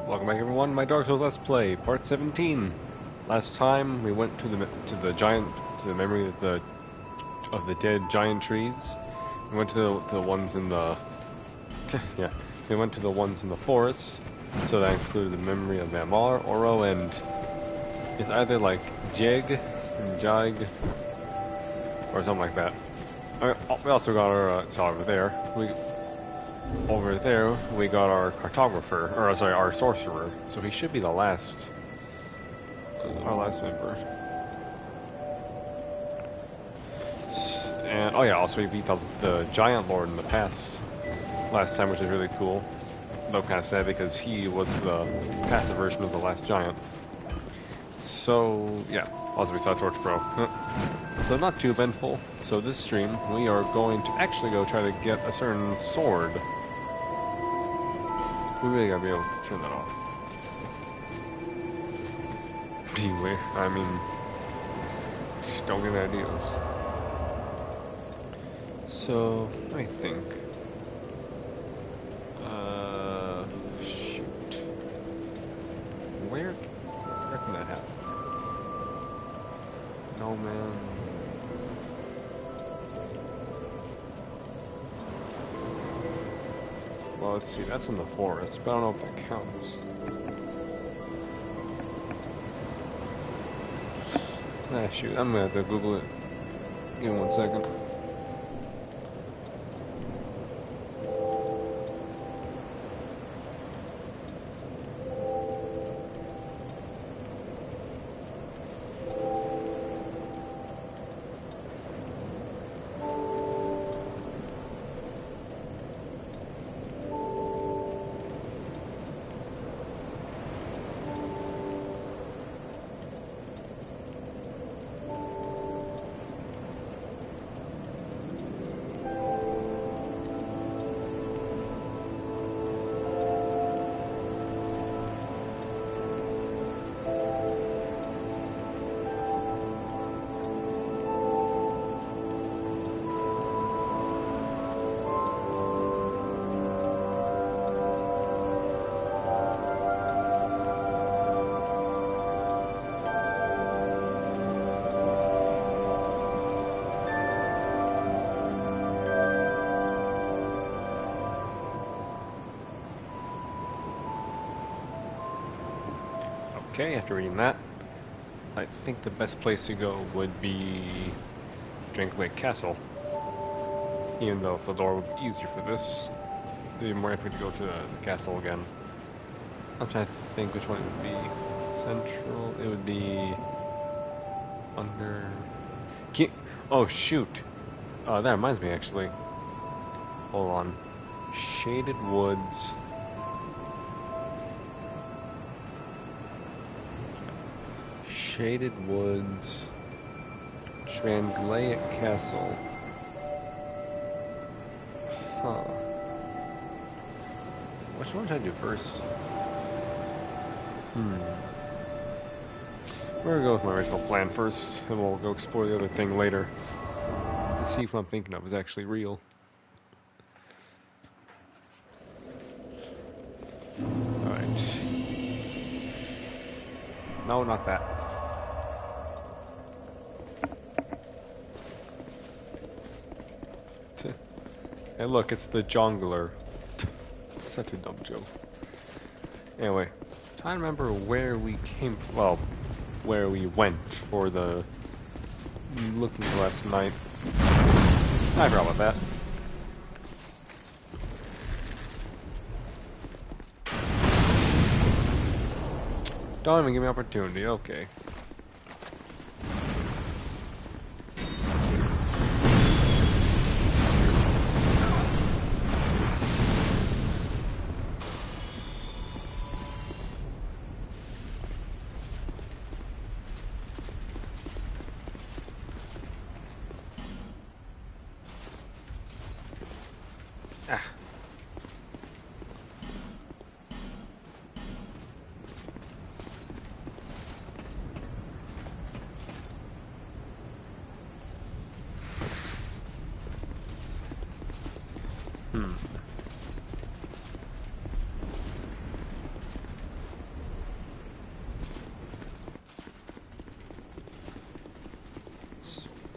Welcome back, everyone. My Dark Souls Let's Play, Part 17. Last time we went to the memory of the dead giant trees. We went to the ones in the yeah. We went to the ones in the forest. So that included the memory of Mamar, Oro, and it's either like Jig and Jag or something like that. We also got our it's over there. Over there, we got our cartographer, or sorry, our sorcerer. So he should be the last, our last member. And oh yeah, also we beat the giant lord in the past last time, which is really cool. Though kind of sad because he was the passive version of the last giant. So yeah, also we saw Torch Bro. So not too eventful. So this stream, we are going to actually go try to get a certain sword. We really gotta be able to turn that off. Beware. I mean, just don't get ideas. So, let me think. Shoot. Where can that happen? No, man. Well, let's see, that's in the forest, but I don't know if that counts. Ah, shoot, I'm gonna have to Google it. Give me 1 second. Okay, after reading that, I think the best place to go would be Drinklake Castle. Even though Fedora would be easier for this, it'd be more effort to go to the castle again. I'm trying to think which one it would be. Central, it would be under... Oh shoot! That reminds me actually. Hold on. Shaded Woods. Shaded Woods, Tranglaic Castle. Huh. Which one should I do first? We're gonna go with my original plan first, and we'll go explore the other thing later to see if what I'm thinking of is actually real. Alright. No, not that. Hey look, it's the jungler. Such a dumb joke. Anyway, trying to remember where we came from, well, where we went for the looking for last night. I forgot about that. Don't even give me opportunity, okay.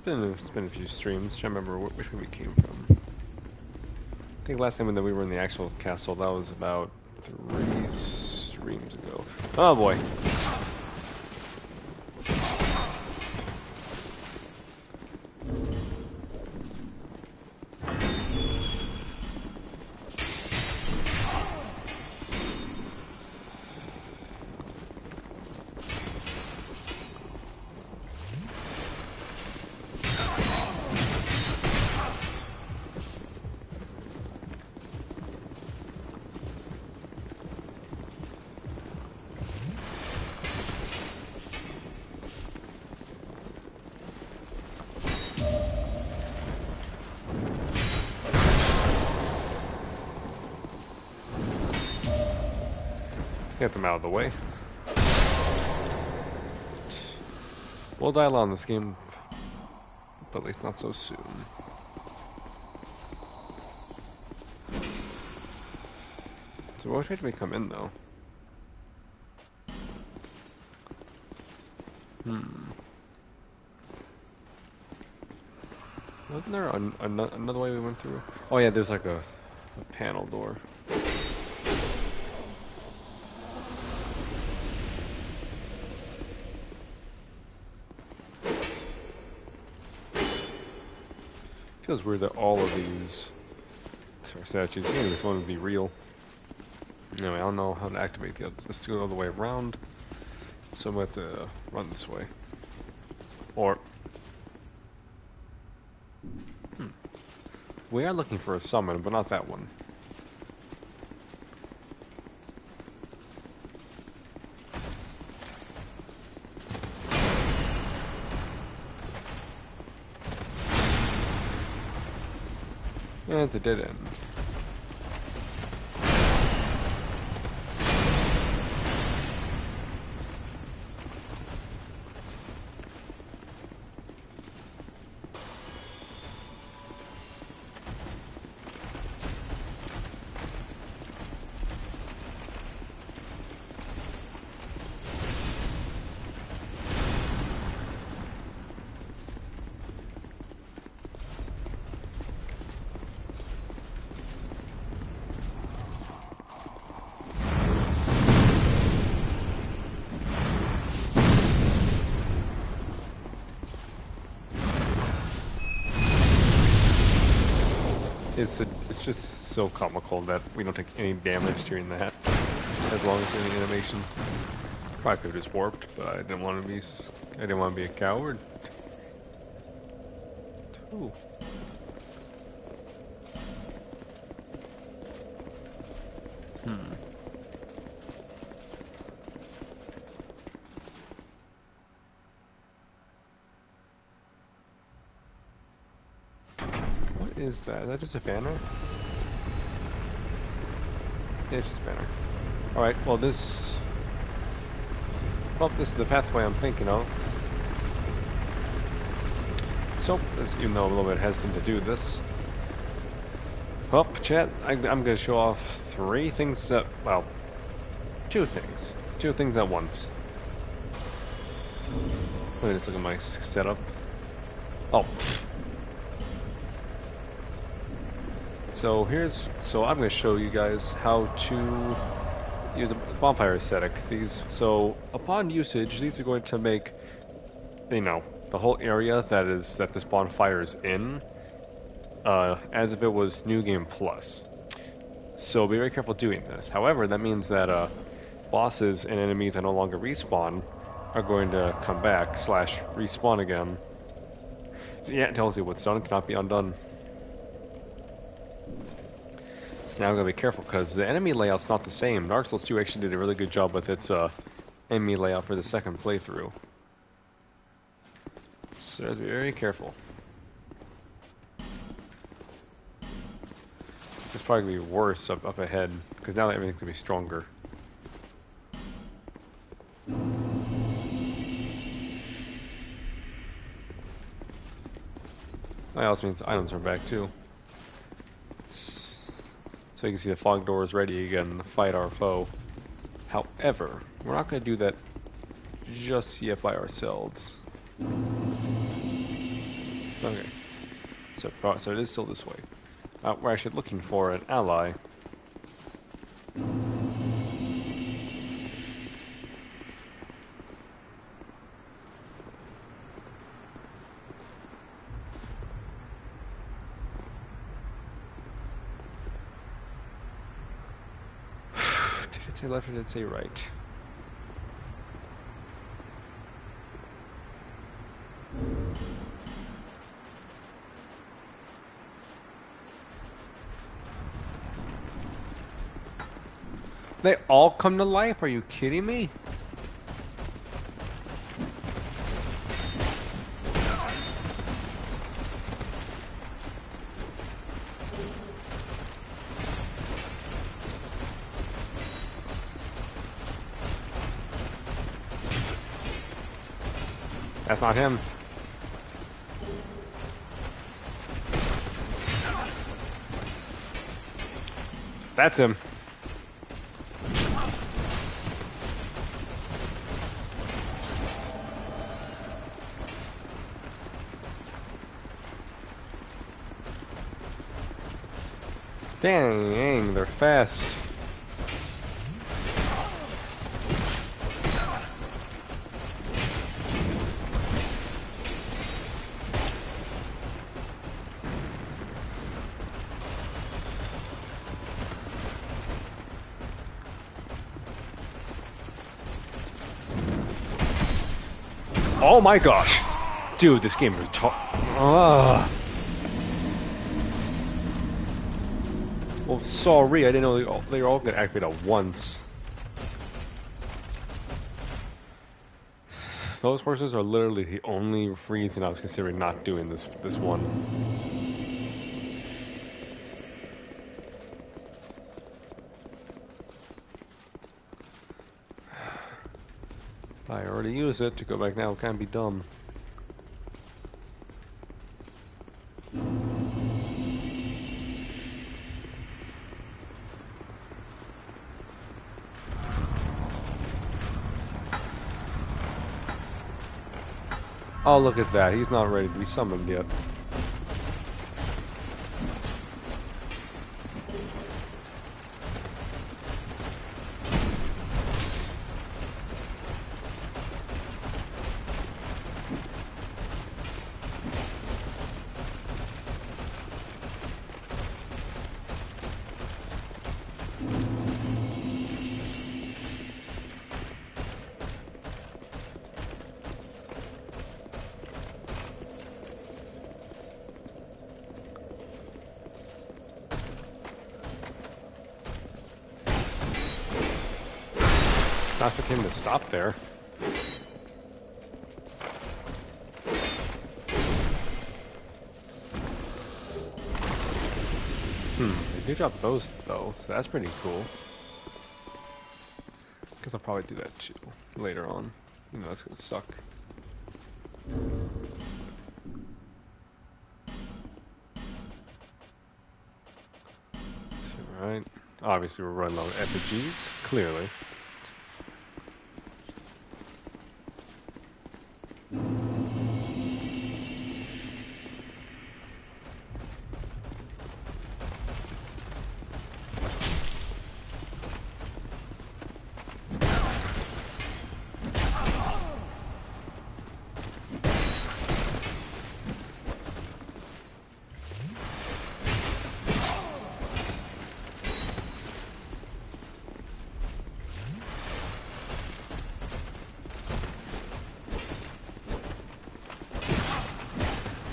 it's been a few streams. Trying to remember which one we came from. I think last time that we were in the actual castle, that was about 3 streams ago. Oh boy. Get them out of the way. We'll die on this game, but at least not so soon. So which way do we come in, though? Wasn't there another way we went through? Oh yeah, there's like a panel door. Feels weird that all of these statues, maybe this one would be real. Anyway, I don't know how to activate the other. Let's go all the way around. So I'm going to have to run this way. Or... We are looking for a summon, but not that one. And it's a dead end. It's just so comical that we don't take any damage during that, as long as any animation. Probably could have just warped, but I didn't want to be a coward. Ooh. What is that? Is that just a banner? Yeah, it's just a banner. Alright, well this is the pathway I'm thinking of. So, even though I'm a little bit hesitant to do this. Well, chat, I'm going to show off 3 things that, well, 2 things. 2 things at once. Let me just look at my setup. Oh. So I'm going to show you guys how to use a bonfire aesthetic. So upon usage, these are going to make, you know, the whole area that this bonfire is in, as if it was New Game Plus. So be very careful doing this. However, that means that bosses and enemies that no longer respawn are going to come back / respawn again. Yeah, it tells you what's done cannot be undone. So now I'm going to be careful because the enemy layout's not the same. Dark Souls 2 actually did a really good job with its enemy layout for the second playthrough. So be very careful. It's probably going to be worse up ahead because now everything's going to be stronger. That also means items are back too. So you can see the fog door is ready again to fight our foe. However, we're not going to do that just yet by ourselves. Okay. So it is still this way. We're actually looking for an ally. Did it say left or did it say right? They all come to life? Are you kidding me? That's not him. That's him. Dang, they're fast. Oh my gosh! Dude, this game is Well, sorry, I didn't know they were all gonna activate at once. Those horses are literally the only reason I was considering not doing this one. I already used it. To go back now can be dumb. Oh, look at that. He's not ready to be summoned yet. Not for him to stop there. They do drop those though, so that's pretty cool. Guess I'll probably do that too later on. You know, that's gonna suck. Alright. Obviously we're running low on effigies, clearly.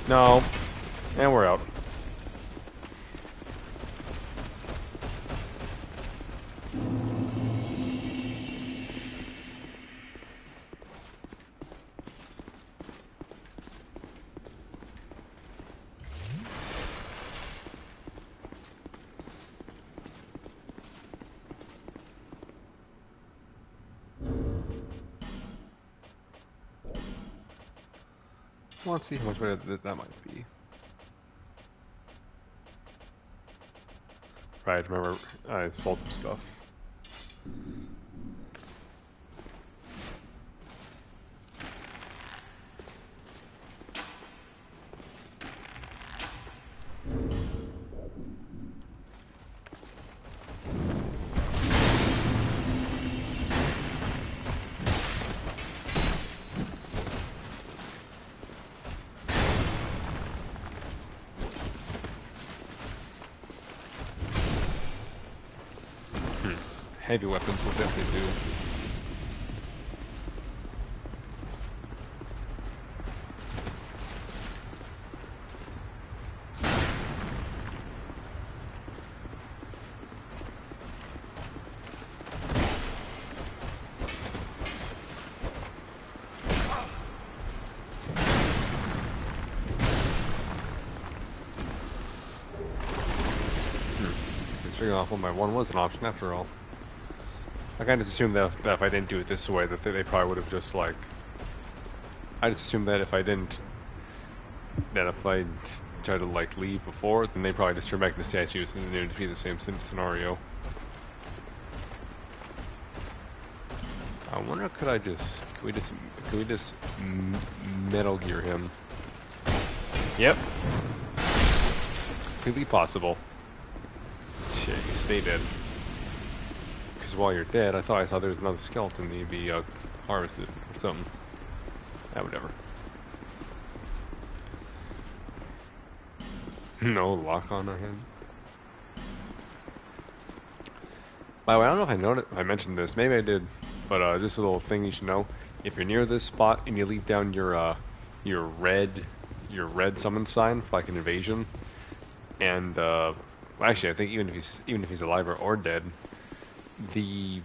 No. And we're out. Let's see how much better that might be. Right, remember, I sold some stuff. heavy weapons will definitely do. Figuring out what my one was an option after all. I kind of just assumed that if I didn't do it this way, that they probably would have just like. I just assumed that if I didn't, that if I tried to like leave before, then they probably just turn back the statues, and it would be the same scenario. I wonder, can we just Metal Gear him? Yep. Could be possible. Shit, you stay dead. Because while you're dead, I saw there was another skeleton that you'd be harvested or something. Whatever. No lock on our head. By the way, I don't know if I mentioned this. Maybe I did, but just a little thing you should know. If you're near this spot and you leave down your red summon sign for like an invasion, and well, actually, I think even if he's alive or dead, the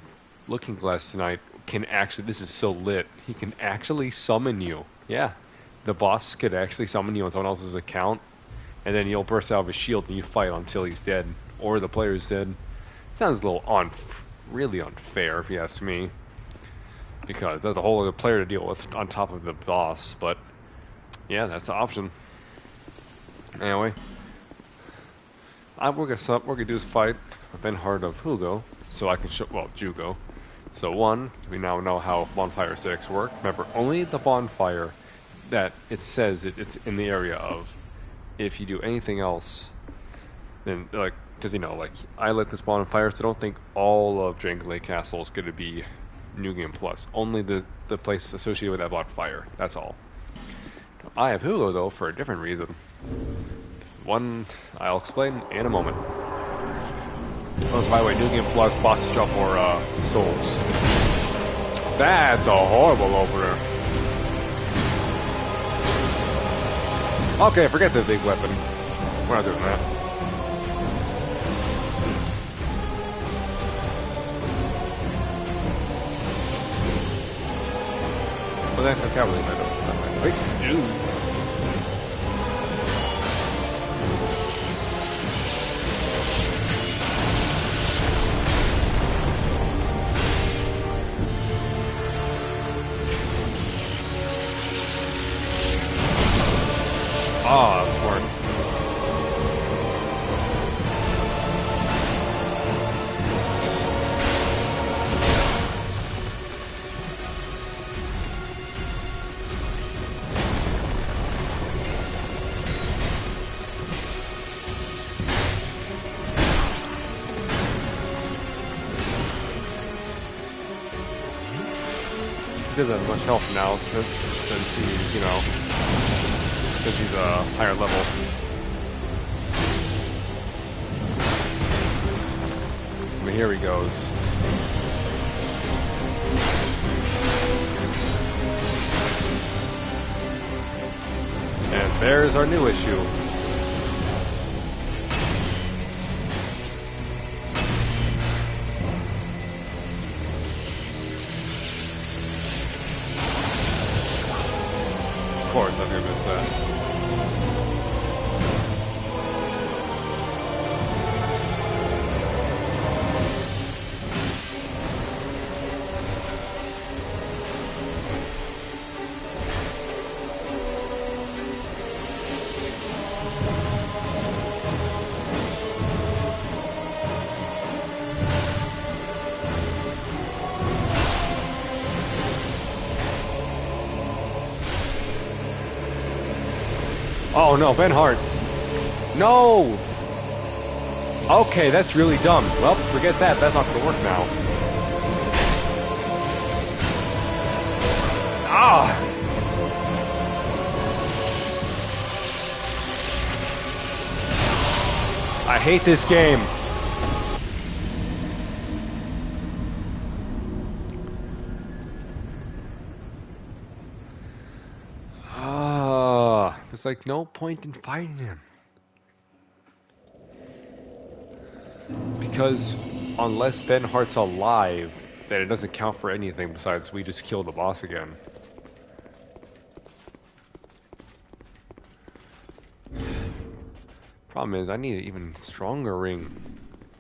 Looking Glass tonight can actually. This is so lit. He can actually summon you. Yeah, the boss could actually summon you on someone else's account, and then you'll burst out of his shield and you fight until he's dead or the player's dead. Sounds a little really unfair if you ask me, because that's a whole other player to deal with on top of the boss. But yeah, that's the option. Anyway. We're gonna do is fight Benhart of Hugo, so I can show, well, Jugo. So one, we now know how bonfire aesthetics work. Remember, only the bonfire that it says it's in the area of. If you do anything else, then like, because you know, like I lit this bonfire, so don't think all of Dragon Lake Castle is gonna be New Game Plus. Only the place associated with that bonfire. That's all. I have Hugo though for a different reason. One I'll explain in a moment. Oh, by the way, New Game Plus bosses drop more souls. That's a horrible opener. Okay, forget the big weapon. We're not doing that. Well, that's a cavalry medal. Wait, dude. Oh, that's smart. He doesn't have much health now since he's, you know, since he's a higher level. But here he goes. And there's our new issue. Of course, I'm gonna miss that. Oh no, Benhart. No! Okay, that's really dumb. Well, forget that. That's not gonna work now. Ah! I hate this game. There's like no point in fighting him. Because unless Benhart's alive, then it doesn't count for anything besides we just killed the boss again. Problem is, I need an even stronger ring.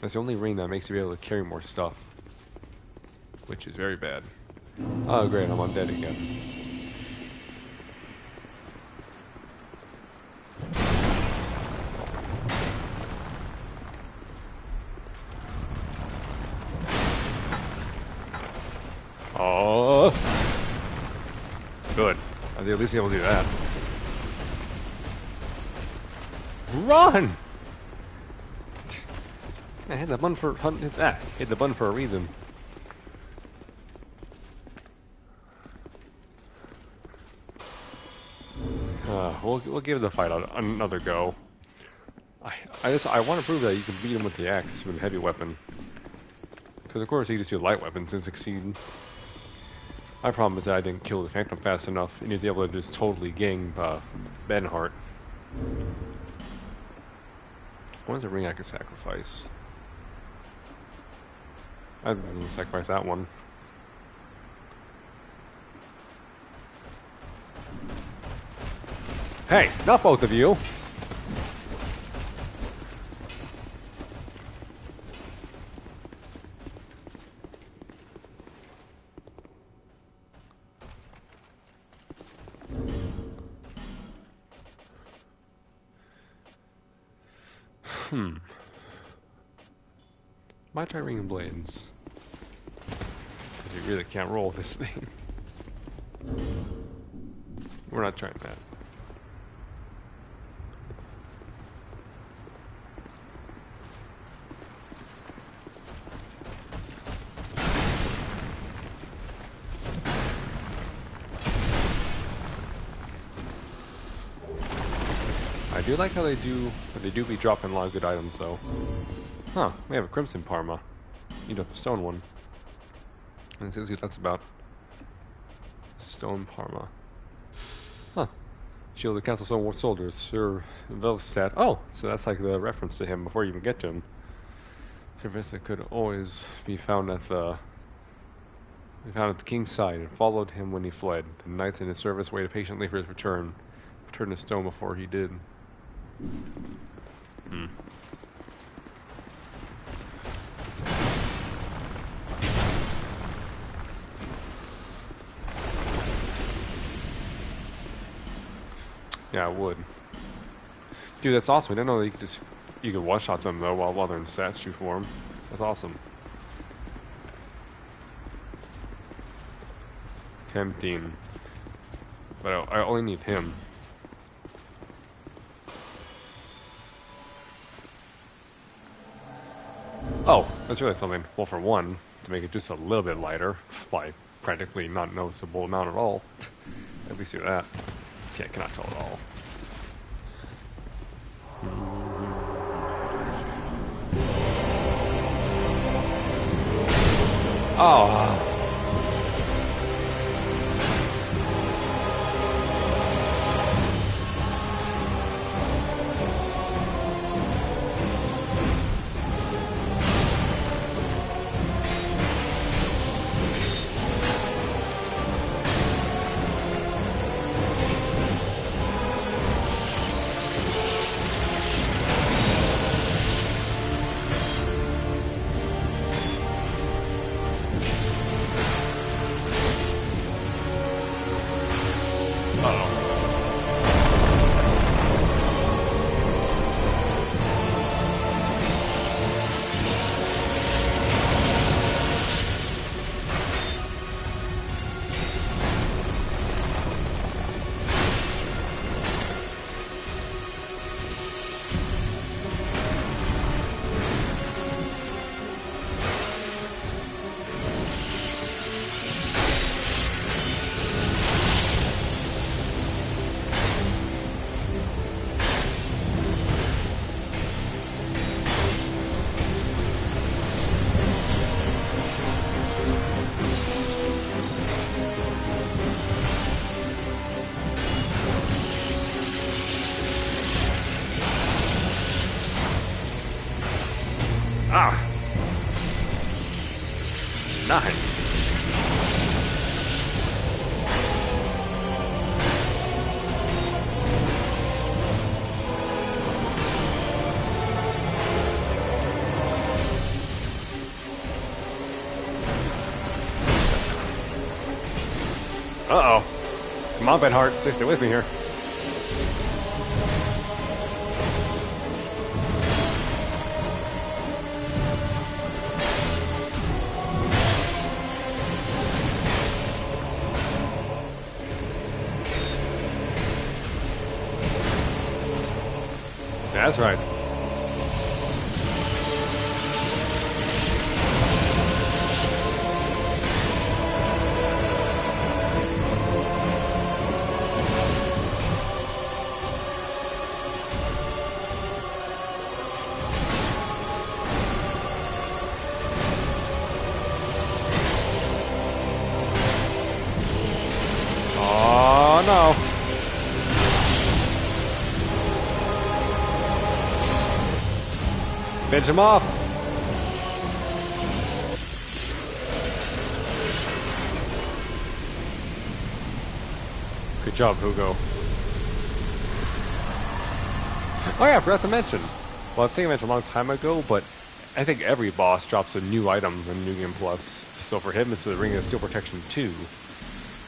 That's the only ring that makes you be able to carry more stuff. Which is very bad. Oh great, I'm undead again. Oh, good. I was at least able to do that. Run! I hit the button for hit the button for a reason. We'll give the fight another go. I want to prove that you can beat him with the axe with a heavy weapon. Because of course you just do light weapons and succeed. My problem is that I didn't kill the Phantom fast enough, and he's able to just totally gang Benhart. What's a ring I could sacrifice? I'd sacrifice that one. Hey, not both of you! Might try ringing blades. Because you really can't roll this thing. We're not trying that. I do like how they do be dropping a lot of good items though. Huh, we have a Crimson Parma. Need a stone one. Let's see what that's about. Stone Parma. Huh. Shield of Castle Stone Soldiers, Sir Velstat. Oh, so that's like the reference to him before you even get to him. Sir Velstat could always be found at the king's side and followed him when he fled. The knights in his service waited patiently for his return. Returned to stone before he did. Yeah, I would. Dude, that's awesome. I didn't know that you could one-shot them though while they're in statue form. That's awesome. Tempting. But I only need him. Oh, that's really something. Well, for one, to make it just a little bit lighter, by practically not noticeable amount at all. At least do that. Yeah, I cannot tell at all. Oh. Nice. Uh-oh. Come on, Benhart. Stay with me here. That's right. Oh no. Finish him off. Good job, Hugo. Oh yeah, I forgot to mention. Well, I think I mentioned a long time ago, but I think every boss drops a new item in New Game Plus. So for him, it's the Ring of Steel Protection 2,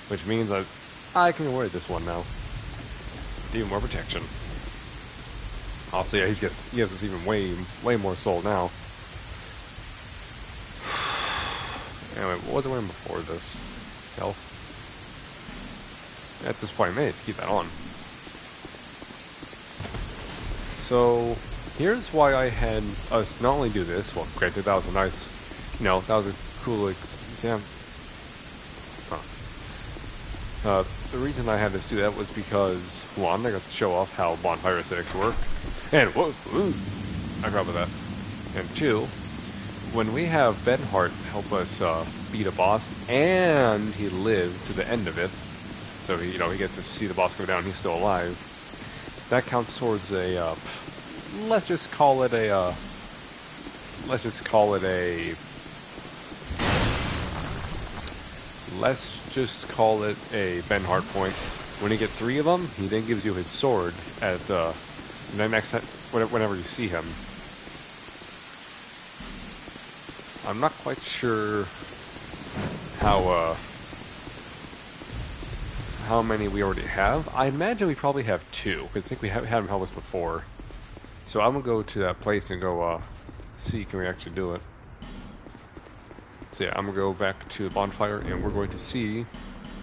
which means that I can avoid this one now. Even more protection. Also, yeah, he has this even way more soul now. Anyway, what was I wearing before this? Health. At this point, I managed to keep that on. So, here's why I had us not only do this. Well, granted, that was a nice, that was a cool exam. The reason I had us do that was because, one, I got to show off how bonfire aesthetics work. And, whoa, ooh, I forgot about that. And two, when we have Benhart help us beat a boss, and he lives to the end of it, so he gets to see the boss go down, he's still alive, that counts towards a, let's just call it a Benhart point. When you get 3 of them, he then gives you his sword at the next time, whenever you see him. I'm not quite sure how many we already have. I imagine we probably have 2, because I think we had him help us before. So I'm gonna go to that place and go see can we actually do it. So yeah, I'm gonna go back to the bonfire and we're going to see,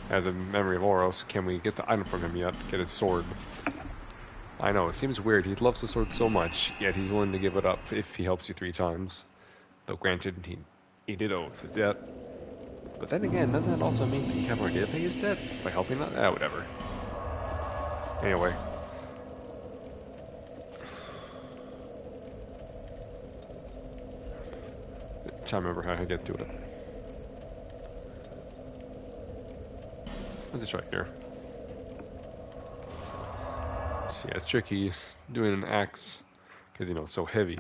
as a memory of Oros, can we get the item from him yet? Get his sword. I know, it seems weird. He loves the sword so much, yet he's willing to give it up if he helps you 3 times. Though granted, he did owe us a debt. But then again, doesn't that also mean he never did pay his debt by helping that? Whatever. Anyway. Trying to remember how to get to it. What's this right here? So yeah, it's tricky doing an axe because it's so heavy.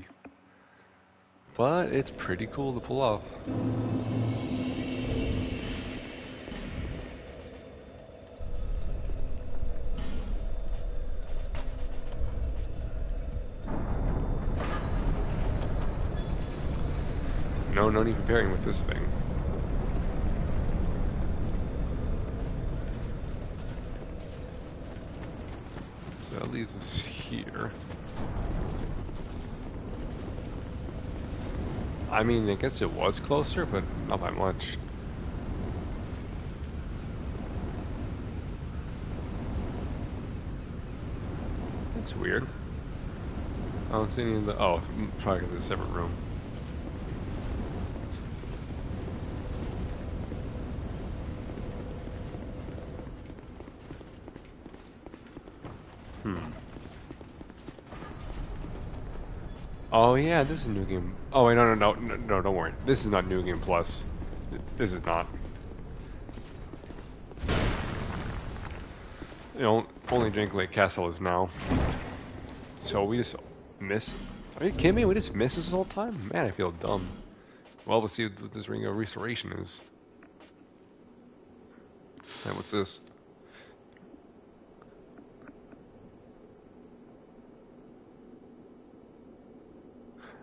But it's pretty cool to pull off. No need preparing with this thing. So that leaves us here. I mean, I guess it was closer, but not by much. That's weird. I don't see any of the... Oh, probably because it's a separate room. Oh yeah, this is New Game. Oh wait, no, don't worry. This is not New Game Plus. This is not. Only Drink Lake Castle is now. So we just miss. Are you kidding me? We just missed this whole time? Man, I feel dumb. Well, let's see what this Ring of Restoration is. And what's this?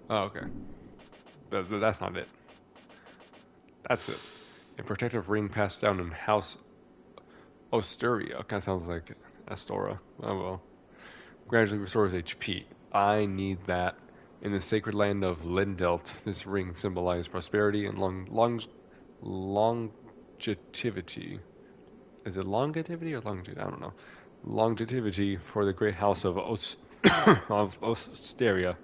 Oh, okay. But that's not it. That's it. A protective ring passed down in House Osteria. Kind of sounds like Astora. Oh well. Gradually restores HP. I need that. In the sacred land of Lindelt, this ring symbolizes prosperity and longevity. Is it longevity or longevity? I don't know. Longevity for the great house of of Osteria.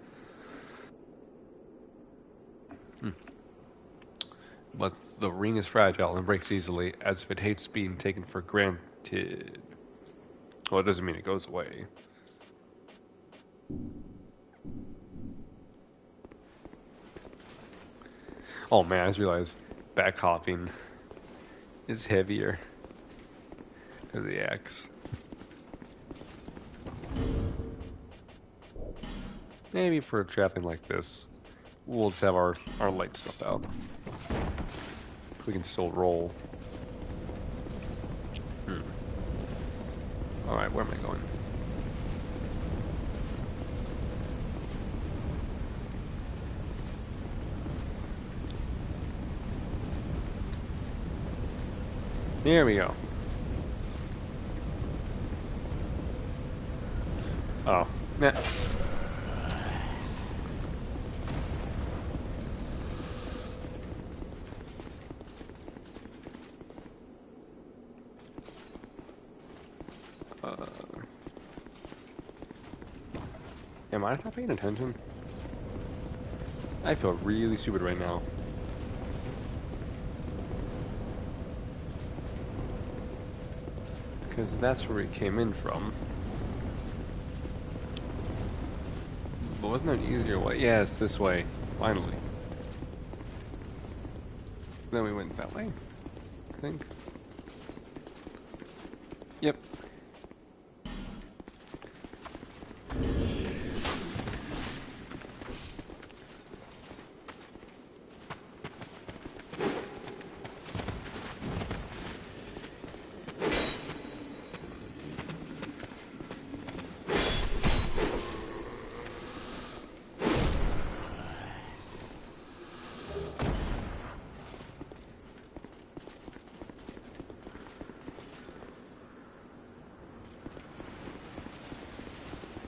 But the ring is fragile and breaks easily, as if it hates being taken for granted. Well, it doesn't mean it goes away. Oh man, I just realized back hopping is heavier than the axe. Maybe for trapping like this, we'll just have our light stuff out. We can still roll. Alright, where am I going? Here we go. Oh, nah. Am I not paying attention? I feel really stupid right now. Because that's where we came in from. But wasn't there an easier way? Yeah, it's this way. Finally. Then we went that way, I think. Yep.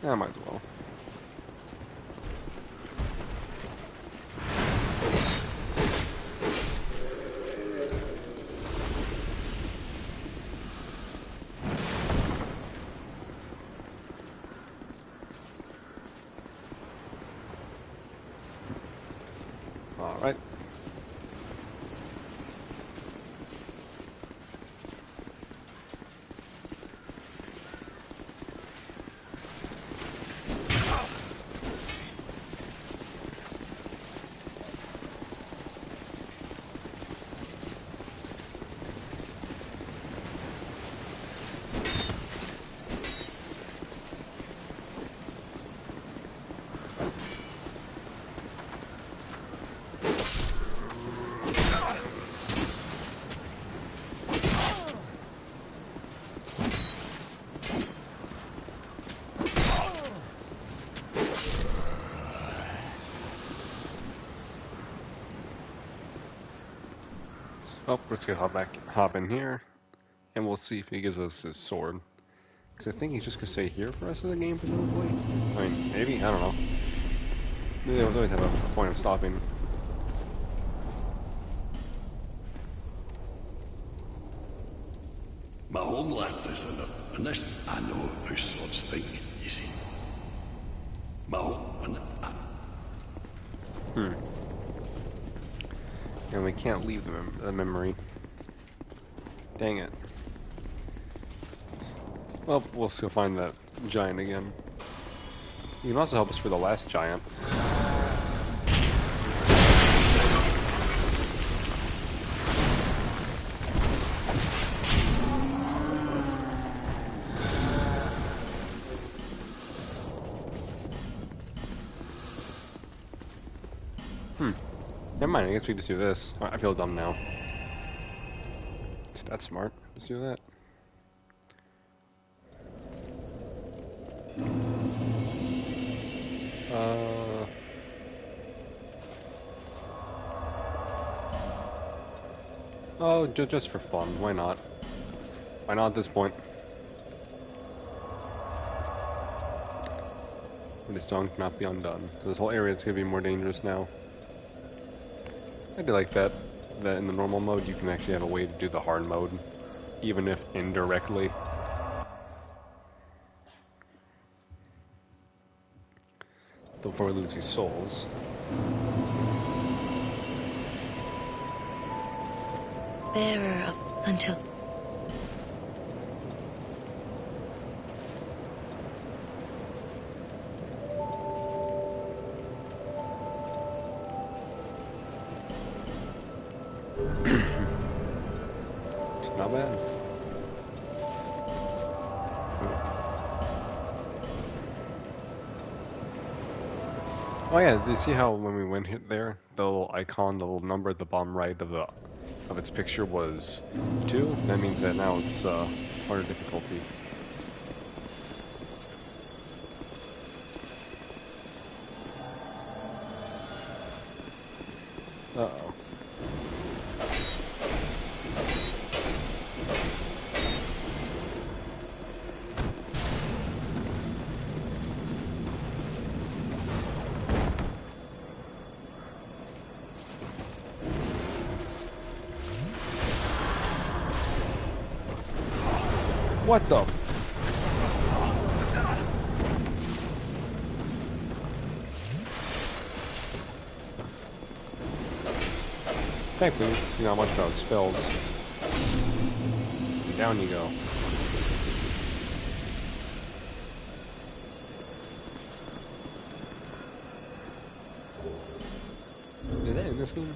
I might as well. All right. Oh, let's get hop in here, and we'll see if he gives us his sword. Because I think he's just gonna stay here for the rest of the game, presumably. I mean, maybe, I don't know. Maybe they always have a point of stopping. My homeland is in this. I know how swords think, you see. My home. And we can't leave the memory. Dang it. Well, we'll still find that giant again. You can also help us for the last giant. That mind, I guess we just do this. I feel dumb now. That's smart. Let's do that. Oh, just for fun. Why not? Why not at this point? This stone cannot be undone. So this whole area is going to be more dangerous now. I do like that. That in the normal mode, you can actually have a way to do the hard mode, even if indirectly. Before we lose these souls. Bearer of until. It's not bad. Oh yeah, do you see how when we went hit there, the little icon, the little number at the bottom right of its picture was 2? That means that now it's harder difficulty. Uh-oh. What the? Thankfully, you know how much about spells. And down you go. Is that in this game?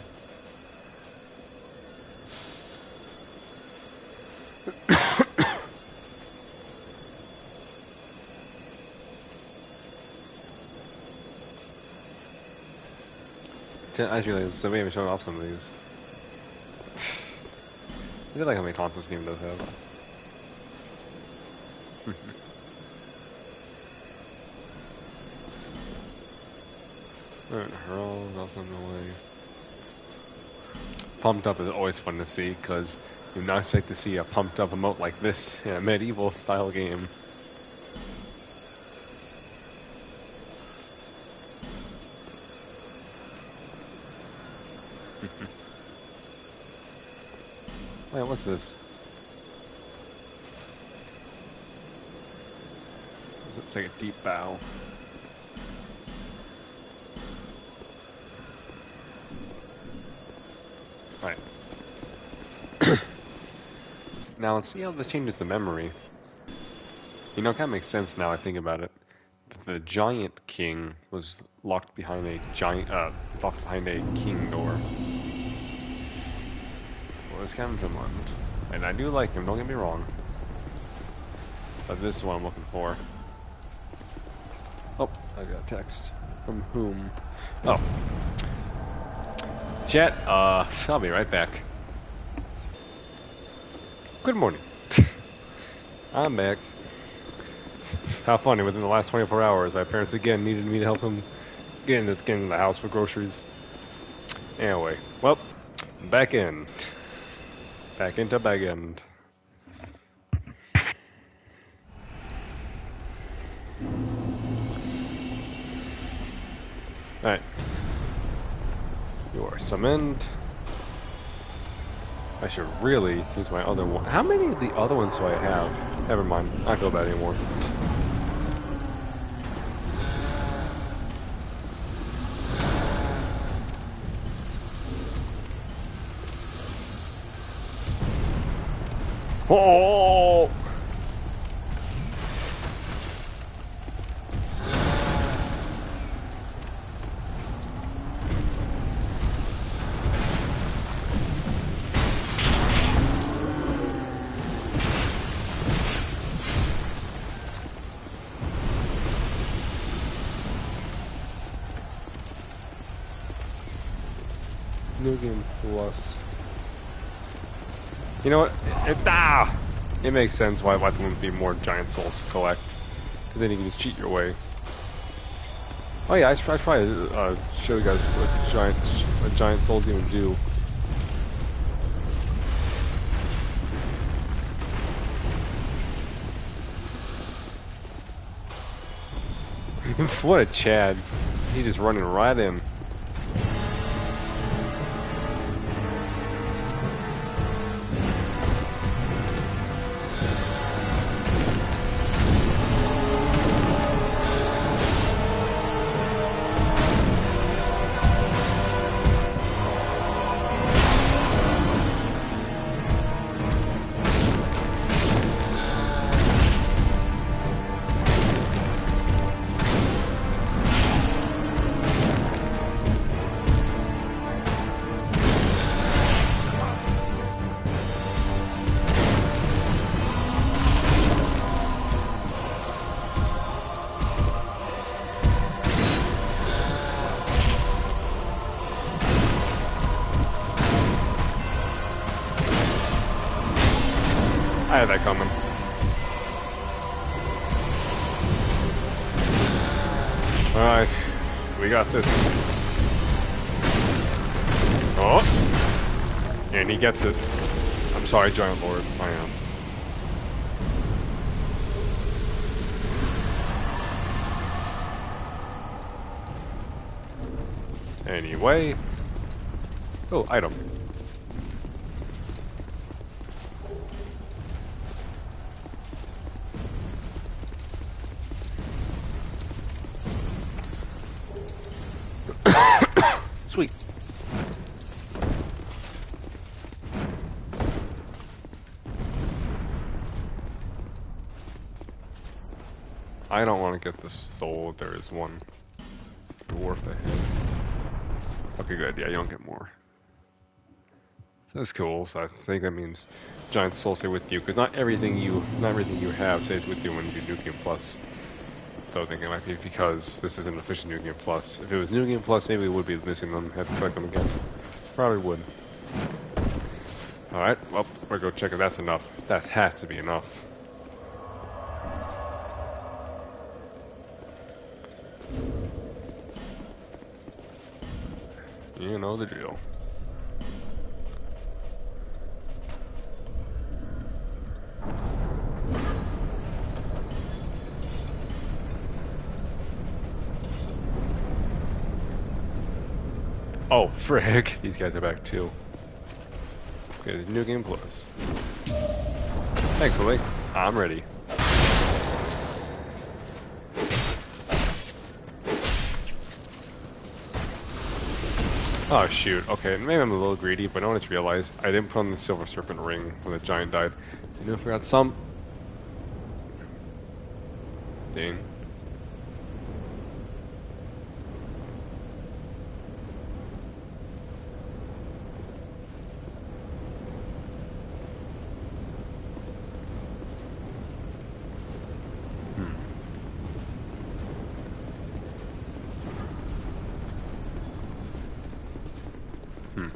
I just realized somebody haven't shown off some of these. I feel like how many taunts this game does have. Alright, hurl nothing away. Pumped up is always fun to see, because you not expect to see a pumped up emote like this in a medieval style game. Wait, what's this? Looks like a deep bow. Alright. Now let's see how this changes the memory. You know, it kind of makes sense now I think about it. The giant king was locked behind a king door. Was Captain Finland, and I do like him, don't get me wrong, but this is what I'm looking for. Oh, I got a text. From whom? Oh. Chat, I'll be right back. Good morning. I'm back. How funny, within the last 24 hours, my parents again needed me to help them get into the house for groceries. Anyway, well, back in. Back into Bag End. Alright. You are summoned. I should really use my other one. How many of the other ones do I have? Never mind. I don't feel bad anymore. Oh! New Game Plus. You know what? It makes sense why there wouldn't be more giant souls to collect. Because then you can just cheat your way. Oh yeah, I should probably show you guys what giant souls even do. What a Chad. He's just running right in. I had that coming. Alright, we got this. Oh! And he gets it. I'm sorry, Giant Lord. I am. Anyway. Oh, item. Sweet. I don't want to get this soul. There is one dwarf ahead. Okay, good. Yeah, you don't get more. So that's cool. So I think that means giant souls stay with you, because not everything you have stays with you when you do New Game Plus. So I think it might be because this isn't official New Game Plus. If it was New Game Plus, maybe we would be missing them. Have to collect them again. Probably would. Alright, well, we're going to check if that's enough. That has to be enough. You know the drill. Oh, frick. These guys are back too. Okay, New Game Plus. Thankfully, I'm ready. Oh shoot, okay, maybe I'm a little greedy, but I just realized I didn't put on the Silver Serpent ring when the giant died. I knew I forgot some. Dang.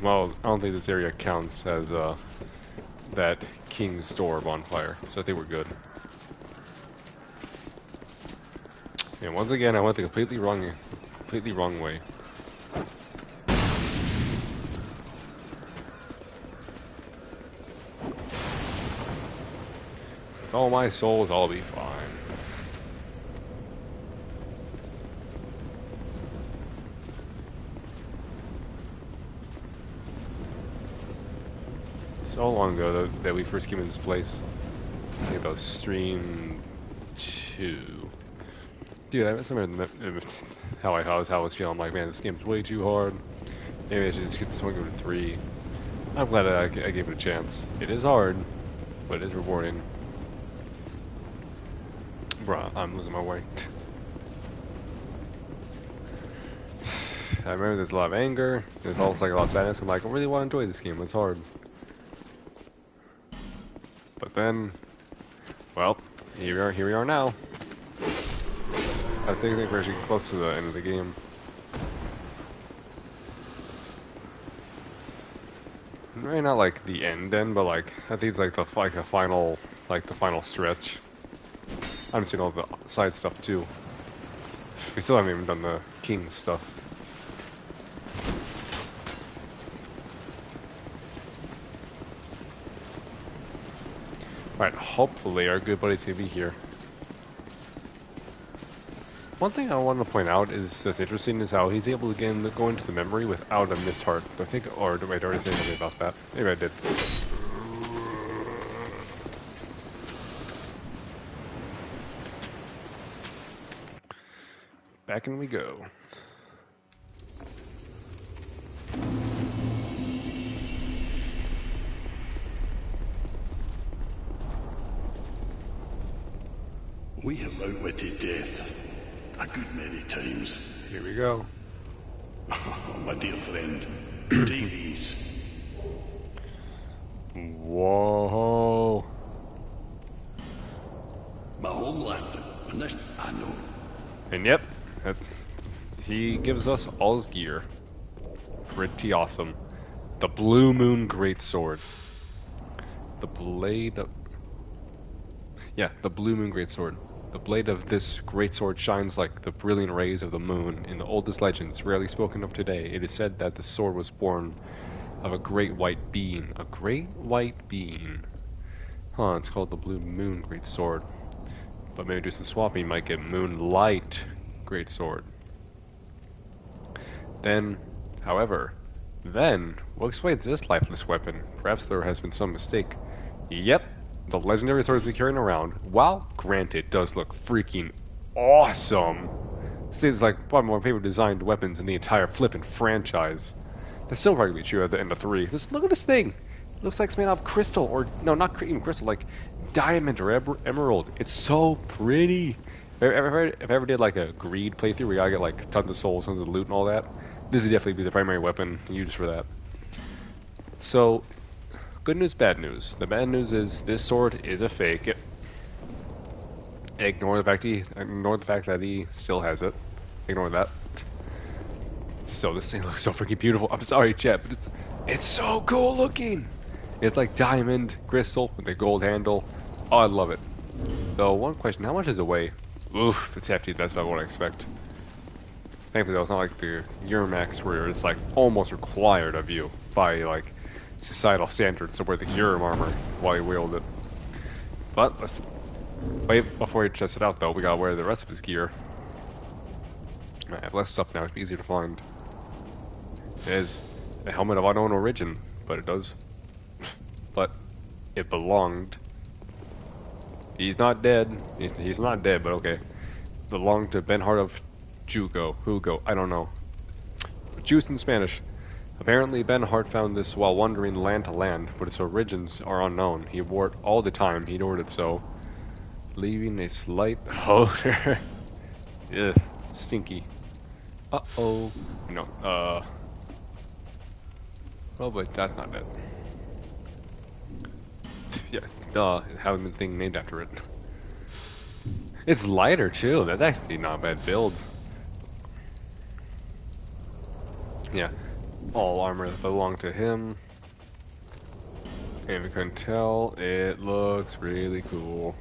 Well, I don't think this area counts as that King's Store bonfire, so I think we're good. And once again, I went the completely wrong way. With all my souls, I'll be fine. So long ago that we first came into this place. I think about stream 2. Dude, I remember how I was feeling. I'm like, man, this game's way too hard. Maybe I should just get this one, go to 3. I'm glad that I gave it a chance. It is hard, but it is rewarding. Bruh, I'm losing my way. I remember there's a lot of anger. There's also like a lot of sadness. I'm like, I really want to enjoy this game. It's hard. But then, well, here we are now. I think we're actually close to the end of the game. Maybe not like the end, but like I think it's like the final stretch. I'm seeing all the side stuff too. We still haven't even done the king stuff. Alright, hopefully our good buddy's gonna be here. One thing I want to point out is that's interesting is how he's able to go into the memory without a missed heart. I think, or wait, I already say something about that. Maybe I did. Back in we go. We have outwitted death a good many times. Here we go. Oh, my dear friend, take these. Whoa. My homeland, and this I know. And yep, he gives us all his gear. Pretty awesome. The Bluemoon Greatsword. The blade of... Yeah, the Bluemoon Greatsword. The blade of this greatsword shines like the brilliant rays of the moon. In the oldest legends, rarely spoken of today, it is said that the sword was born of a great white being. A great white being. Huh, it's called the Bluemoon Greatsword. But maybe do some swapping, might get Moonlight Greatsword. Then, however, what explains this lifeless weapon? Perhaps there has been some mistake. Yep, the legendary sword we're carrying around, while granted does look freaking awesome, this is like one of my favorite designed weapons in the entire flippin' franchise. That's still probably be true at the end of 3. Just look at this thing! It looks like it's made out of crystal, or no, not even crystal, like diamond or emerald. It's so pretty. If I ever did like a greed playthrough where you gotta get like tons of souls, tons of loot and all that, this would definitely be the primary weapon used for that. So, good news, bad news. The bad news is this sword is a fake. Ignore the fact that he still has it. Ignore that. So this thing looks so freaking beautiful. I'm sorry, chat, but it's so cool looking. It's like diamond crystal with a gold handle. Oh, I love it. So one question: how much does it weigh? Oof, it's hefty. That's about what I expect. Thankfully, though, it's not like the Eurmax where it's like almost required of you by like societal standards to wear the Urim armor while you wield it. But let's wait before you test it out, though. We gotta wear the rest of his gear. I have less stuff now. It's easier to find. It is a helmet of unknown origin, but it does. But it belonged. He's not dead. He's not dead, but okay. Belonged to Benhart of Hugo, I don't know. Juice in Spanish. Apparently, Benhart found this while wandering land to land, but its origins are unknown. He wore it all the time. He adored it so, leaving a slight odor. Ugh, stinky. Uh-oh. No, oh, but that's not it. Yeah, duh, having the thing named after it. It's lighter, too. That's actually not a bad build. Yeah, all armor that belonged to him. And if you couldn't tell, it looks really cool.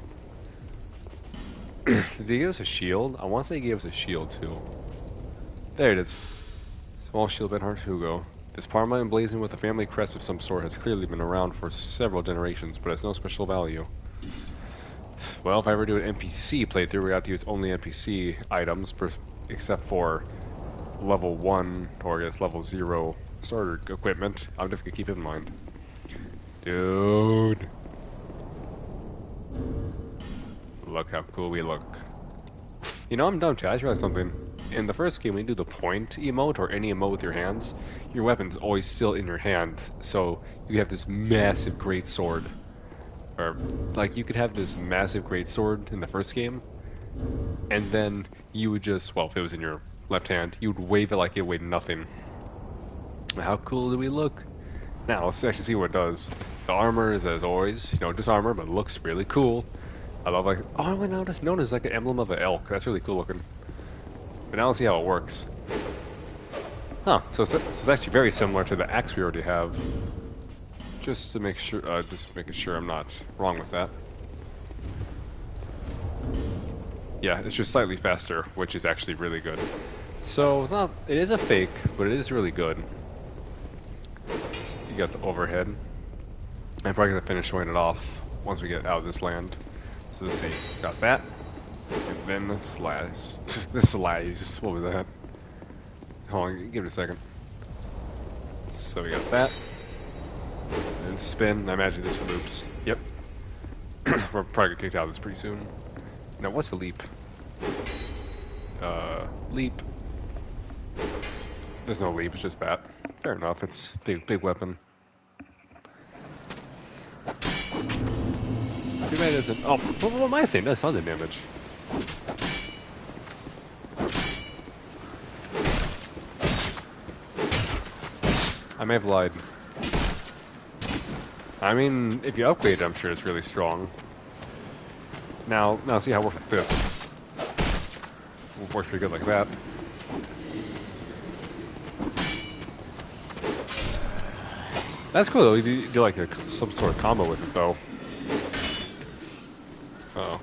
Did he give us a shield? I want to say he gave us a shield, too. There it is. Small shield, Benhart Hugo. This Parma emblazoned with a family crest of some sort has clearly been around for several generations, but has no special value. Well, if I ever do an NPC playthrough, we have to use only NPC items, except for level 1, or I guess level 0 starter equipment. I'll definitely keep it in mind. Dude. Look how cool we look. You know, I'm dumb too. I just realized something. In the first game, when you do the point emote, or any emote with your hands, your weapon's always still in your hand. So, you have this massive great sword. Or, like, you could have this massive great sword in the first game, and then you would just, well, if it was in your left hand, you would wave it like it weighed nothing. How cool do we look? Now, let's actually see what it does. The armor is, as always, you know, just armor, but it looks really cool. I love, like, oh, I noticed known as like an emblem of an elk. That's really cool looking. But now let's see how it works. Huh, so it's actually very similar to the axe we already have. just to make sure, just making sure I'm not wrong with that. Yeah, it's just slightly faster, which is actually really good. So it's not, it is a fake, but it is really good. You got the overhead. I'm probably gonna finish showing it off once we get out of this land. So let's see, got that, and then the slash. The slash, what was that? Hold on, give it a second. So we got that. And spin, I imagine this loops. Yep. We're probably gonna get kicked out of this pretty soon. Now what's a leap? Leap. There's no leap, it's just that. Fair enough, it's big weapon. Too bad it doesn't. Oh, what am I saying? That's tons of damage. I may have lied. I mean, if you upgrade it, I'm sure it's really strong. Now see how it works with this. It works pretty good like that. That's cool though, you do like some sort of combo with it though. Uh-oh.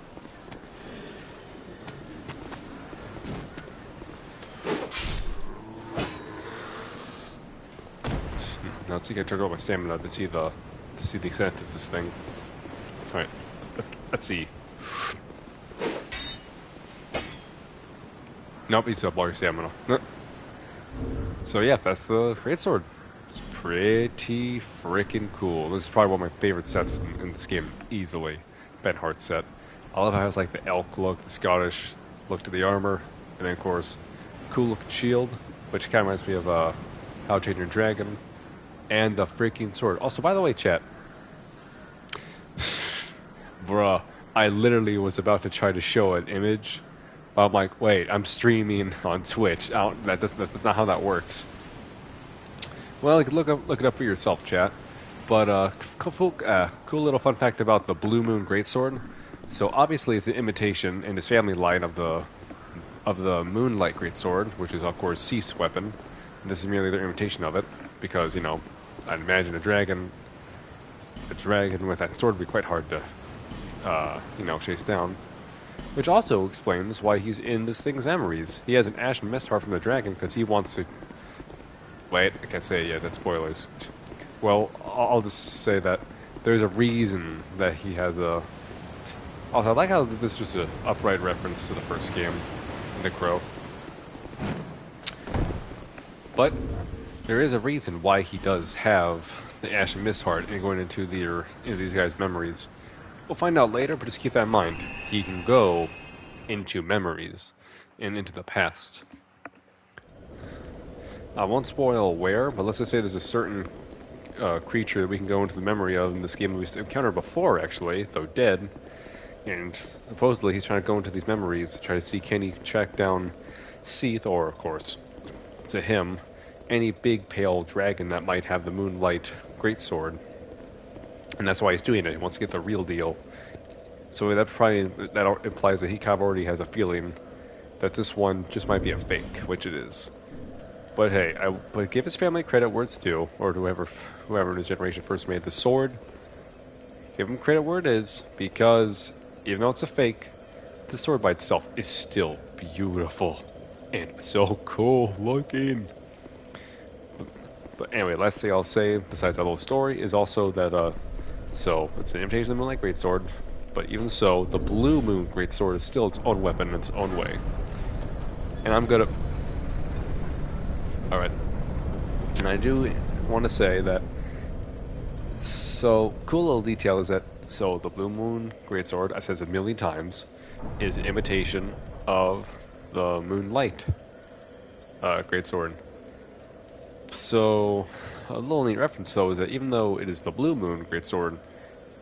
Now let's see if I turn over my stamina to see the extent of this thing. Alright, let's see. Nope, eats up all your stamina. So yeah, that's the Greatsword. It's pretty freaking cool. This is probably one of my favorite sets in this game, easily. Benhart set. I love how it has like the elk look, the Scottish look to the armor, and then of course, cool looking shield, which kind of reminds me of How to Train Your Dragon, and the freaking sword. Also, by the way, chat, bruh, I literally was about to try to show an image. I'm like, wait, I'm streaming on Twitch. That's not how that works. Well, you can look it up for yourself, chat. But cool little fun fact about the Bluemoon Greatsword. So obviously it's an imitation in his family line of the Moonlight Greatsword, which is of course Cease's weapon. And this is merely their imitation of it, because you know, I'd imagine a dragon with that sword would be quite hard to chase down. Which also explains why he's in this thing's memories. He has an Ashen Mist Heart from the dragon because he wants to. Wait, I can't say it yet. That's spoilers. Well, I'll just say that there's a reason that he has a. Also, I like how this is just an upright reference to the first game, The Crow. But there is a reason why he does have the Ashen Mist Heart and going into these guys' memories. We'll find out later, but just keep that in mind. He can go into memories and into the past. I won't spoil where, but let's just say there's a certain creature that we can go into the memory of in this game we've encountered before, actually, though dead. And supposedly he's trying to go into these memories to try to see can he track down Cease, or, of course, to him, any big pale dragon that might have the Moonlight Greatsword. And that's why he's doing it. He wants to get the real deal. So that implies that he kind of already has a feeling that this one just might be a fake, which it is. But hey, but give his family credit where it's due, or whoever in his generation first made the sword. Give him credit where it is, because even though it's a fake, the sword by itself is still beautiful and so cool looking. But anyway, last thing I'll say, besides that little story, is also that so it's an imitation of the Moonlight Greatsword, but even so, the Bluemoon Greatsword is still its own weapon in its own way. And I'm gonna. Alright. And I do want to say that. So, cool little detail is that. So, the Bluemoon Greatsword, I said this a million times, is an imitation of the Moonlight Greatsword. So, a little neat reference though is that even though it is the Bluemoon Greatsword,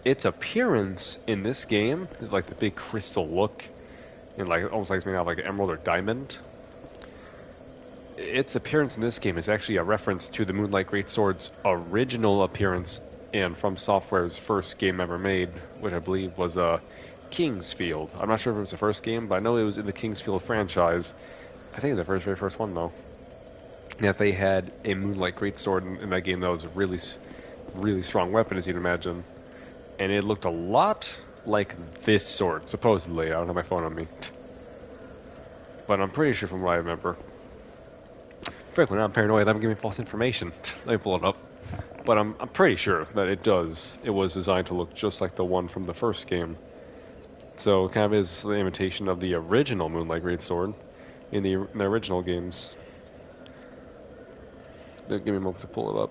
its appearance in this game is like the big crystal look, and like almost like it's made out of like an emerald or diamond. Its appearance in this game is actually a reference to the Moonlight Greatsword's original appearance in From Software's first game ever made, which I believe was Kingsfield. I'm not sure if it was the first game, but I know it was in the Kingsfield franchise. I think the very first one though. That they had a Moonlight Greatsword in that game that was really really strong weapon, as you'd imagine. And it looked a lot like this sword, supposedly. I don't have my phone on me. But I'm pretty sure from what I remember. Frankly, now I'm paranoid. I'm giving false information. Let me pull it up. But I'm pretty sure that it does. It was designed to look just like the one from the first game. So it kind of is the imitation of the original Moonlight Greatsword in the original games. Give me a moment to pull it up.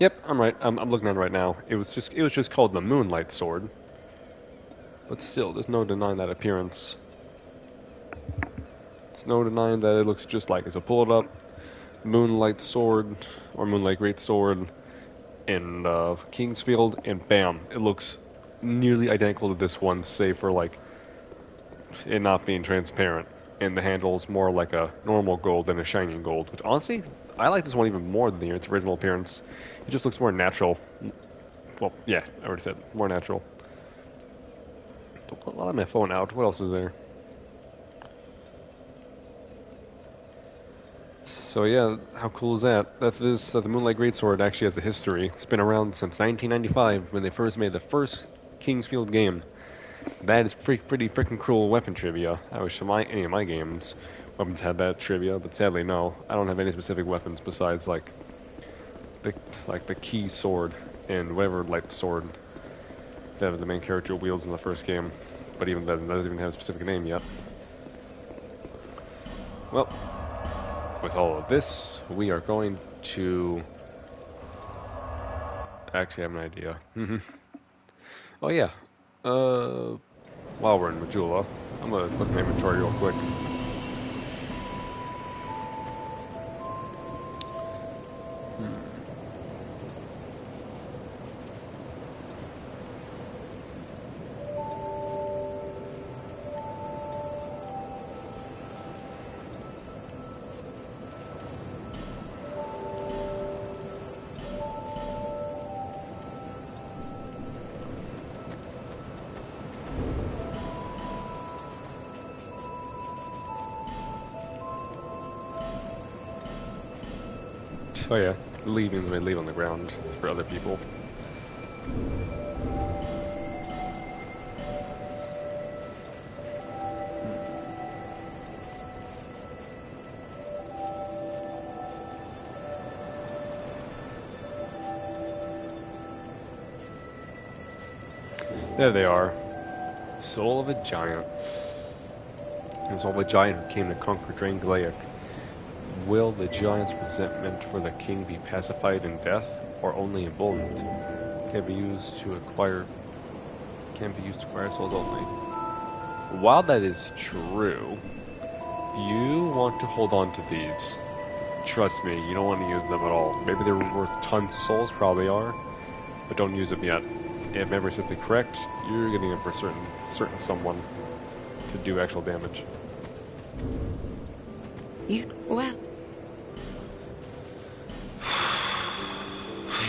Yep, I'm right. I'm looking at it right now. It was just called the Moonlight Sword. But still, there's no denying that appearance. There's no denying that it looks just like it. So pull it up. Moonlight Sword, or Moonlight Greatsword, in Kingsfield, and bam, it looks nearly identical to this one, save for like it not being transparent, and the handle's more like a normal gold than a shining gold. Which honestly, I like this one even more than its original appearance. It just looks more natural. Well, yeah, I already said more natural. Don't put a lot of my phone out. What else is there? So yeah, how cool is that? The Moonlight Greatsword actually has a history. It's been around since 1995 when they first made the first Kingsfield game. That is pretty freaking cruel weapon trivia. I wish any of my games weapons had that trivia, but sadly no. I don't have any specific weapons besides like the key sword and whatever light sword that the main character wields in the first game. But even that doesn't even have a specific name yet. Well, with all of this, we are going to actually have an idea. Oh yeah. While we're in Majula, I'm gonna look at my inventory real quick. Oh yeah, leaving when I leave on the ground for other people. There they are. Soul of a Giant. It was all the giant who came to conquer Drangleic. Will the giant's resentment for the king be pacified in death, or only emboldened? Can be used to acquire souls only. While that is true, you want to hold on to these. Trust me, you don't want to use them at all. Maybe they're worth tons of souls, probably are, but don't use them yet. If memory is simply correct, you're getting them for certain someone to do actual damage. Well.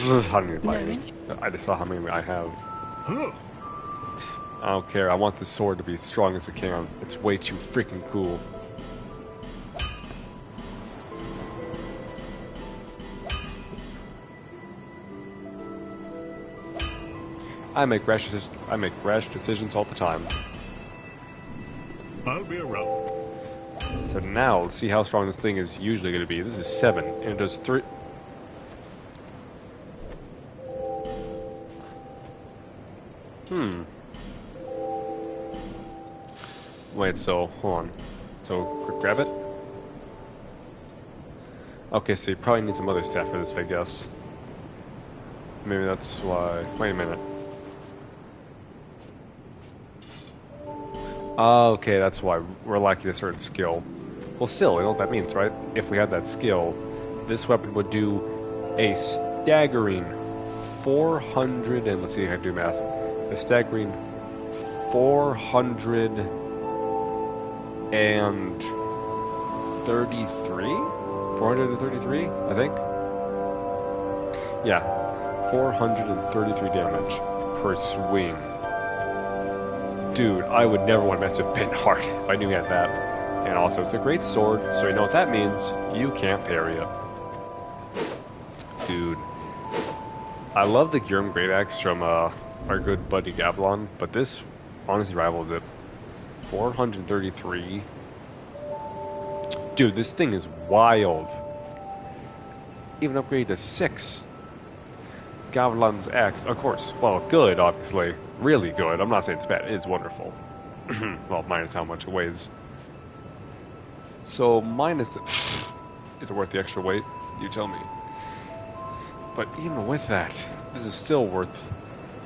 How many I just saw how many I have. I don't care. I want this sword to be as strong as it can. It's way too freaking cool. I make rash decisions all the time. I'll be around. So now, let's see how strong this thing is usually going to be. This is 7, and it does 3... Wait, so, hold on. So, quick grab it. Okay, so you probably need some other stuff for this, I guess. Maybe that's why... Wait a minute. Okay, that's why we're lacking a certain skill. Well, still, you know what that means, right? If we had that skill, this weapon would do a staggering 400, and let's see if I can do math. A staggering 433, I think. Yeah, 433 damage per swing. Dude, I would never want to mess with Benhart if I knew he had that. And also, it's a great sword, so you know what that means. You can't parry it. Dude. I love the Gurm Great Axe from our good buddy Gablon, but this honestly rivals it. 433. Dude, this thing is wild. Even upgraded to 6. Gablon's axe, of course. Well, good, obviously. Really good. I'm not saying it's bad. It is wonderful. Well, minus how much it weighs. So, minus the... Is it worth the extra weight? You tell me. But even with that, this is still worth...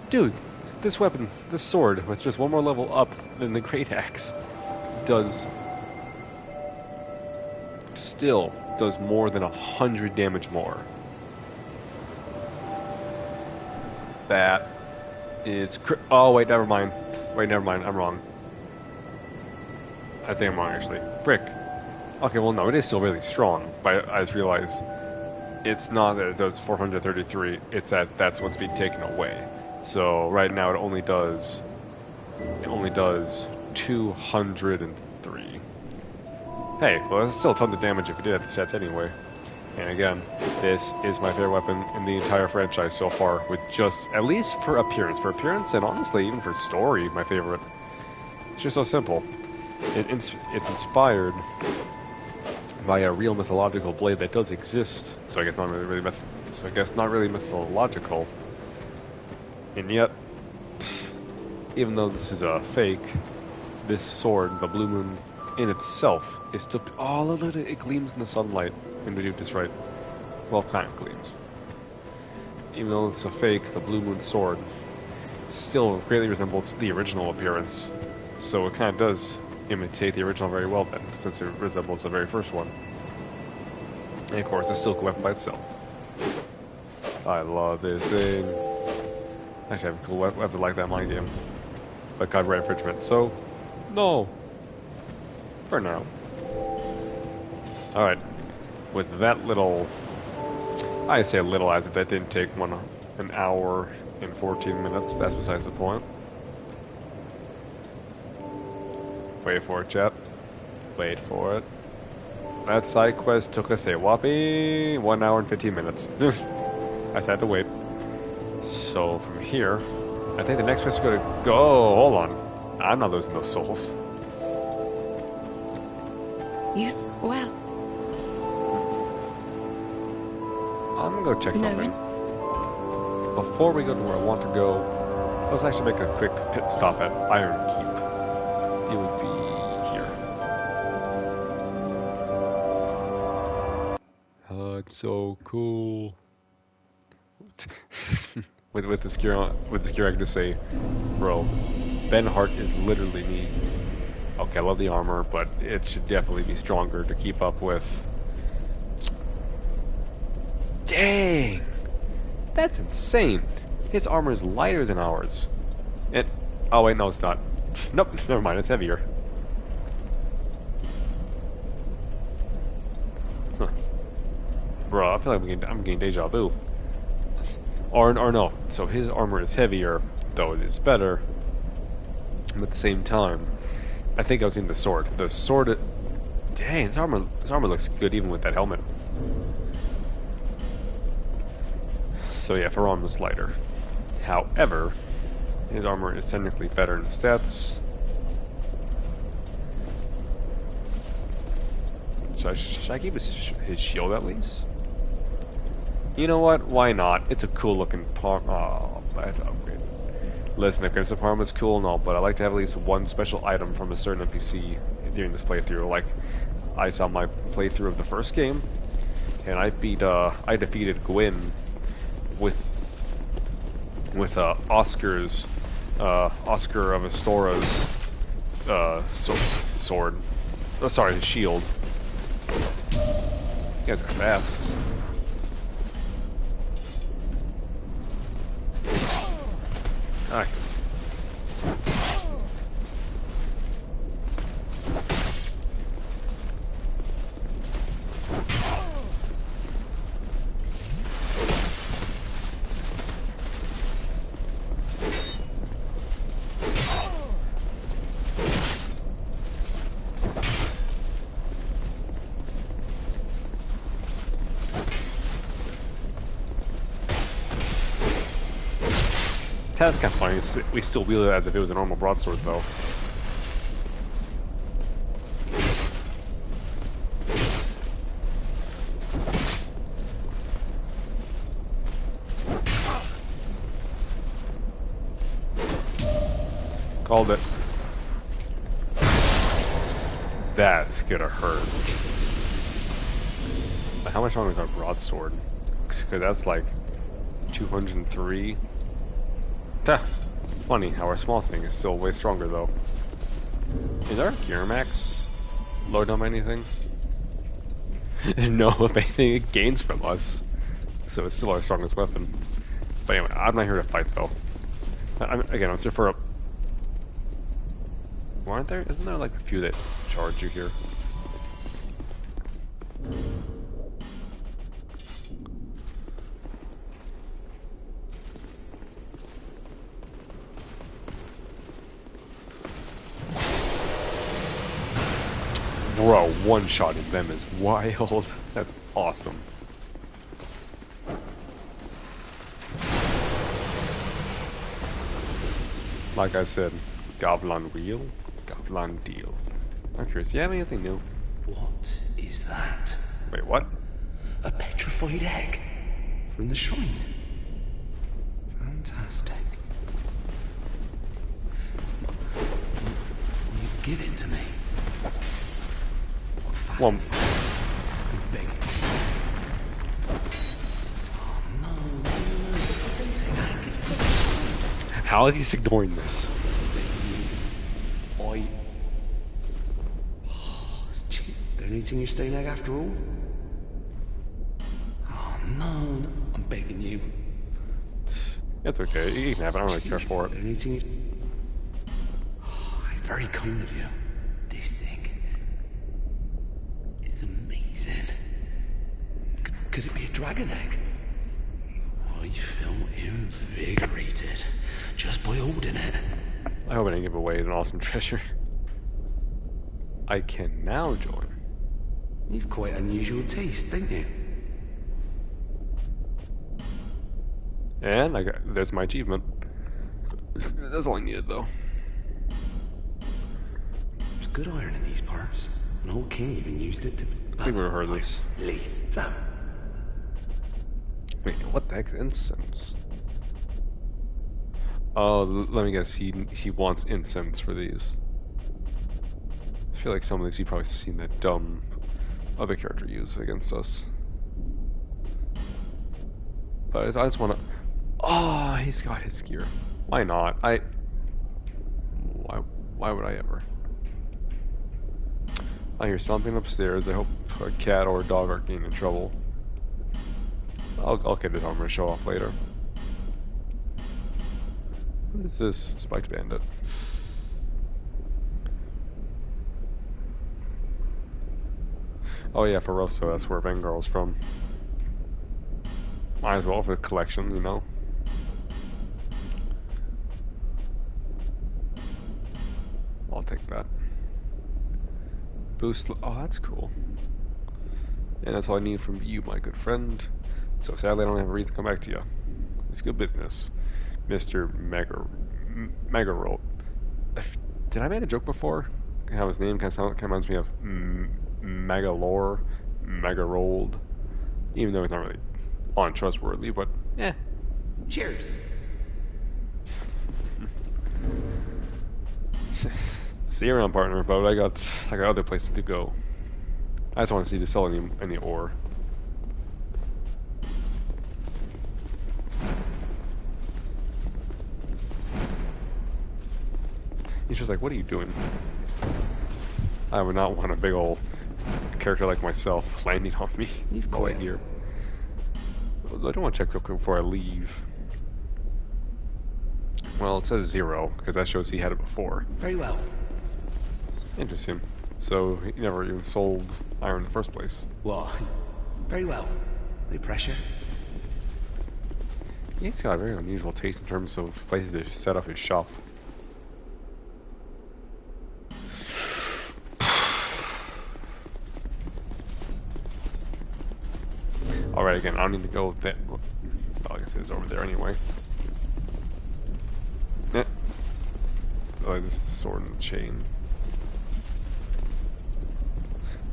Dude, this weapon, this sword, with just one more level up than the Great Axe, still does more than 100 damage more. That is... Oh, wait, never mind. Wait, never mind. I'm wrong. I think I'm wrong, actually. Frick. Okay, well, no, it is still really strong. But I just realized it's not that it does 433. It's that that's what's being taken away. So right now it only does 203. Hey, well, that's still a ton of damage if you did have the sets anyway. And again, this is my favorite weapon in the entire franchise so far, with just, at least for appearance, and honestly, even for story, my favorite. It's just so simple. It's inspired by a real mythological blade that does exist, so I guess not really mythological. And yet, even though this is a fake, this sword, the Bluemoon, in itself is still... Oh, look at it, it gleams in the sunlight when we do this right. Well, kind of gleams. Even though it's a fake, the Bluemoon sword still greatly resembles the original appearance. So it kind of does imitate the original very well then, since it resembles the very first one. And of course, it's still a weapon by itself. I love this thing. Actually, I have a cool weapon like that in my game. But copyright infringement, so... No! For now. Alright. With that little... I say a little, as if that didn't take an hour and 14 minutes. That's besides the point. Wait for it, chat. Wait for it. That side quest took us a whopping 1 hour and 15 minutes. I had to wait. So from here, I think the next quest is going to go... Oh, hold on. I'm not losing those souls. Wow. I'm going to go check something. Before we go to where I want to go, let's actually make a quick pit stop at Iron Keep. It would be here. Oh, it's so cool. with this gear I can just say, bro, Benhart is literally me. Okay, I love the armor, but it should definitely be stronger to keep up with. Dang! That's insane! His armor is lighter than ours. Oh wait, no it's not. Nope, never mind, it's heavier. Huh. Bro, I feel like I'm getting deja vu. Or no, so his armor is heavier, though it is better. But at the same time, I think I was in the sword. The sword... Dang, his armor looks good even with that helmet. So yeah, for armor is lighter. However, his armor is technically better in stats. Should I keep his shield at least? You know what? Why not? It's a cool looking palm. Oh, I have to upgrade. Listen, the Crimson Palm is cool and all, but I like to have at least one special item from a certain NPC during this playthrough. Like, I saw my playthrough of the first game, and I defeated Gwyn with Oscar of Astora's sword. Oh, sorry, his shield. You guys are fast. Alright. That's kind of funny. We still wield it as if it was a normal broadsword, though. Called it. That's gonna hurt. How much longer is our broadsword? Because that's like 203. Funny how our small thing is still way stronger though. Is our gear max load on anything? No, if anything, it gains from us. So it's still our strongest weapon. But anyway, I'm not here to fight though. Again, I'm just for a... Aren't there? Isn't there like a few that charge you here? Bro, one-shotting them is wild. That's awesome. Like I said, Goblin wheel, Goblin deal. I'm curious, do you have anything new? What is that? Wait, what? A petrified egg from the shrine. Fantastic. You give it to me. Well, Big. Oh no, don't take that. Give it to me. how is he ignoring this? Donating your stone egg after all? Oh no, I'm begging you. It's okay, you can have it, I don't really care for it. Donating your... Oh, very kind of you. This thing is amazing. Could it be a dragon egg? I feel invigorated just by holding it. I hope I didn't give away an awesome treasure. I can now join. You've quite unusual taste, don't you? And there's my achievement. That's all I needed, though. There's good iron in these parts. An old king even used it to... I think we've heard this. Lee. So, Wait, what the heck's incense? Oh, let me guess, he wants incense for these. I feel like some of these you've probably seen that dumb other character use against us. But I just wanna... Oh, he's got his gear. Why not? Why would I ever? I hear stomping upstairs. I hope a cat or a dog aren't getting in trouble. I'll get it home and show off later. What is this? Spiked Bandit. Oh yeah, Feroso, that's where Vanguard's from. Might as well for the collection, you know. I'll take that. Boost, oh that's cool. And that's all I need from you, my good friend. So sadly I don't have a reason to come back to you. It's good business. Mr. Megarold. Did I make a joke before? How his name kind of reminds me of Megalore, Megarold. Even though he's not really untrustworthy, but eh. cheers. See you around, partner, but I got other places to go. I just want to see to sell any ore. He's just like, what are you doing? I would not want a big old character like myself landing on me. You've No quite- idea. I don't want to check real quick before I leave. Well, it says 0, because that shows he had it before. Very well. Interesting. So, he never even sold iron in the first place. What? Very well. No pressure. He's got a very unusual taste in terms of places to set up his shop. Alright, again, I don't need to go that... Well, I guess it's over there anyway. this sword and chain.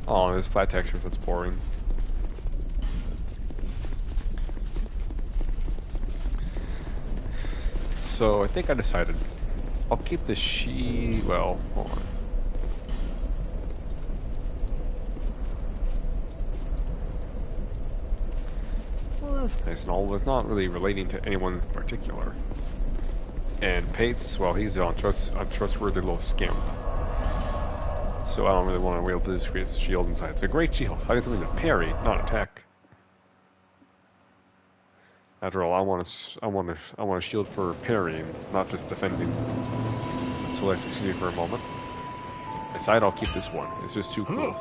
Oh, there's flat textures. That's boring. So I think I decided I'll keep the well, hold on. Well, that's nice and all, but it's not really relating to anyone in particular. And Pates, well, he's an untrustworthy little skimp. So I don't really want to wield this great shield inside. It's a great shield. I need something to parry, not attack. After all, I want a shield for parrying, not just defending. So let's just see for a moment. Aside, I'll keep this one. It's just too cool.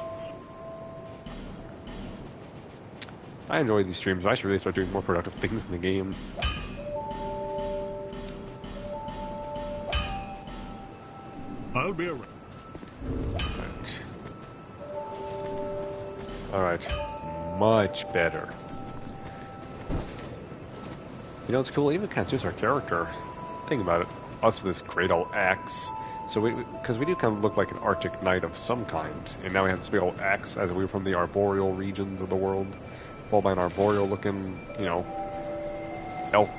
I enjoy these streams. I should really start doing more productive things in the game. I'll be around. Alright. Much better. You know, it's cool. It even kind of suits our character. Think about it. Us with this great old axe. So because we do kind of look like an Arctic knight of some kind. And now we have this big old axe as we were from the arboreal regions of the world. Followed by an arboreal looking, you know, elk,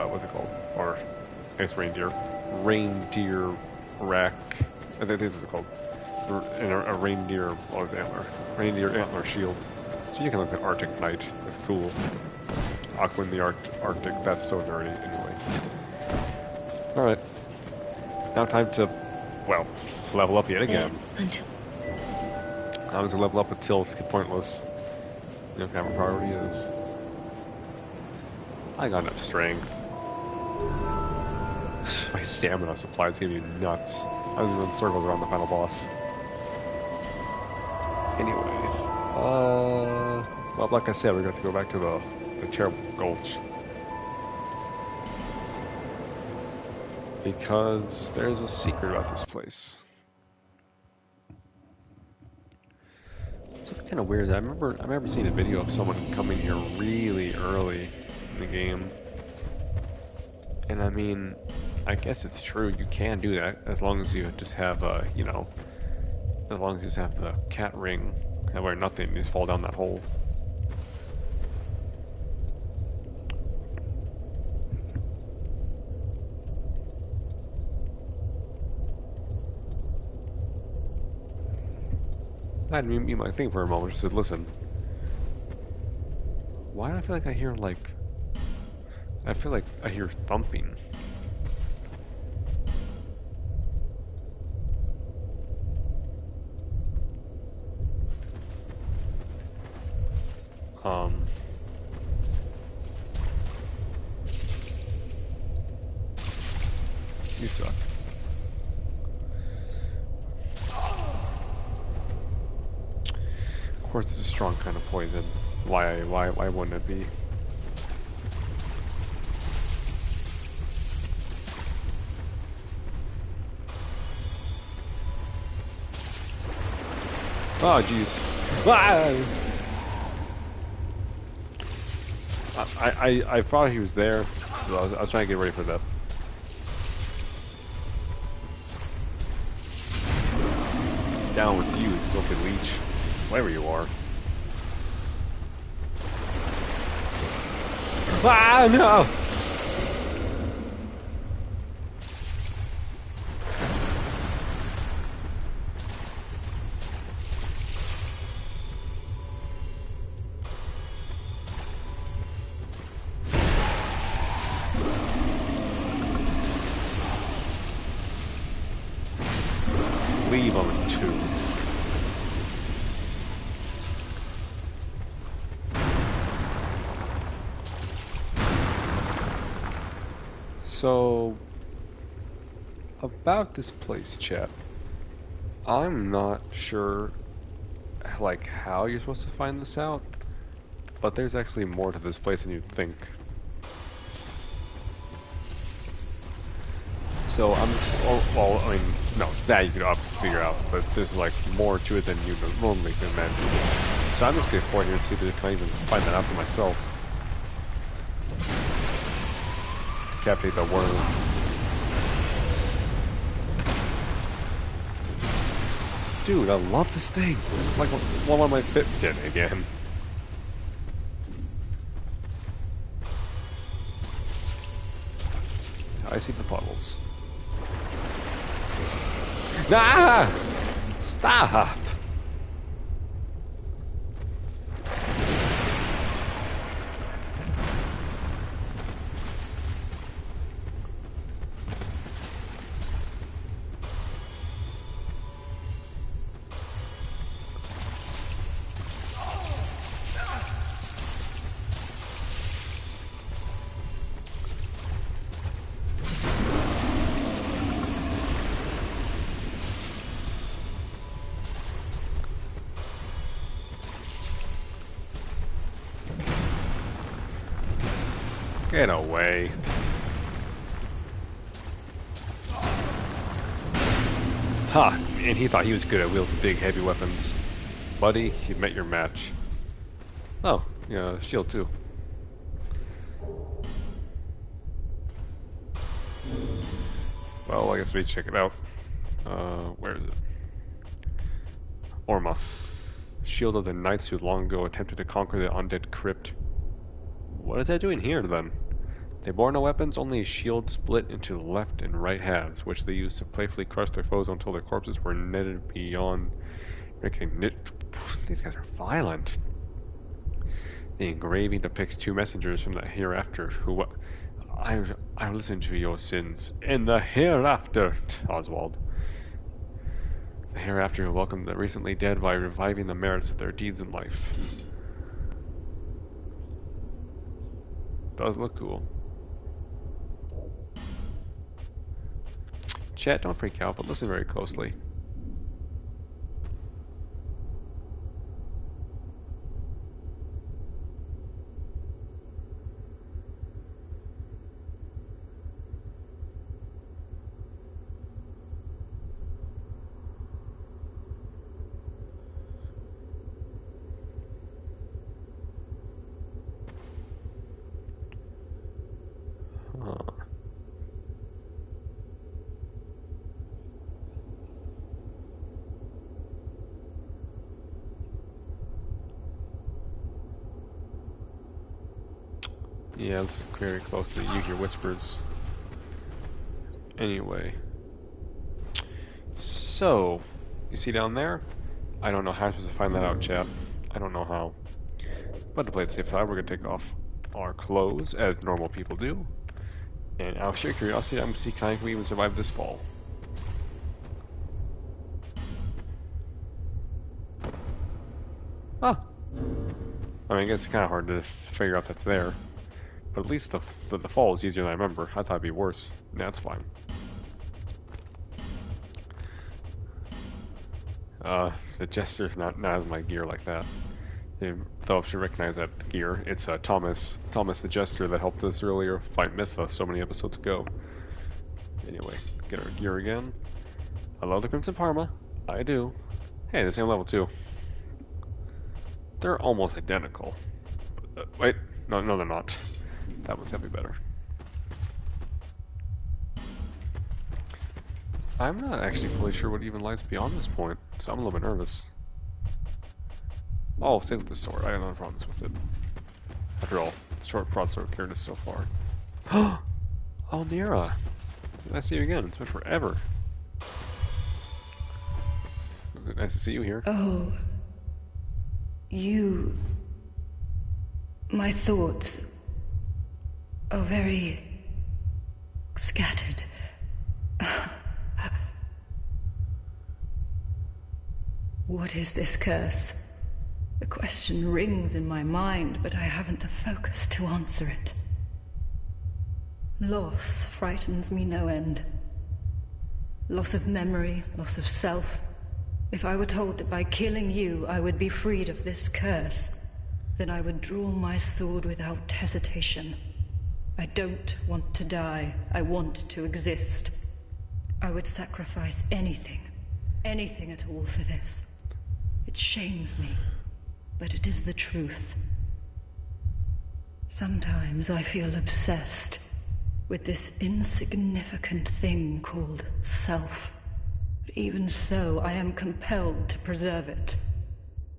what's it called? Or, I guess reindeer. Reindeer rack. I think this is called. And a reindeer, what was it, antler? Reindeer antler shield. So you can look like an Arctic knight. That's cool. Aqua in the Arctic, that's so nerdy anyway. Alright. Now time to, well, level up yet again. I'm to level up until it's pointless. You know what kind of priority is. I got enough strength. My stamina supply is gonna be nuts. I was running circles around the final boss. Anyway, well, like I said, we're going to go back to the terrible gulch. Because there's a secret about this place. It's kind of weird. I remember seeing a video of someone coming here really early in the game. And I mean, I guess it's true. You can do that as long as you just have, you know, as long as you just have the cat ring. That way nothing, you just fall down that hole. I mean, you might think for a moment, just said, listen. Why do I feel like I hear, like... I feel like I hear thumping. You suck. Of course, it's a strong kind of poison. Why wouldn't it be? Oh, jeez. I thought he was there, so I was trying to get ready for that. Down with you, filthy leech. Wherever you are. Ah, no! Leave on 2. So, about this place, chat, I'm not sure, like, how you're supposed to find this out, but there's actually more to this place than you'd think. So, well, I mean, no, that you could obviously figure out, but there's, like, more to it than you normally can imagine. So I'm just gonna go here and see if I can even find that out for myself. Decapitate the worm. Dude, I love this thing. It's like one of my 15 again. I see the puddles. Ah! Stop! Get away. Ha! And he thought he was good at wielding big, heavy weapons. Buddy, you met your match. Oh, yeah, shield too. Well, I guess we check it out. Where is it? Orma. Shield of the knights who long ago attempted to conquer the undead crypt. What is that doing here, then? They bore no weapons, only a shield split into left and right halves, which they used to playfully crush their foes until their corpses were netted beyond recognition. These guys are violent. The engraving depicts two messengers from the hereafter who... I listen to your sins in the hereafter, Oswald. The hereafter who welcomed the recently dead by reviving the merits of their deeds in life. Does look cool. Chat, don't freak out, but listen very closely. Yeah, listen very closely. You hear whispers. Anyway. So, you see down there? I don't know how I'm supposed to find that out, chat. I don't know how. But to play it safe side, we're going to take off our clothes, as normal people do. And out of sheer curiosity, I'm going to see can we even survive this fall. Ah! I mean, I guess it's kind of hard to figure out that's there. But at least the fall is easier than I remember. I thought it'd be worse. That's fine. The Jester's not has my gear like that. Though I should recognize that gear. It's Thomas the Jester that helped us earlier fight Mytha so many episodes ago. Anyway, get our gear again. I love the Crimson Parma. I do. Hey, they're the same level too. They're almost identical. Wait, no, they're not. That one's gonna be better. I'm not actually fully sure what even lies beyond this point, so I'm a little bit nervous. Oh, same with the sword. I have no problems with it. After all, short broadsword carried us so far. Oh, Mira! Nice to see you again. It's been forever. Nice to see you here. Oh. You... My thoughts are very scattered. What is this curse? The question rings in my mind, but I haven't the focus to answer it. Loss frightens me no end. Loss of memory, loss of self. If I were told that by killing you I would be freed of this curse, then I would draw my sword without hesitation. I don't want to die. I want to exist. I would sacrifice anything at all for this. It shames me, but it is the truth. Sometimes I feel obsessed with this insignificant thing called self. But even so, I am compelled to preserve it.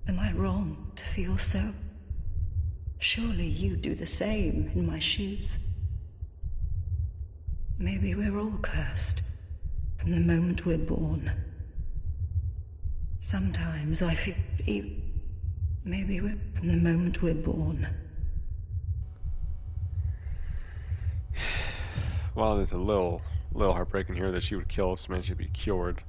Am I wrong to feel so? Surely you do the same in my shoes. Maybe we're all cursed from the moment we're born. Sometimes I feel maybe we're from the moment we're born. Well, there's a little heartbreaking here that she would kill us and she'd be cured.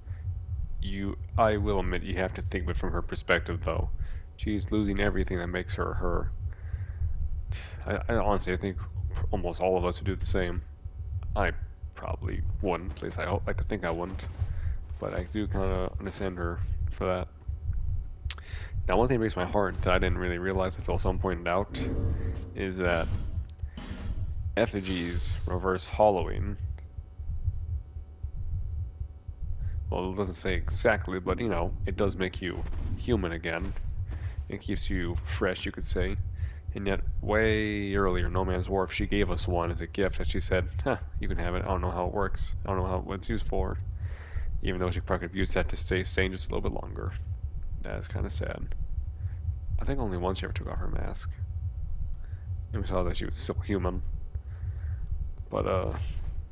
I will admit, you have to think of it from her perspective, though. She's losing everything that makes her her. I honestly, I think almost all of us would do the same. I probably wouldn't, at least I like to think I wouldn't. But I do kind of understand her for that. Now, one thing that breaks my heart that I didn't really realize until someone pointed out is that effigies reverse hollowing. Well, it doesn't say exactly, but you know, it does make you human again. It keeps you fresh, you could say. And yet, way earlier, No Man's Wharf, she gave us one as a gift, and she said, "Huh, you can have it. I don't know how it works. I don't know what it's used for." Even though she probably could have used that to stay sane just a little bit longer. That is kind of sad. I think only once she ever took off her mask, and we saw that she was still human. But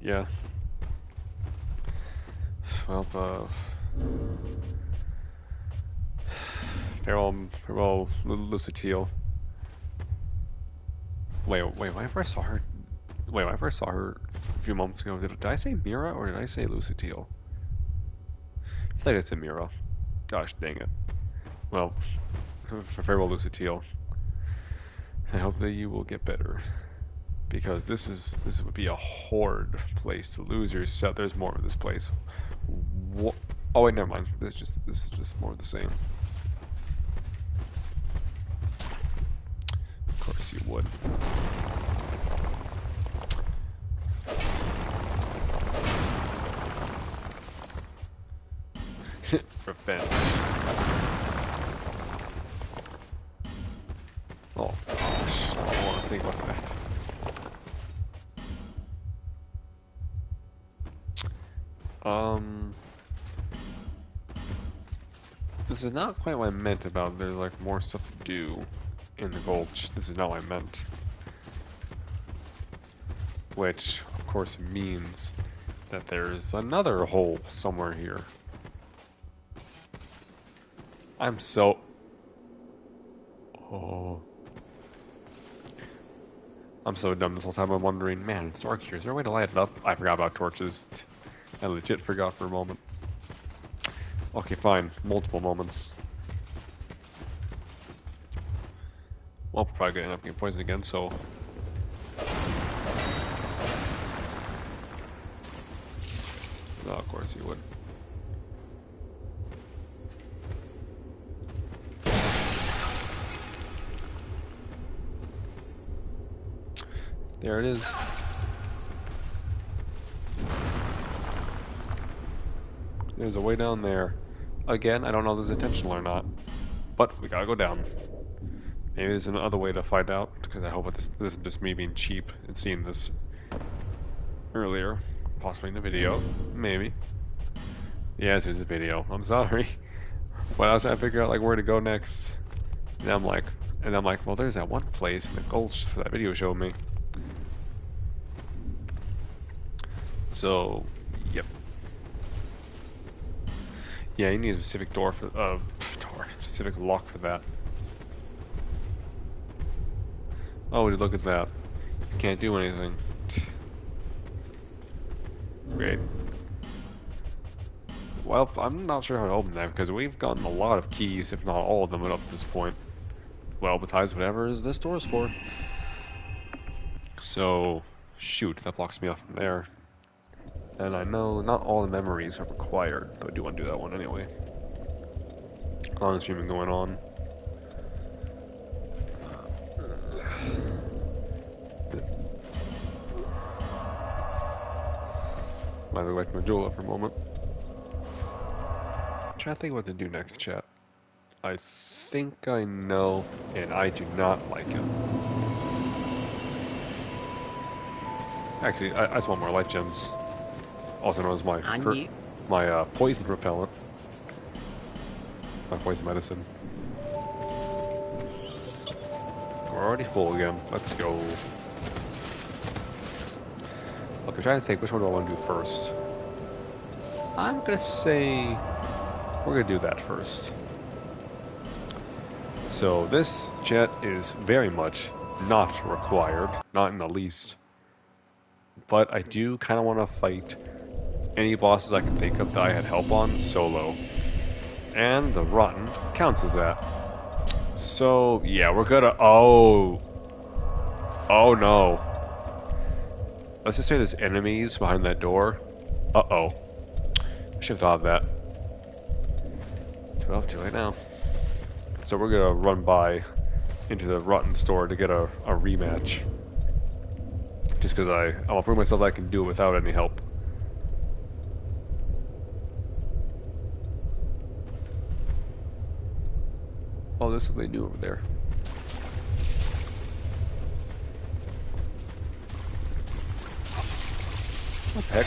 yeah. Well, farewell, Lucatiel. Wait, when I first saw her, a few moments ago, did I say Mira or did I say Lucatiel? I think I said Mira. Gosh dang it. Well, farewell, Lucatiel. I hope that you will get better, because this would be a horrid place to lose yourself. There's more of this place. Oh wait, never mind. This is just more of the same. Of course you would. Revenge. Oh gosh, I don't want to think about that. This is not quite what I meant about there's like more stuff to do in the Gulch. This is not what I meant. Which, of course, means that there's another hole somewhere here. I'm so... Oh... I'm so dumb this whole time. I'm wondering, man, it's dark here. Is there a way to light it up? I forgot about torches. I legit forgot for a moment. Okay, fine. Multiple moments. Well, probably gonna end up getting poisoned again, so... Oh, of course you would. There it is. There's a way down there. Again, I don't know if this is intentional or not, but we gotta go down. Maybe there's another way to find out, because I hope this isn't just me being cheap and seeing this earlier, possibly in the video. Maybe. Yes, there's a video. I'm sorry. But I was trying to figure out like where to go next. And I'm like, well, there's that one place in the Gulch that video showed me. So, yep. Yeah, you need a specific specific lock for that. Oh, look at that. Can't do anything. Great. Well, I'm not sure how to open that, because we've gotten a lot of keys, if not all of them, up to this point. Well, besides whatever is this door's for. So, shoot, that blocks me off from there. And I know not all the memories are required, though I do want to do that one anyway. Long streaming going on. Might look like Majula for a moment. I'm trying to think what to do next, chat. I think I know, and I do not like it. Actually, I just want more light gems. Also known as my my poison repellent. My poison medicine. We're already full again. Let's go. Look, I'm trying to think which one do I want to do first. I'm gonna say we're gonna do that first. So this jet is very much not required, not in the least. But I do kind of want to fight any bosses I can think of that I had help on solo. And the Rotten counts as that. So, yeah, we're gonna... Oh no. Let's just say there's enemies behind that door. Uh-oh. I should have thought of that. Well, too late now. So we're gonna run by into the Rotten store to get a rematch. Just because I want to prove myself that I can do it without any help. Oh, this is what they do over there. What the heck?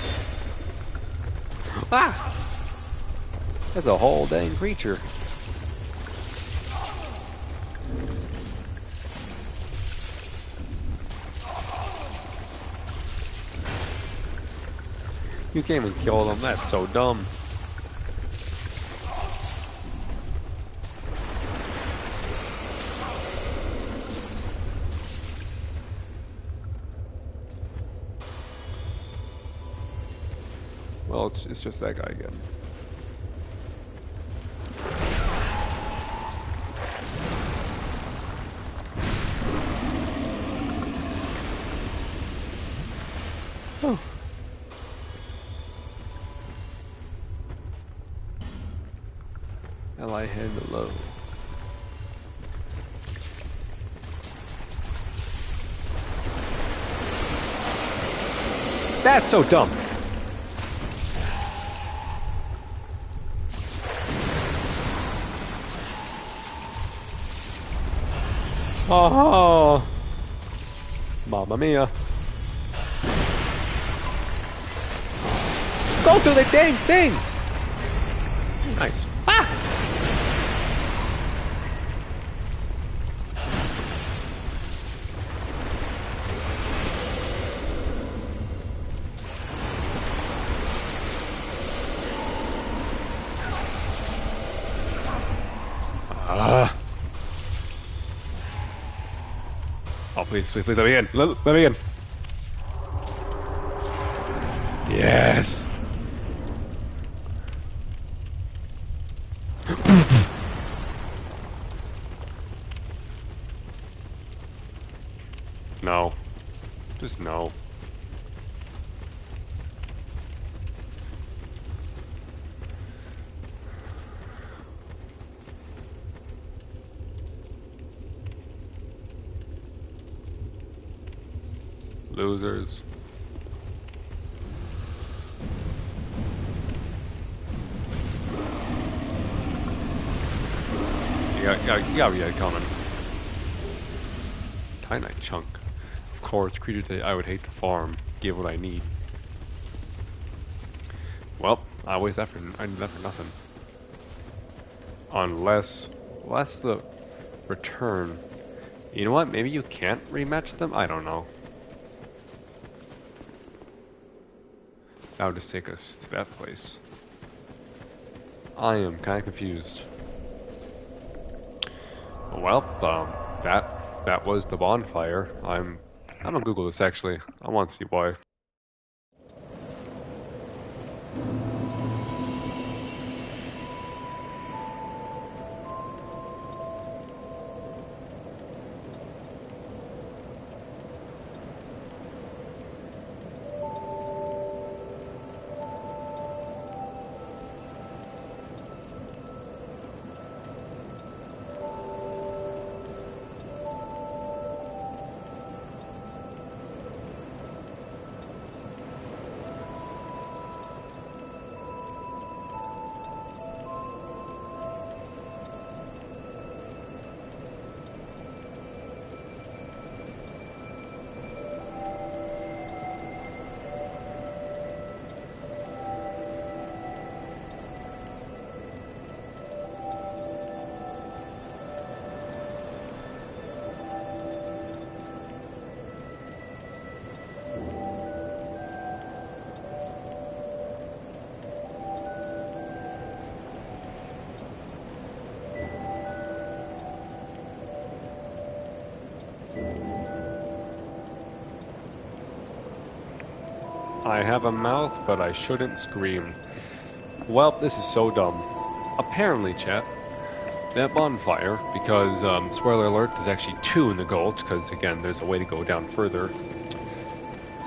Ah! That's a whole dang creature. You can't even kill them, that's so dumb. Well, it's just that guy again. Oh. Ally hand low. That's so dumb. Oh, Mamma mia. Go through the dang thing! Nice. Ah! Oh, please, please, please, let me in. Let me in. Yes. No. Just no. Losers. You gotta be coming. Tiny chunk. Of course, creatures that I would hate to farm. Give what I need. Well, I did that for nothing. Unless the return. You know what? Maybe you can't rematch them? I don't know. That would just take us to that place. I am kind of confused. Well, that was the bonfire. I'm gonna Google this actually. I want to see why. I have a mouth, but I shouldn't scream. Well, this is so dumb. Apparently, chat, that bonfire, because, spoiler alert, there's actually 2 in the Gulch, because, again, there's a way to go down further.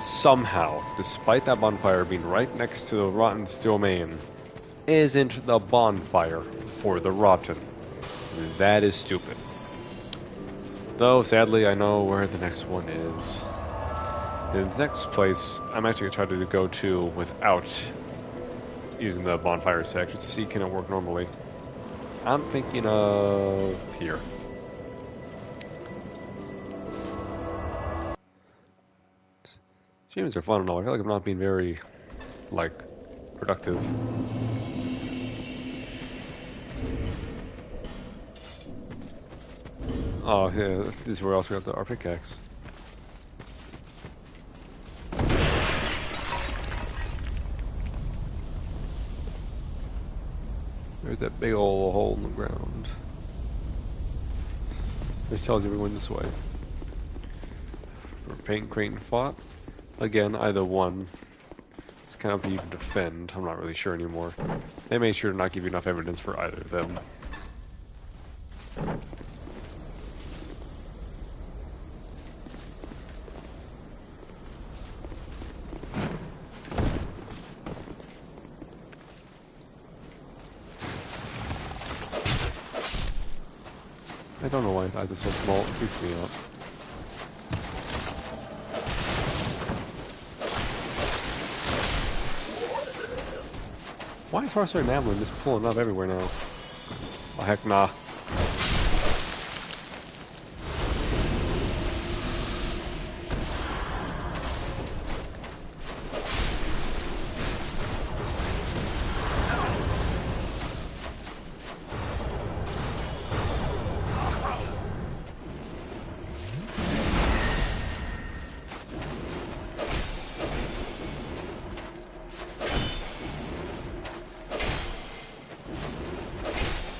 Somehow, despite that bonfire being right next to the Rotten's domain, isn't the bonfire for the Rotten. That is stupid. Though, sadly, I know where the next one is. The next place, I'm actually going to try to go to without using the bonfire sec, just to see can it work normally. I'm thinking of here. Streams are fun and all. I feel like I'm not being very, like, productive. Oh, yeah, this is where else we got our pickaxe. There's that big old hole in the ground. It tells you we're going this way. Where Paint Crane fought. Again, either one. It's kind of even defend. I'm not really sure anymore. They made sure to not give you enough evidence for either of them. I don't know why eyes are so small, it freaks me out. Why is Horser Namlin just pulling up everywhere now? Oh heck nah.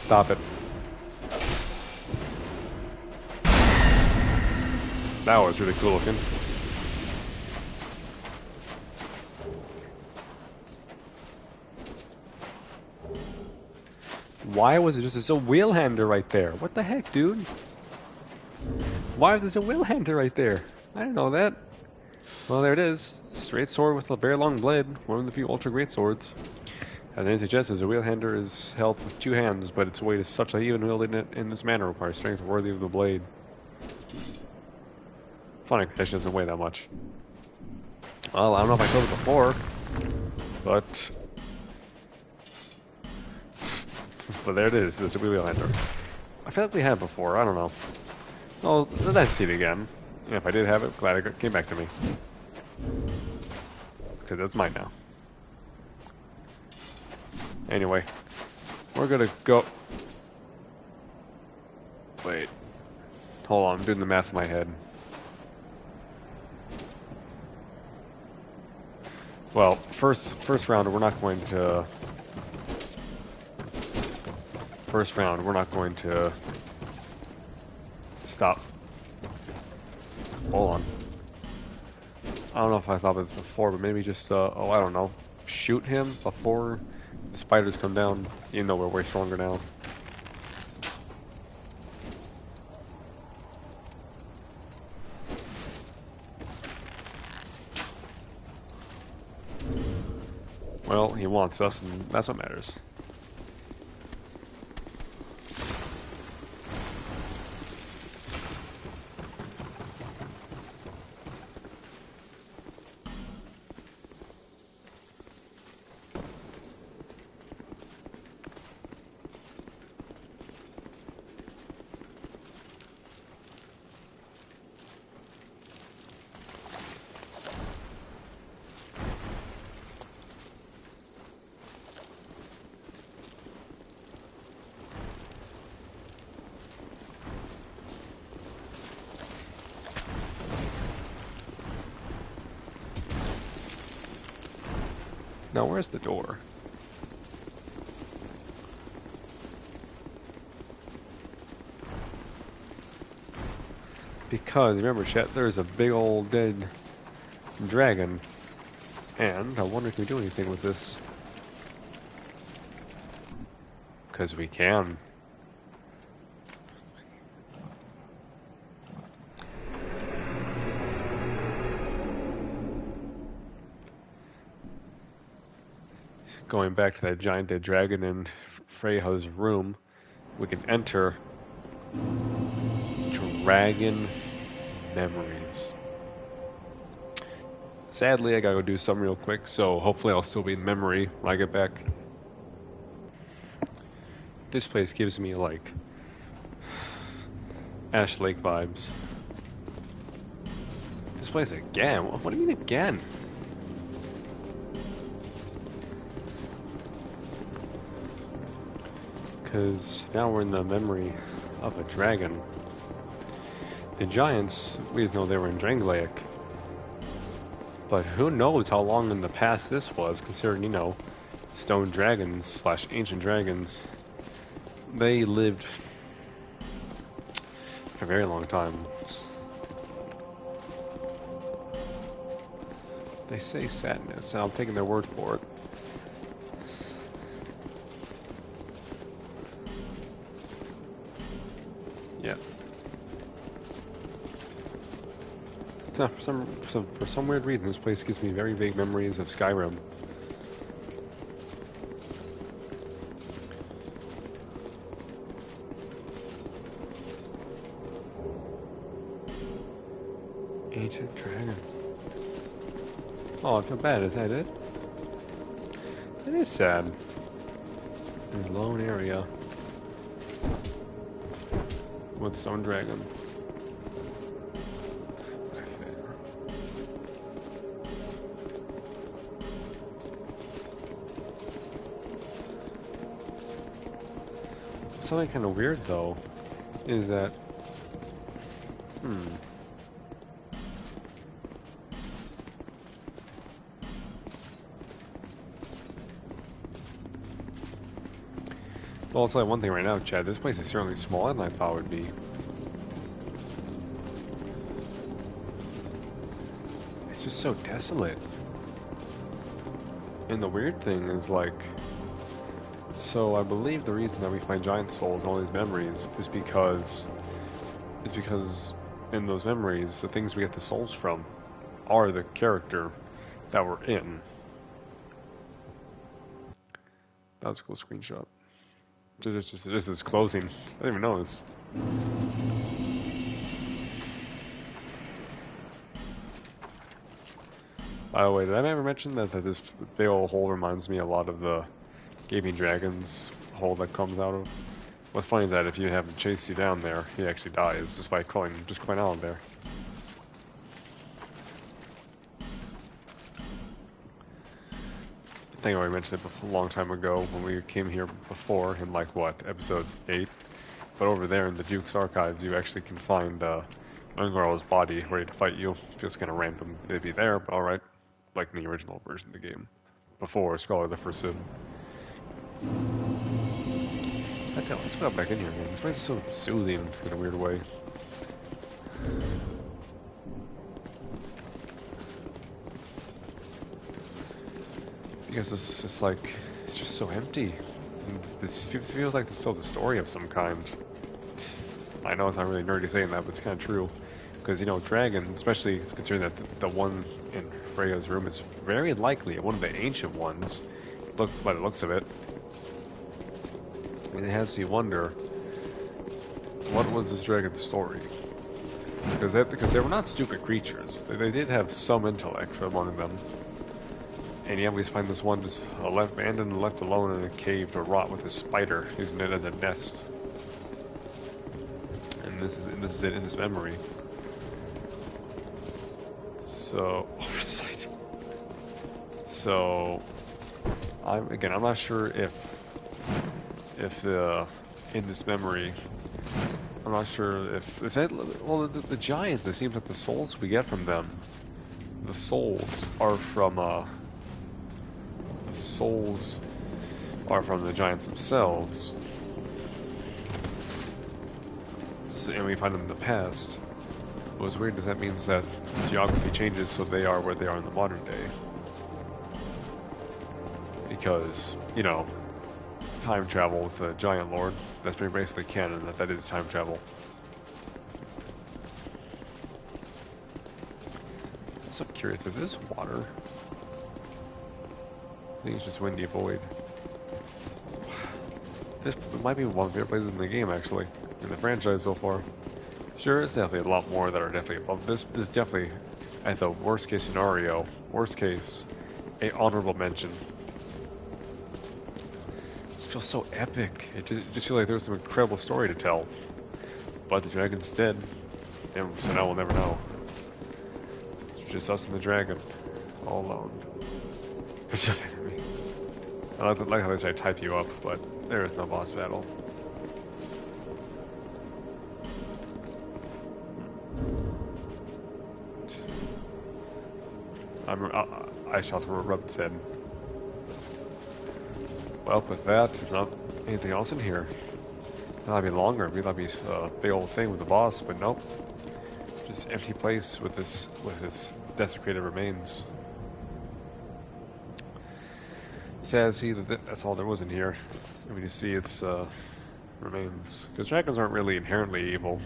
Stop it. That was really cool looking. Why was it just a wheel hander right there? What the heck, dude? Why was there a wheel hander right there? I didn't know that. Well, there it is. Straight sword with a very long blade. One of the few ultra great swords. As the name suggests, a wheel hander is held with 2 hands, but its weight is such that even wielding it in this manner requires strength worthy of the blade. Funny, it doesn't weigh that much. Well, I don't know if I told it before, but there it is. There's a wheel hander. I feel like we had it before. I don't know. Oh, let's see it again. Yeah, if I did have it, glad it came back to me. Because it's mine now. Anyway, we're gonna go... Wait. Hold on, I'm doing the math in my head. Well, first round, we're not going to... First round, we're not going to... Stop. Hold on. I don't know if I thought this before, but maybe just, oh, I don't know. Shoot him before the spiders come down, even though we're way stronger now. Well, he wants us, and that's what matters. Now, where's the door? Because, remember, chat, there's a big old dead dragon And I wonder if we do anything with this. Because we can. Going back to that giant dead dragon in Freja's room, we can enter Dragon Memories. Sadly, I gotta go do some real quick, so hopefully I'll still be in memory when I get back. This place gives me, like, Ash Lake vibes. This place again? What do you mean again? Because now we're in the memory of a dragon. The giants, we didn't know they were in Drangleic. But who knows how long in the past this was, considering, you know, stone dragons slash ancient dragons. They lived for a very long time. They say sadness, and I'm taking their word for it. Yeah. No, for some weird reason, this place gives me very vague memories of Skyrim. Ancient dragon. Oh, I feel bad. Is that it? That is sad. There's a lone area with stone dragon. Something kind of weird though is that well, I'll tell you one thing right now, Chad. This place is certainly smaller than I thought it would be. It's just so desolate. And the weird thing is, like, so I believe the reason that we find giant souls in all these memories is because in those memories, the things we get the souls from are the character that we're in. That was a cool screenshot. This is closing. I didn't even notice. By the way, did I ever mention that this big old hole reminds me a lot of the Gaping Dragon's hole that comes out of? What's funny is that if you have him chase you down there, he actually dies just by going out there. I think I already mentioned it a long time ago when we came here before in, like, what, episode 8? But over there in the Duke's archives, you actually can find Ungorl's body ready to fight you. Just kind of random, they'd be there, but alright. Like in the original version of the game. Before Scholar of the First Sin. Let's go back in here, man. This place is so soothing in a weird way. Because it's just like, it's just so empty. And this feels like this tells a story of some kind. I know it's not really nerdy saying that, but it's kind of true. Because, you know, dragon, especially considering that the one in Freja's room is very likely one of the ancient ones, by the looks of it. And it has me wonder, what was this dragon's story? Because they were not stupid creatures. They did have some intellect among them. And yeah, we find this one just abandoned and left alone in a cave to rot with a spider, using it as a nest. And this is it in this memory. So, oversight. So, I'm not sure if in this memory, I'm not sure if the giants. It seems like the souls we get from them, the souls are from the giants themselves. So, and we find them in the past. What's weird is that means that geography changes, so they are where they are in the modern day. Because, you know, time travel with a giant lord, that's basically canon, that is time travel. I'm curious, is this water? I think it's just windy void. This might be one of my favorite places in the game, actually, in the franchise so far. Sure, it's definitely a lot more that are definitely above this. This is definitely, at the worst case scenario, worst case, a honorable mention. It feels so epic. It just feels like there was some incredible story to tell. But the dragon's dead, and so now we'll never know. It's just us and the dragon, all alone. I like how they try to type you up, but there is no boss battle. I shall rub its head. Well, with that, there's not anything else in here. That'd be longer. Maybe that'd be a big old thing with the boss, but nope. Just empty place with its desecrated remains. Sad to see that that's all there was in here. I mean, you see its remains. Because dragons aren't really inherently evil.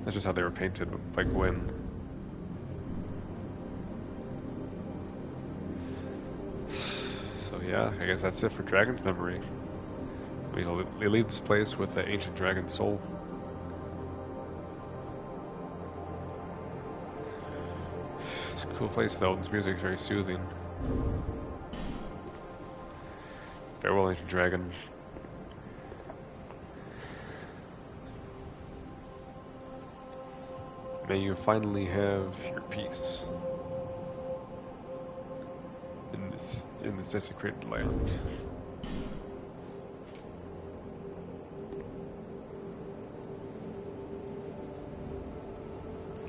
That's just how they were painted by Gwyn. So yeah, I guess that's it for Dragon's Memory. We leave this place with the ancient dragon soul. It's a cool place though, this music is very soothing. Farewell, ancient dragon. May you finally have your peace in this desecrated land.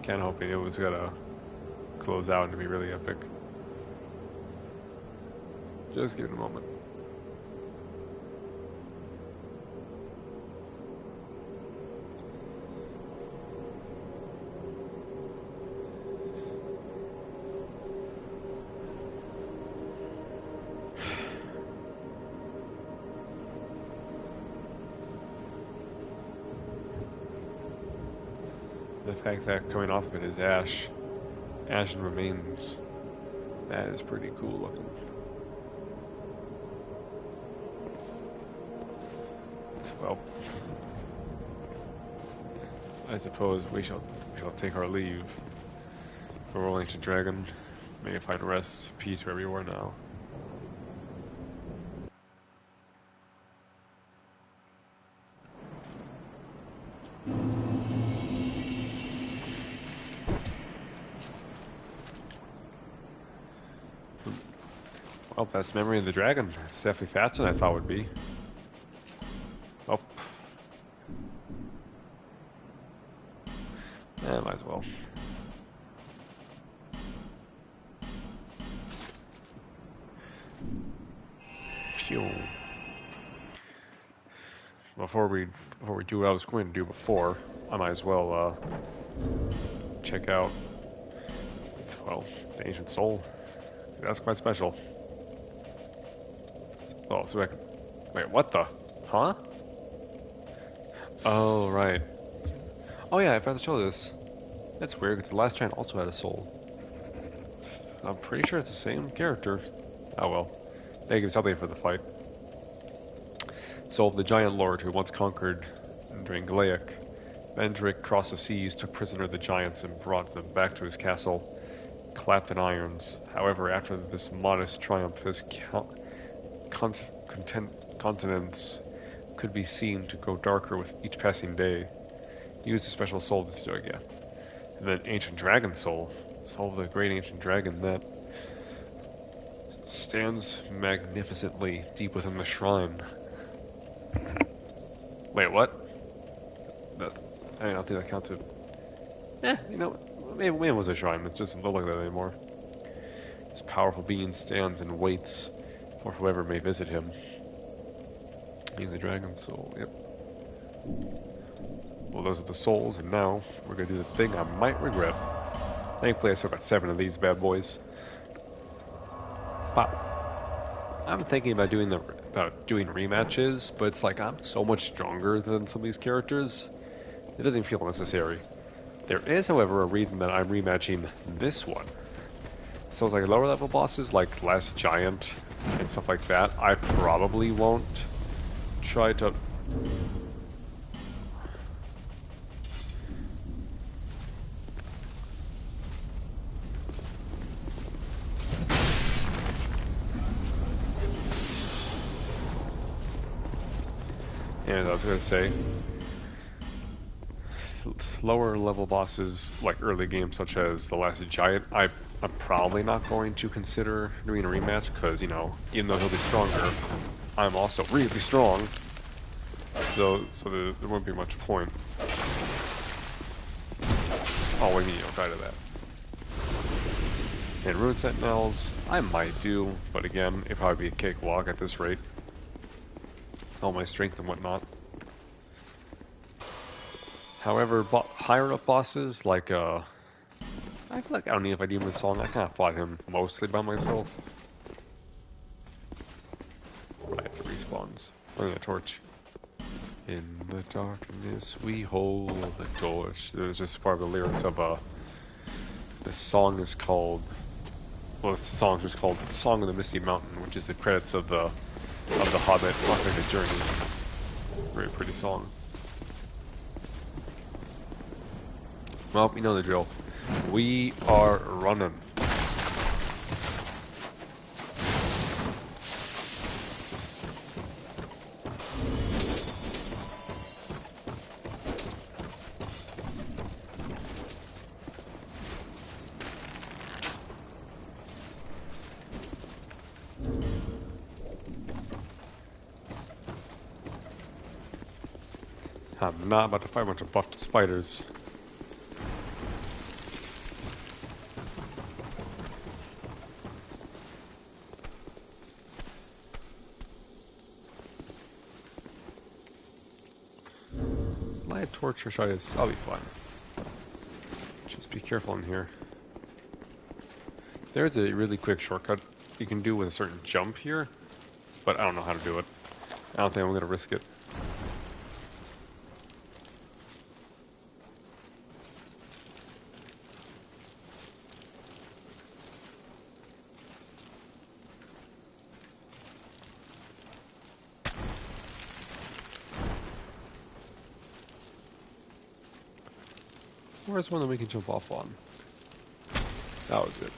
Kinda hoping it was gonna close out and be really epic. Just give it a moment. The fact that coming off of it is ash and remains. That is pretty cool looking. Well, I suppose we shall take our leave. Farewell, ancient dragon. May you find rest, peace wherever you are now. Well, that's Memory of the Dragon. It's definitely faster than I thought it would be. Oh. Yeah, might as well. Phew. Before we do what I was going to do before, I might as well check out, well, the Ancient Soul. That's quite special. Oh, so I can... Wait, what the? Huh? Oh, right. Oh yeah, I forgot to show this. That's weird, because the last giant also had a soul. I'm pretty sure it's the same character. Oh well. They give something for the fight. Soul of the giant lord who once conquered during Galaic. Vendrick crossed the seas, took prisoner the giants, and brought them back to his castle, clapped in irons. However, after this modest triumph, his continents could be seen to grow darker with each passing day. He used a special soul to do it again. And then ancient dragon soul. Soul of the great ancient dragon that stands magnificently deep within the shrine. Wait, what? I don't think that counted. You know, maybe it was a shrine. It doesn't look like that anymore. This powerful being stands and waits for whoever may visit him. He's a dragon soul, yep. Well, those are the souls, and now we're gonna do the thing I might regret. Thankfully, I still got 7 of these bad boys. Pop. I'm thinking about doing rematches, but it's like I'm so much stronger than some of these characters. It doesn't feel necessary. There is, however, a reason that I'm rematching this one. So it's like lower level bosses, like Last Giant and stuff like that. I probably won't try to. And I was going to say, lower level bosses, like early games such as The Last Giant, I'm probably not going to consider doing a rematch because, you know, even though he'll be stronger, I'm also really strong. So there won't be much point. Oh, we need to die to that. And Rune Sentinels, I might do, but again, it'd probably be a cakewalk at this rate. All my strength and whatnot. However, higher up bosses, like, I feel like I don't need if I do this song, I kind of fought him mostly by myself. Right, respawns. I need a torch. In the darkness we hold the torch. It was just part of the lyrics of, this song is called, well, the song is called Song of the Misty Mountain, which is the credits of the Hobbit Rock Journey. Very pretty song. Well, you know the drill. We are running. I'm not about to fight a bunch of buffed spiders. Light a torch or should I'll be fine. Just be careful in here. There's a really quick shortcut you can do with a certain jump here, but I don't know how to do it. I don't think I'm going to risk it. Where's one that we can jump off on? That was it.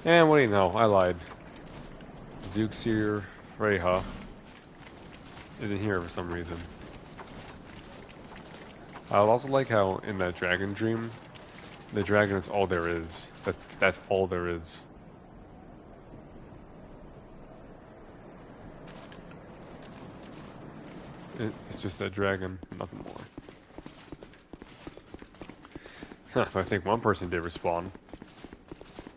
And what do you know? I lied. Duke's here. Freja isn't here for some reason. I also like how in that dragon dream, the dragon is all there is. That's all there is. It's just that dragon, nothing more. Huh, I think one person did respawn.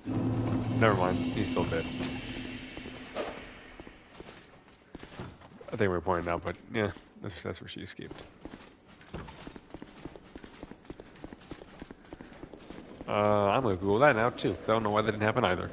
Never mind, he's still dead. I think we're pointing out, but yeah, that's where she escaped. I'm gonna Google that now too. I don't know why that didn't happen either.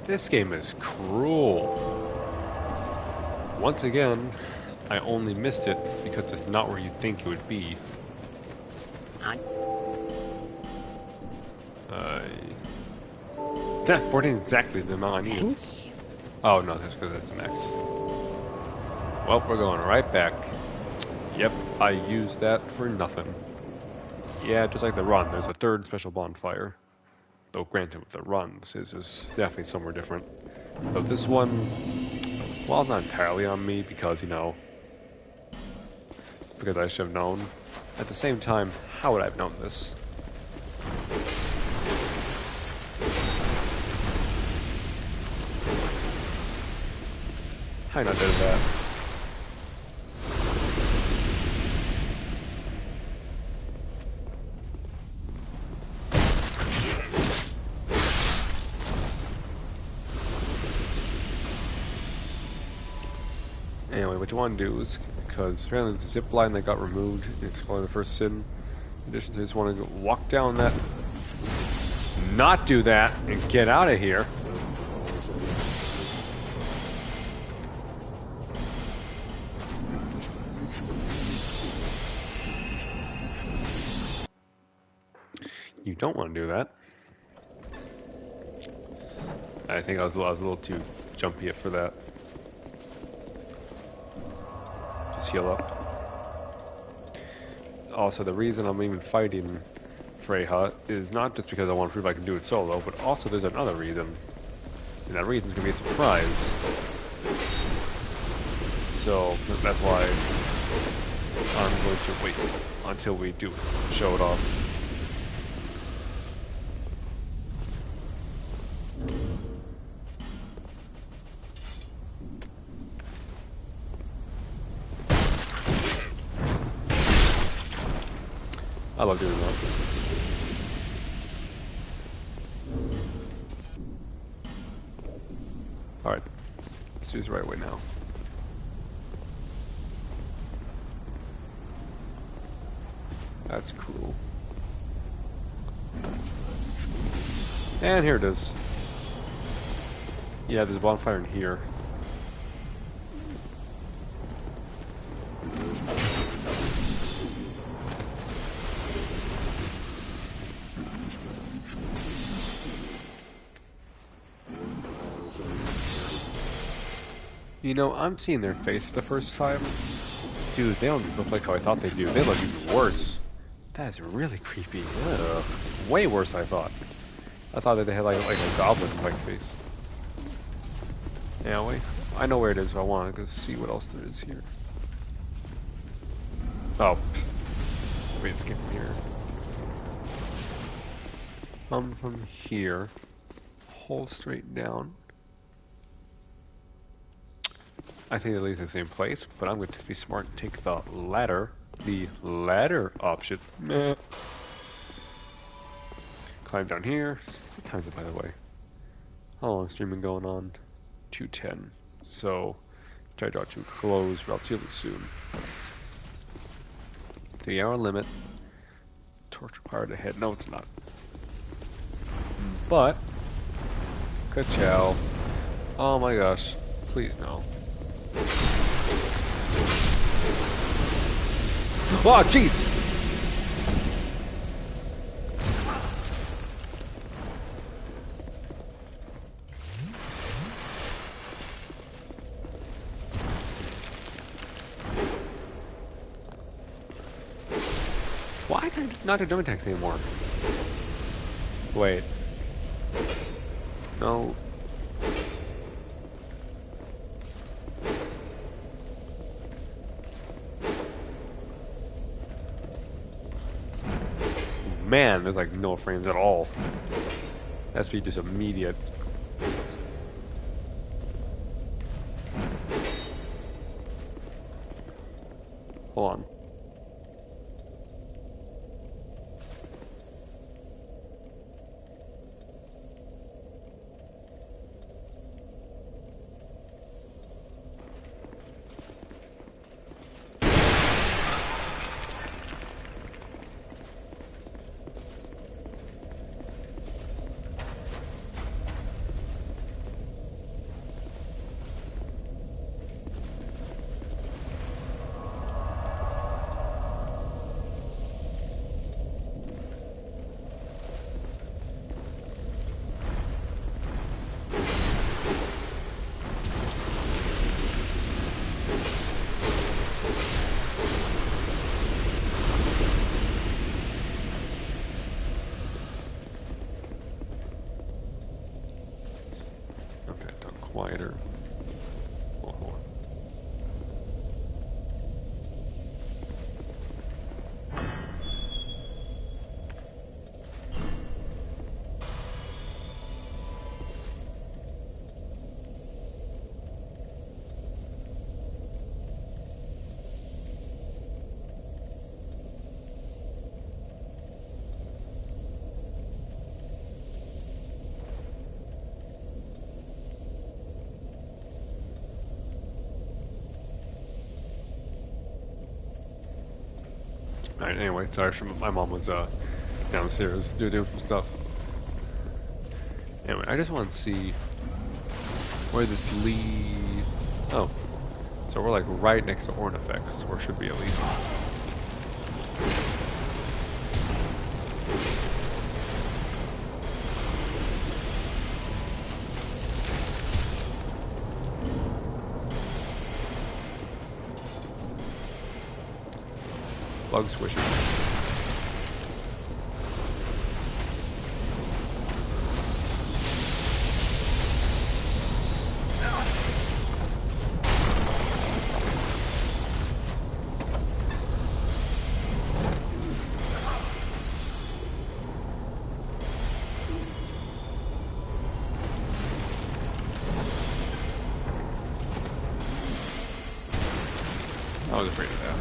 This game is cruel. Once again, I only missed it because it's not where you think it would be. Yeah, 14 is exactly the amount I needed. Oh no, that's because that's the max. Well, we're going right back. Yep, I used that for nothing. Yeah, just like the run, there's a third special bonfire. Though granted, with the runs, it's just definitely somewhere different. So this one, well, not entirely on me because, you know, because I should have known. At the same time, how would I have known this? How did I not do that? Anyway, what you want to do is, because apparently the zip line that got removed, it's probably the first sin. In addition to just want to walk down that, not do that, and get out of here. You don't want to do that. I think I was a little too jumpy for that. Just heal up. Also, the reason I'm even fighting Freja is not just because I want to prove I can do it solo, but also there's another reason. And that reason's going to be a surprise. So, that's why I'm going to wait until we do it. Show it off. I love doing that. Alright, let's do this the right way now. That's cool. And here it is. Yeah, there's a bonfire in here. You know, I'm seeing their face for the first time. Dude, they don't look like how I thought they do. They look even worse. That is really creepy. Ugh. Way worse than I thought. I thought that they had like a goblin-like face. Anyway, I know where it is if I want to see what else there is here. Oh. Wait, let's get from here. Come from here. Hold straight down. I think it leads to the same place, but I'm going to be smart and take the ladder. The ladder option. Meh. Climb down here. What time is it, by the way? How long is streaming going on? 2:10. So, try to draw to a close relatively soon. 3-hour limit. Torch required ahead. No, it's not. But, Lucatiel. Oh my gosh. Please no. Oh, jeez! Why can I not do dome attacks anymore? Wait. No. Man, there's like no frames at all. Has to be just immediate. Hold on. Alright, anyway, sorry, my mom was downstairs doing some stuff. Anyway, I just want to see where this leads. Oh, so we're like right next to Ornifex, or should be at least. Bug squishes. I was afraid of that.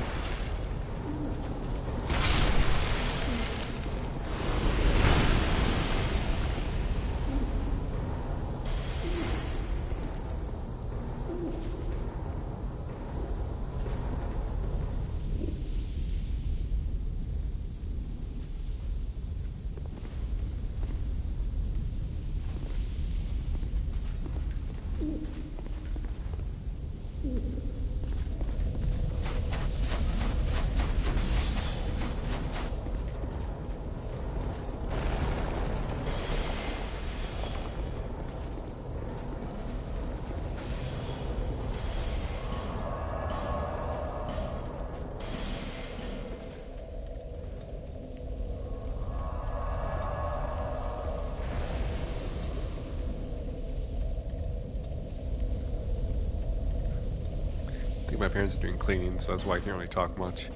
My parents are doing cleaning, so that's why I can't really talk much.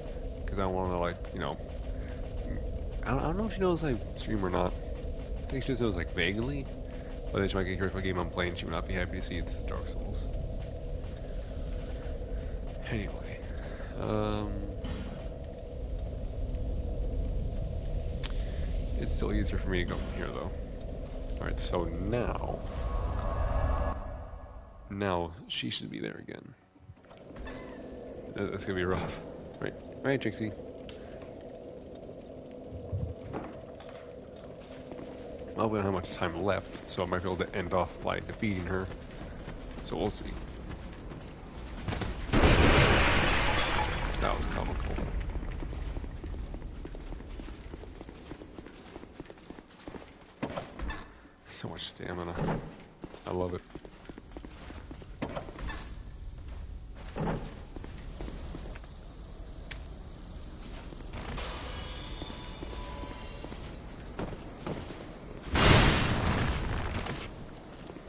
Because I don't want to, like, you know... I don't know if she knows I stream or not. I think she just knows, like, vaguely. But then she might get curious what game I'm playing. She would not be happy to see it's Dark Souls. Anyway. It's still easier for me to go from here, though. Alright, so now... Now, she should be there again. That's gonna be rough. Right, Trixie. Well, we don't have much time left, so I might be able to end off by defeating her. So we'll see. That was comical. So much stamina. I love it.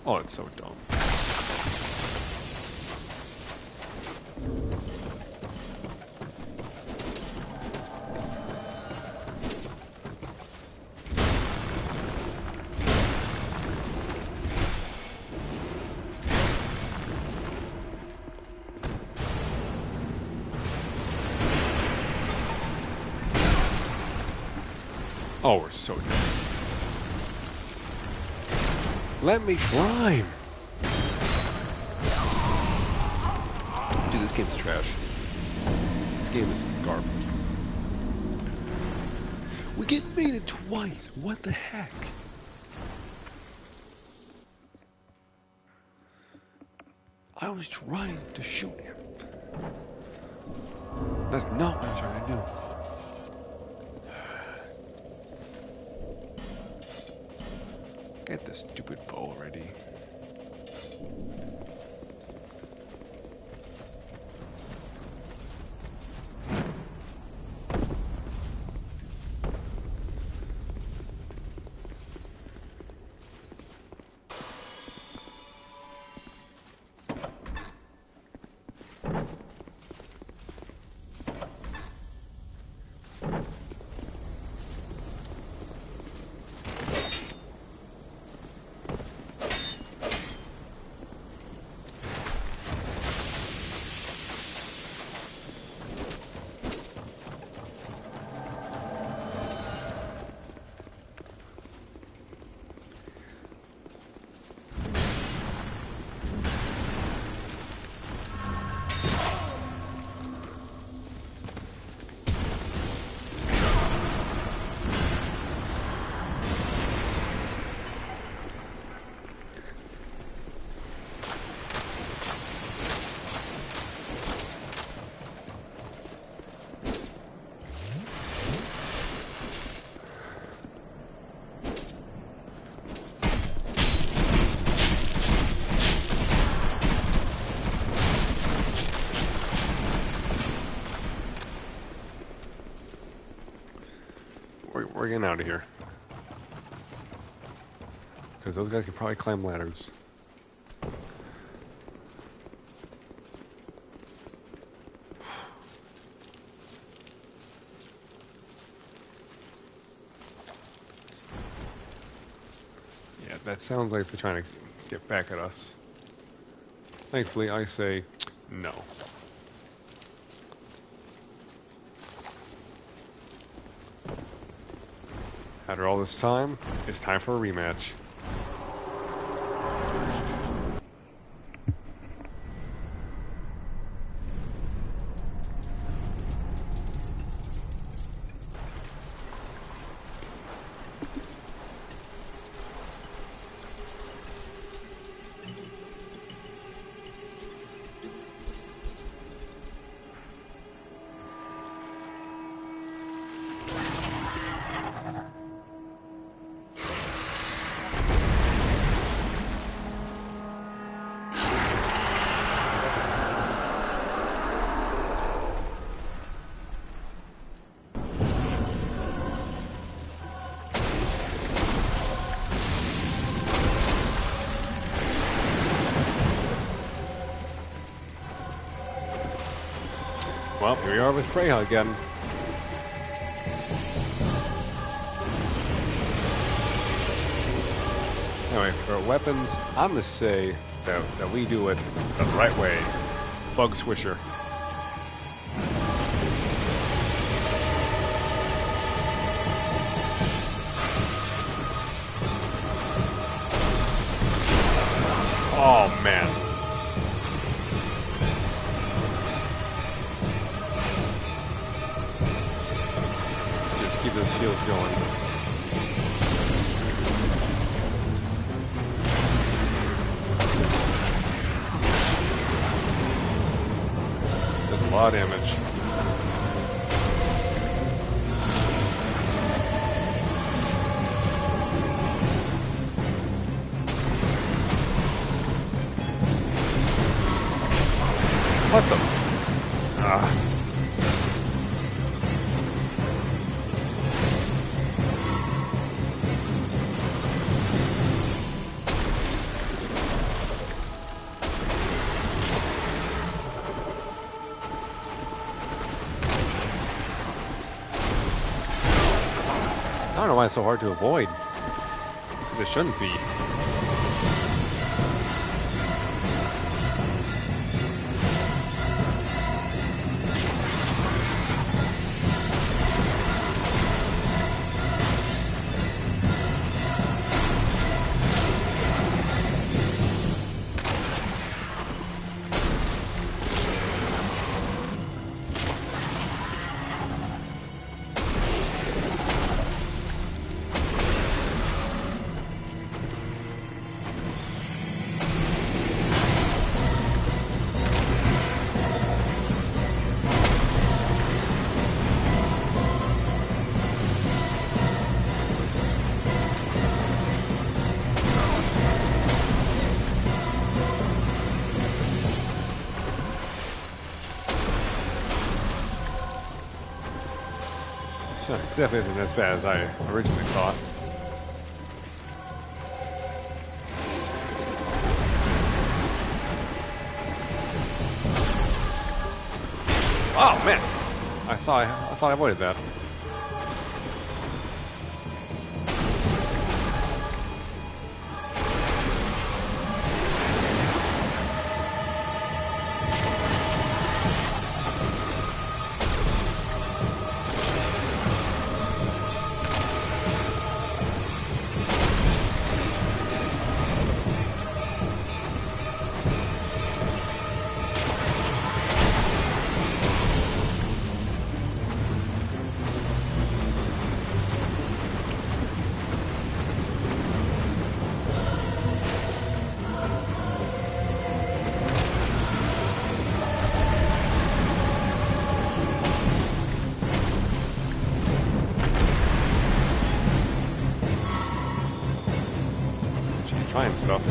Oh, it's so dumb. Oh, we're so dumb. Let me climb! Dude, this game's trash. This game is garbage. We get mated twice! What the heck? I was trying to shoot him. That's not what I was trying to do. Get this stupid bow already. we're getting out of here. Because those guys can probably climb ladders. Yeah, that sounds like they're trying to get back at us. Thankfully, I say no. After all this time, it's time for a rematch. Well, here we are with Freja again. Anyway, for weapons, I'm going to say that we do it the right way. Bug Swisher. Oh, man. Keep those heals going. Does a lot of damage. What the? Ah. I don't know why it's so hard to avoid. It shouldn't be. It's definitely isn't as bad as I originally thought. Oh man! I thought I avoided that. Trying stuff.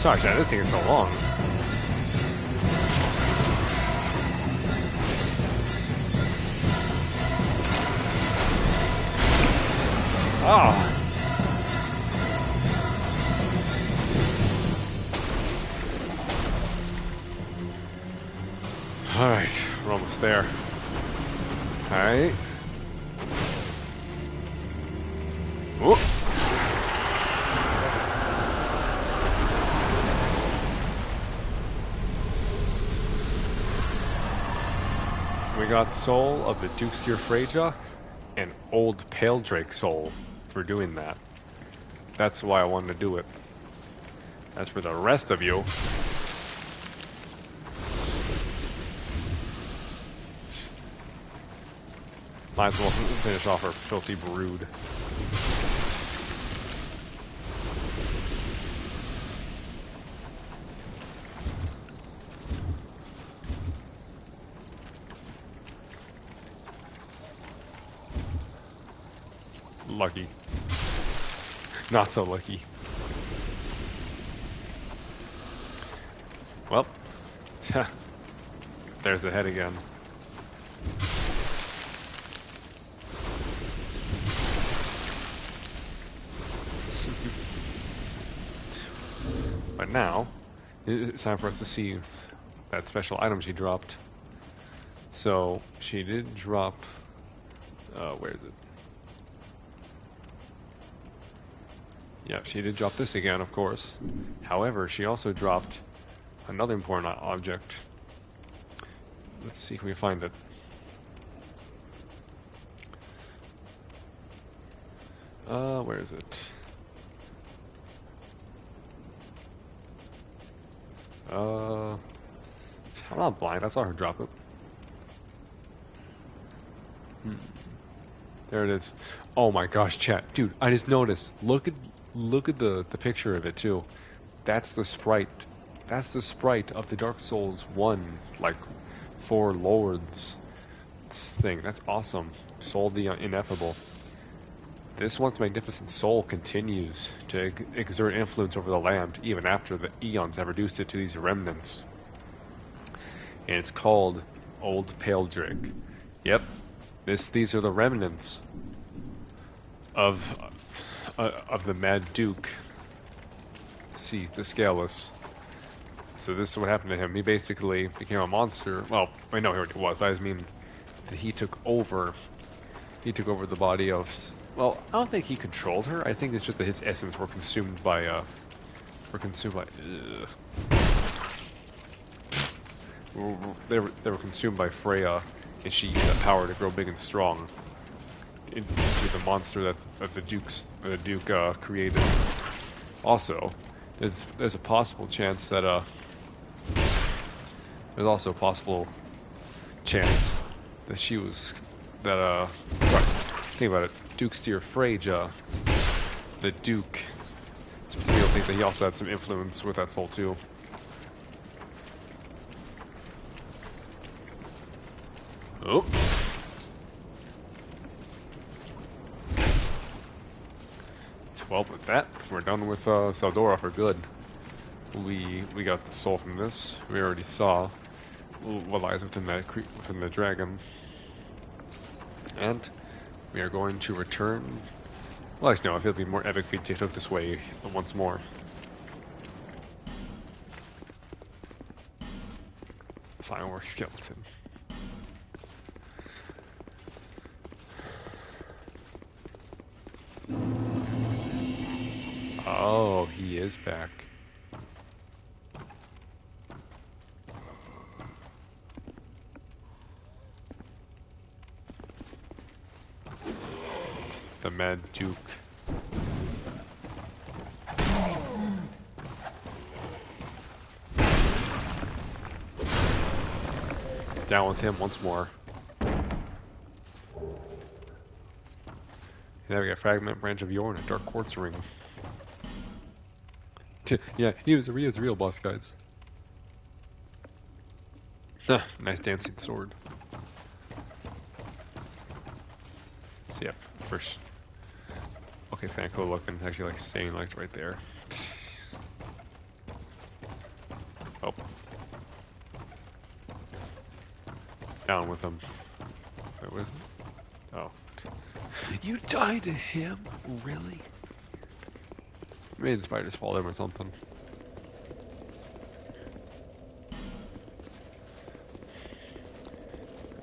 Sorry, Chad, this thing is so long. Ah! Alright, we're almost there. Alright. Whoop! We got Soul of the Dukeseer Freja and Old Pale Drake Soul for doing that. That's why I wanted to do it. As for the rest of you, might as well finish off our filthy brood. Lucky. Not so lucky. Well, there's the head again. But now, it's time for us to see that special item she dropped. So, she did drop... where is it? Yeah, she did drop this again, of course. However, she also dropped another important object. Let's see if we can find it. Where is it? I'm not blind, I saw her drop it. There it is. Oh my gosh, chat. Dude, I just noticed. Look at the picture of it too. That's the sprite. That's the sprite of the Dark Souls 1, like, for Lords thing. That's awesome. Soul the Ineffable. This once magnificent soul continues to exert influence over the land, even after the eons have reduced it to these remnants. And it's called Old Pale Drake. Yep, these are the remnants of the Mad Duke. See, the Scaleless. So this is what happened to him. He basically became a monster. Well, I know he already was, but I mean that he took over. He took over the body of. Well, I don't think he controlled her. I think it's just that his essence were consumed by. They were consumed by Freja, and she used that power to grow big and strong into the monster that the Duke created. Also, there's a possible chance that there's also a possible chance that she was think about it. Dukeseer Freja, the Duke. Some people think that he also had some influence with that soul too. Oh. Well, with that, we're done with Saldora for good. We got the soul from this. We already saw what lies within the dragon, and we are going to return. Well, actually, no. I feel it'd be more epic if we took this way once more. Firework skeleton. Oh, he is back. The Mad Duke. Down with him once more. Now we got Fragment, Branch of Yore, and a Dark Quartz Ring. Yeah, he was a real boss, guys. Nice dancing sword. So, yep, first. Okay, Fanco looking, actually like staying like right there. down with him. Wait, what is it? Oh. You died to him? Really? Maybe the spiders fall him or something.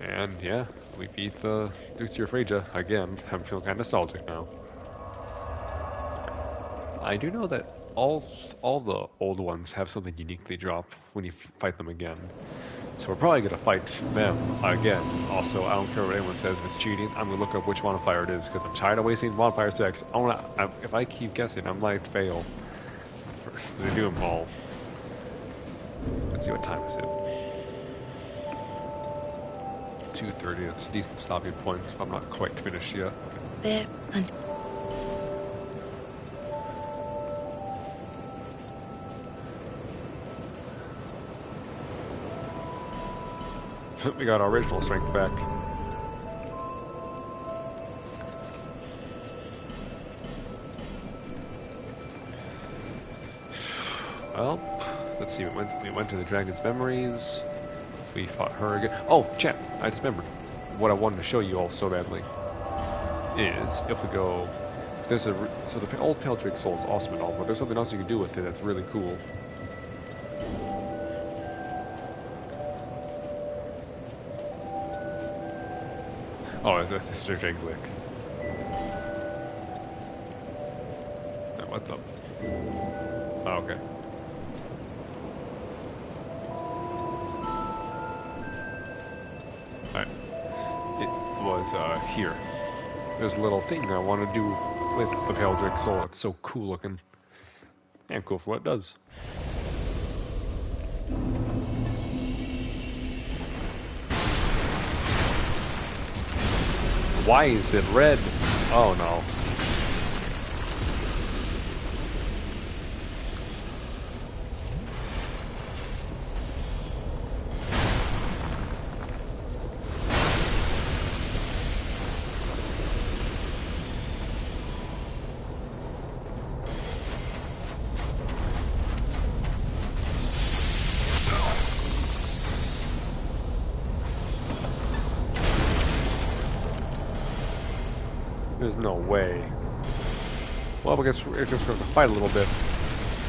And yeah, we beat the Lucatiel Freja again. I'm feeling kind of nostalgic now. I do know that all the old ones have something unique they drop when you fight them again. So we're probably gonna fight them again. Also, I don't care what anyone says if it's cheating. I'm gonna look up which bonfire it is because I'm tired of wasting bonfire stacks. If I keep guessing, I'm like to fail. They do them all. Let's see what time is it. 2:30. That's a decent stopping point. I'm not quite finished yet. There and we got our original strength back. Well, let's see. We went to the Dragon's Memories. We fought her again. Oh, chat! I just remembered what I wanted to show you all so badly. Is if we go, there's so the old Pale Drake Soul is awesome and all, but there's something else you can do with it that's really cool. Oh, this is a Drake Lick. What's up? Oh, okay. Alright. It was, here. There's a little thing I want to do with the Pale Drake Soul. It's so cool looking. And cool for what it does. Why is it red? Oh no. There's no way. Well, I guess we're going to fight a little bit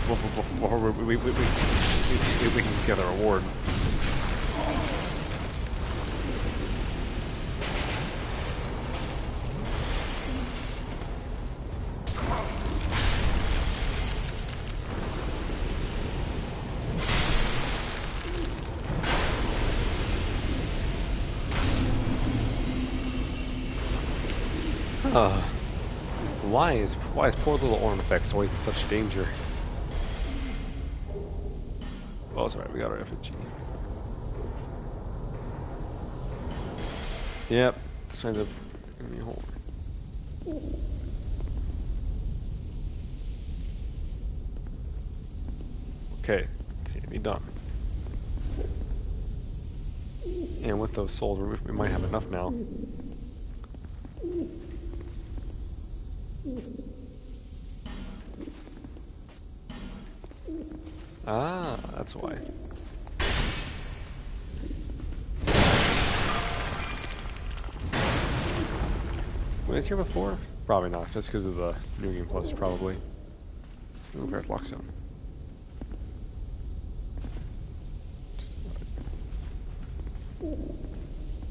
before we can get our reward. Why is poor little Ornifex always in such danger? Oh, it's alright, we got our effigy. Yep, this ends up gonna be a hole. Okay, it's gonna be done. And with those souls, we might have enough now. Ah, that's why. Was it here before? Probably not, just because of the New Game Plus, probably. Ooh, there's Lockstone.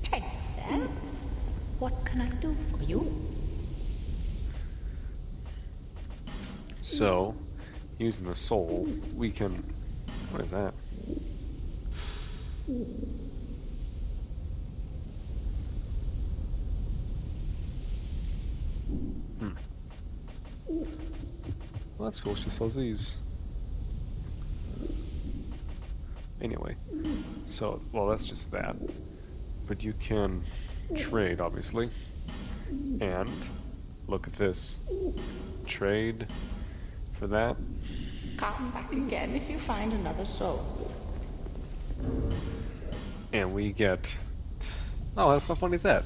Hello. What can I do for you? So, using the soul, we can... What is that? Well, that's cool, she sells these. Anyway, so, well, that's just that. But you can trade, obviously. And, look at this. Trade for that. Come back again if you find another soul. And we get... Oh, how funny is that?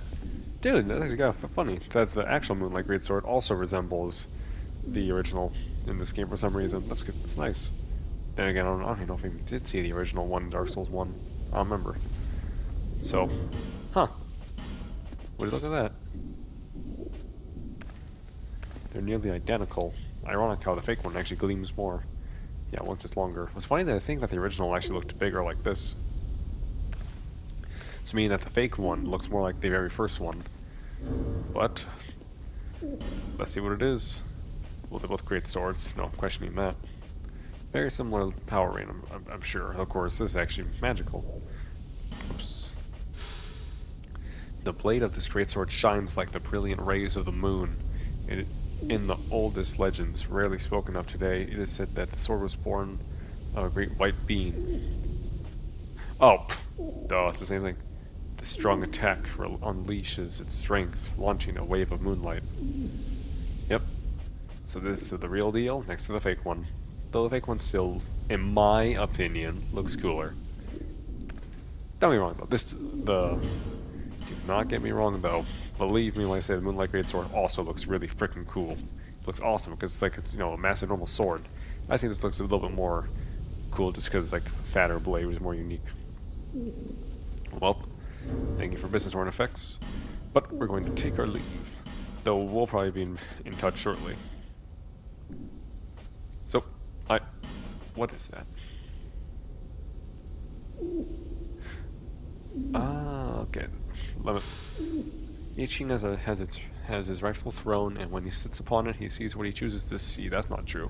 Dude, that's actually kind of funny. That's the actual Moonlight Greatsword also resembles the original in this game for some reason. That's good. That's nice. Then again, I don't know if we did see the original one, Dark Souls 1. I don't remember. So, huh. Would you look at that? They're nearly identical. Ironic how the fake one actually gleams more. Yeah, one's just longer. It's funny that I think that the original actually looked bigger like this. It's meaning that the fake one looks more like the very first one. But, let's see what it is. Well, they're both great swords, no questioning that. Very similar power range, I'm sure. Of course, this is actually magical. Oops. The blade of this greatsword shines like the brilliant rays of the moon. In the oldest legends, rarely spoken of today, it is said that the sword was born of a great white being. Oh, duh, it's the same thing. The strong attack unleashes its strength, launching a wave of moonlight. Yep. So this is the real deal next to the fake one. Though the fake one still, in my opinion, looks cooler. Don't get me wrong though. Do not get me wrong though. Believe me when I say the Moonlight Greatsword also looks really freaking cool. It looks awesome because it's like, you know, a massive normal sword. I think this looks a little bit more cool just because it's like fatter blade, which is more unique. Well, thank you for business horn effects. But we're going to take our leave. Though we'll probably be in touch shortly. So, what is that? Okay. Each king has his rightful throne, and when he sits upon it, he sees what he chooses to see. That's not true.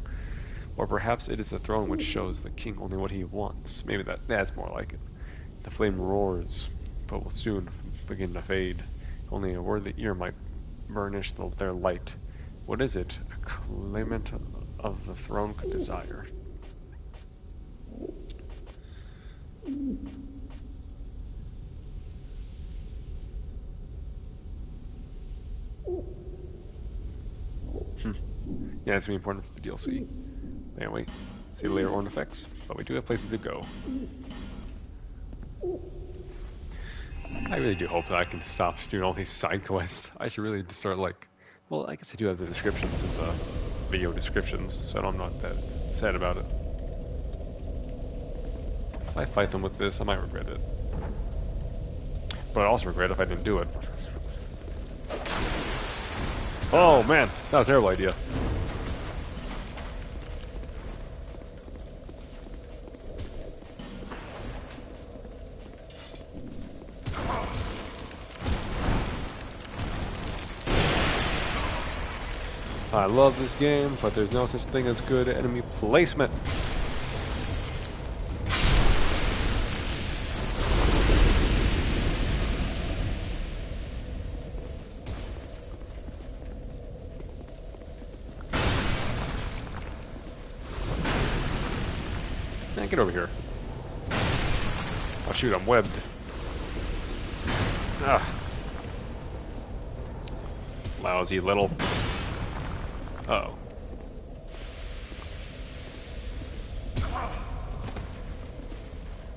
Or perhaps it is a throne which shows the king only what he wants. Maybe that's more like it. The flame roars, but will soon begin to fade. Only a worthy ear might burnish their light. What is it a claimant of the throne could desire? Yeah, it's gonna be important for the DLC. Anyway, see later on effects, but we do have places to go. I really do hope that I can stop doing all these side quests. I should really just start like, well, I guess I do have the descriptions in the video descriptions, so I'm not that sad about it. If I fight them with this, I might regret it. But I also regret if I didn't do it. Oh man, that was a terrible idea. I love this game, but there's no such thing as good enemy placement. Man, get over here. Oh shoot, I'm webbed. Ah. Lousy little... Uh-oh.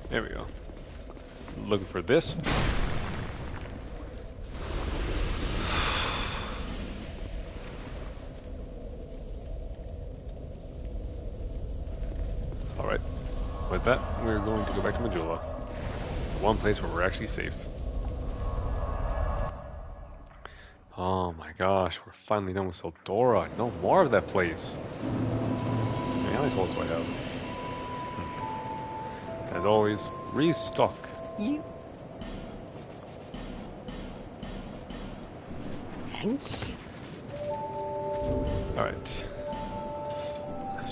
There we go. Looking for this. Alright. With that, we're going to go back to Majula. One place where we're actually safe. Oh my gosh, we're finally done with Soldora. No more of that place. How many souls do I have? As always, restock. You. Thank you. Alright.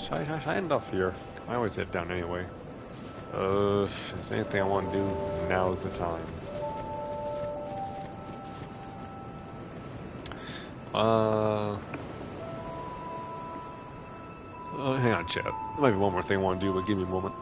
Should I end off here? I always head down anyway. If there's anything I want to do, now's the time. Hang on, chat. There might be one more thing I want to do, but give me a moment.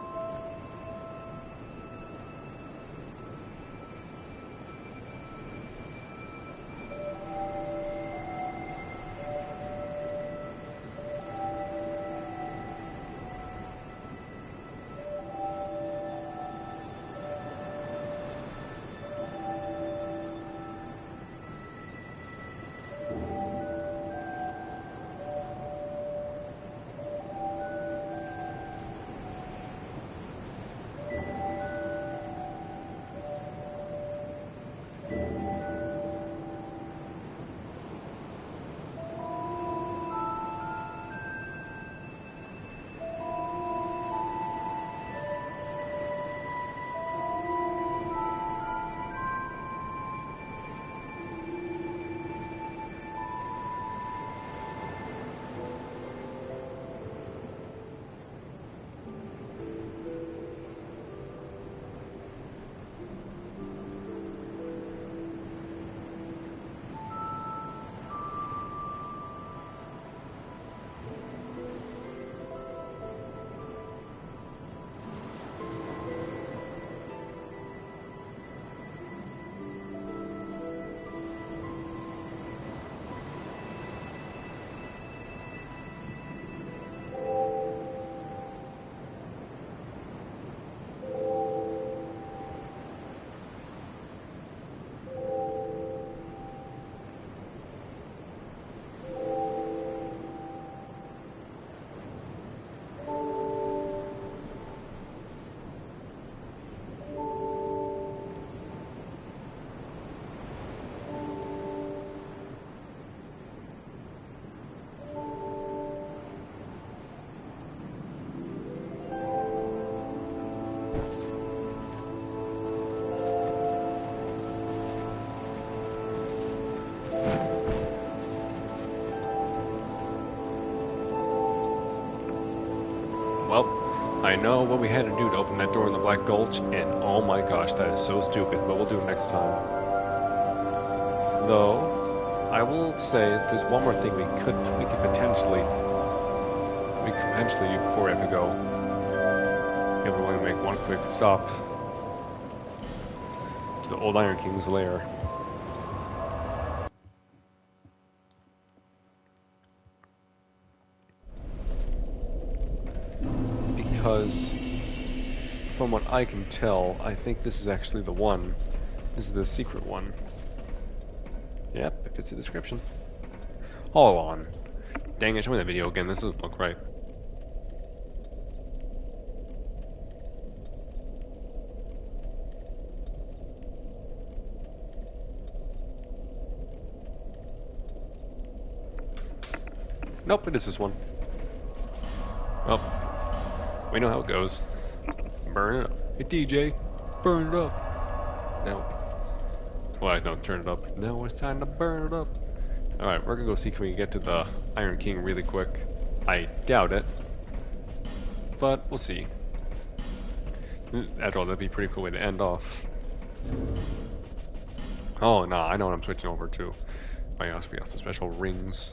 Well, I know what we had to do to open that door in the Black Gulch, and oh my gosh, that is so stupid, but we'll do it next time. Though, I will say, there's one more thing we could potentially do before we have to go. If we're going to make one quick stop to the old Iron King's lair. Because, from what I can tell, I think this is actually the one. This is the secret one. Yep, it fits the description. Hold on. Dang it, show me that video again. This doesn't look right. Nope, it is this one. Well, we know how it goes. Burn it up. Hey DJ, burn it up. Now, well, no, turn it up. Now it's time to burn it up. Alright, we're gonna go see if we can get to the Iron King really quick. I doubt it, but we'll see. After all, that'd be a pretty cool way to end off. Oh, no, I know what I'm switching over to. We got some special rings.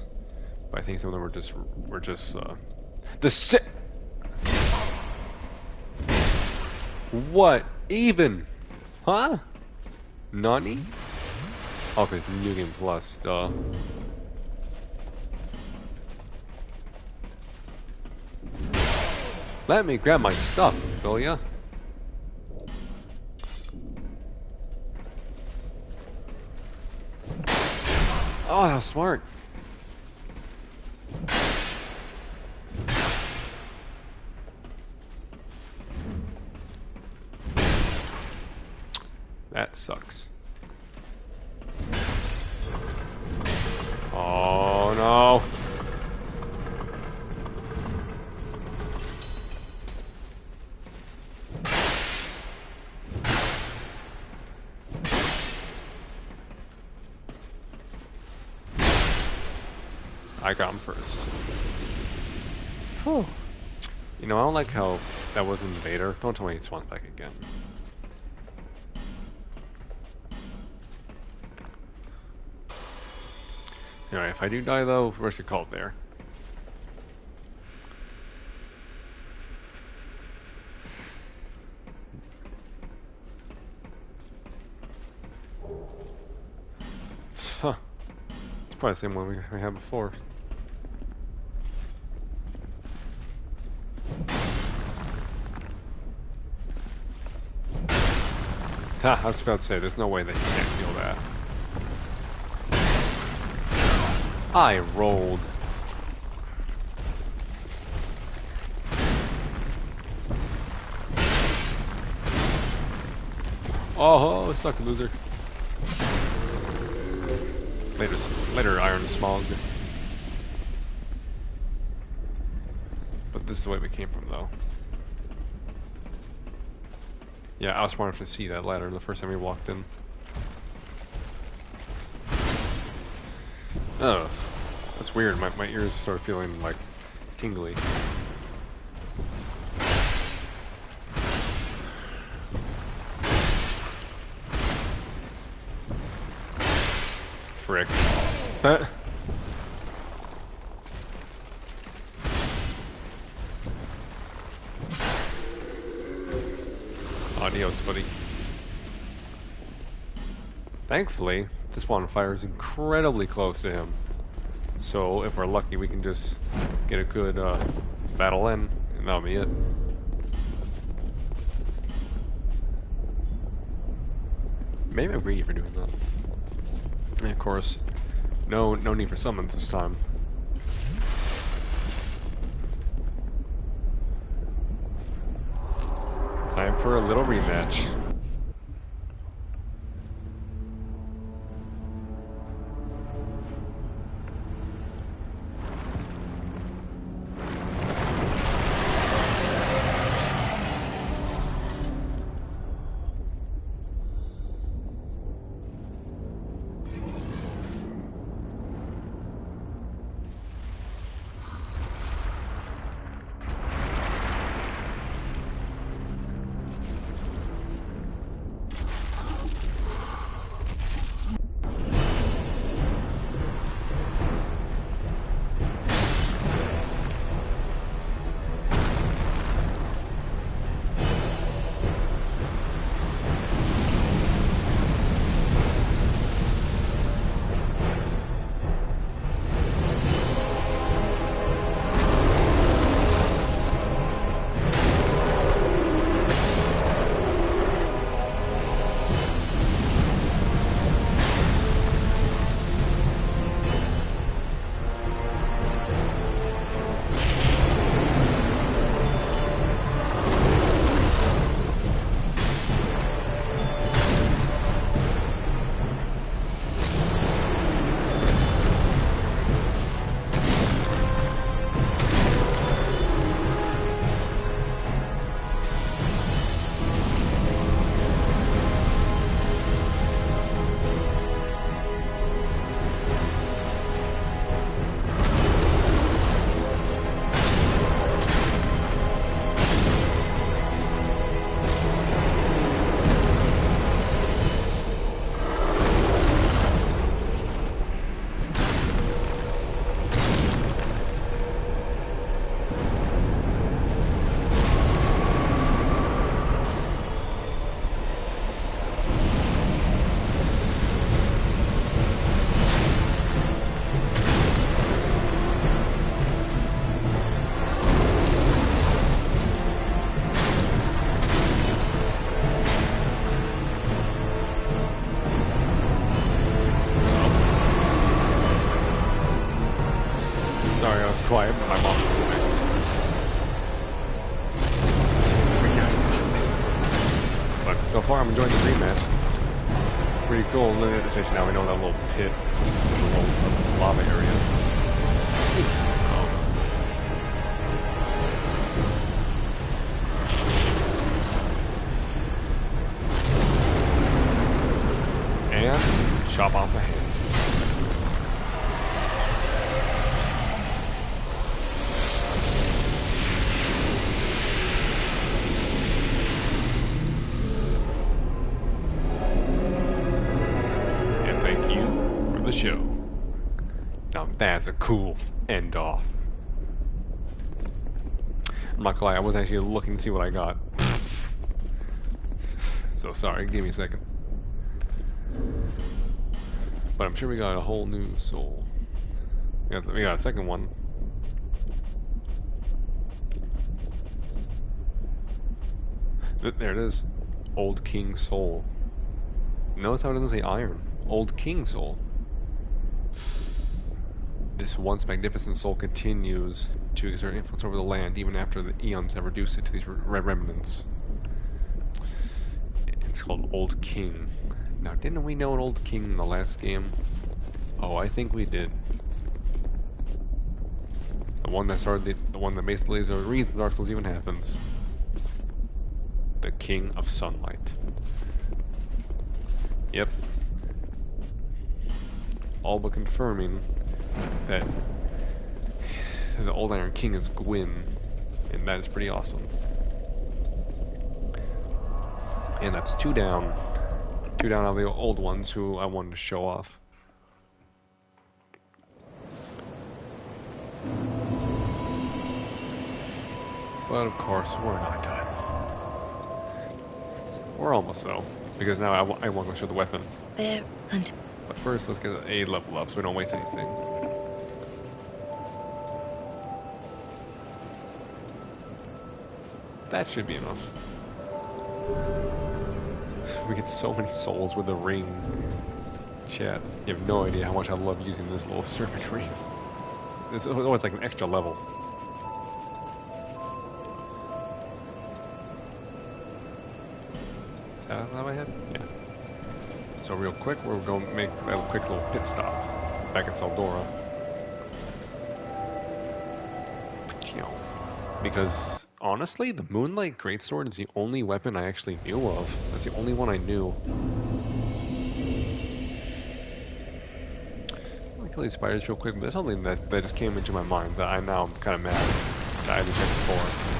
But I think some of them were just the sit. What even? Huh? Nani? Okay, it's New Game Plus. Duh. Let me grab my stuff, will ya? Oh, how smart. That sucks. Oh no. I got him first. Whew. You know, I don't like how that was in the Vader. Don't tell me he spawns back again. Alright, if I do die though, where's your cult there? Huh. It's probably the same one we had before. Ha, I was about to say, there's no way that you can't feel that. I rolled. Oh, suck loser. Later Iron Smog. But this is the way we came from, though. Yeah, I was smart enough to see that ladder the first time we walked in. Oh, that's weird. My ears start feeling like tingly. Frick. Huh? Adios, buddy. Thankfully, this bonfire is incredibly close to him. So, if we're lucky, we can just get a good battle in, and that'll be it. Maybe I'm greedy for doing that. And of course, no need for summons this time. Time for a little rematch. Sorry, I was quiet, but my mom was moving. But so far, I'm enjoying the rematch. Pretty cool, especially now we know that little pit, little lava area. And chop off a hand. Show. Now that's a cool end off. I'm not gonna lie, I was actually looking to see what I got. So sorry, give me a second. But I'm sure we got a whole new soul. We got a second one. There it is. Old King Soul. Notice how it doesn't say iron. Old King Soul. This once magnificent soul continues to exert influence over the land even after the eons have reduced it to these remnants. It's called Old King. Now, didn't we know an Old King in the last game? Oh, I think we did. The one that started the one that basically is the reason Dark Souls even happens. The King of Sunlight. Yep. All but confirming that the Old Iron King is Gwyn, and that is pretty awesome. And that's two down out of the old ones who I wanted to show off. But of course, we're not done. We're almost though, because now I want to show the weapon. Bear and... But first, let's get a level up so we don't waste anything. That should be enough. We get so many souls with the ring. Chat, you have no idea how much I love using this little serpent ring. It's always like an extra level. Is that out of my head? Yeah. So real quick, we're going to make a quick little pit stop back at Saldora. Because honestly, the Moonlight Greatsword is the only weapon I actually knew of. That's the only one I knew. Let me kill these spiders real quick, but there's something that just came into my mind that I'm kind of mad that I haven't checked before.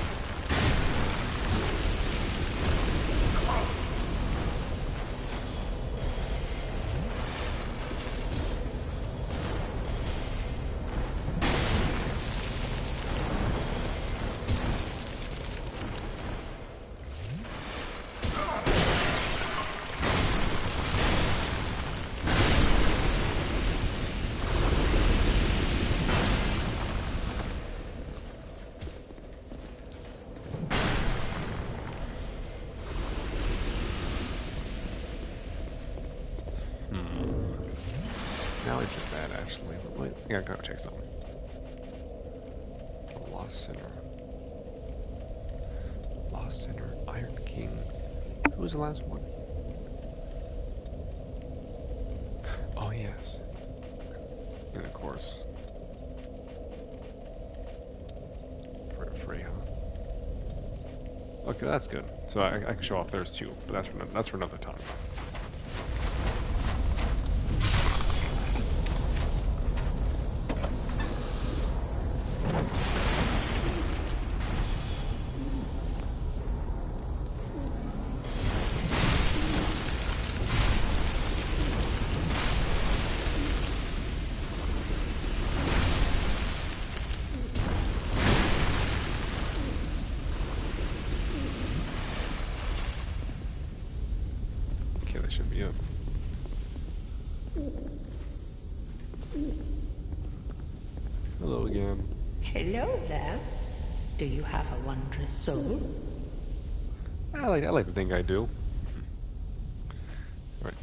Now it's just bad, actually. Wait, I gotta check something. Lost Sinner. Lost Sinner. Iron King. Who was the last one? Oh, yes. And of course. Freja. Okay, that's good. So I can show off theirs too, but that's for another time. Should be it. Hello again. Hello there. Do you have a wondrous soul? I like to think I do. Right.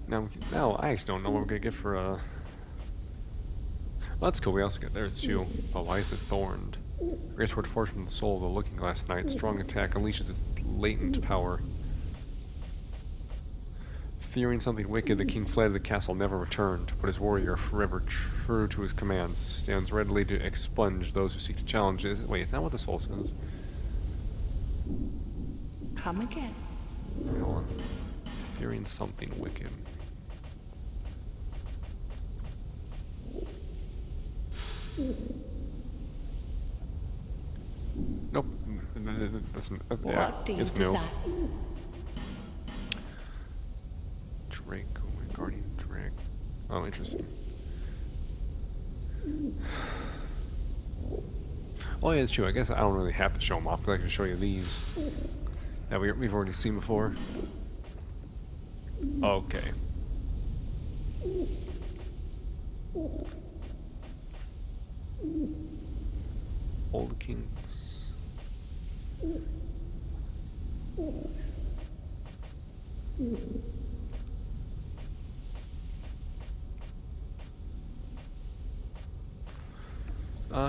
Now I actually don't know what we're gonna get for Well, that's cool. We also get there's two. But why is it thorned? Greatsword forged from the soul of the Looking Glass Knight. Strong attack unleashes its latent power. Fearing something wicked, the king fled the castle, never returned, but his warrior, forever true to his commands, stands readily to expunge those who seek to challenge it. Wait, is that what the soul says? Come again. Wait, hold on. Fearing something wicked. Nope. What deed it's is new. that? Drake, Guardian Drake. Oh, interesting. Oh yeah, it's true. I guess I don't really have to show them off, because I can show you these that we've already seen before. Okay. Old Kings.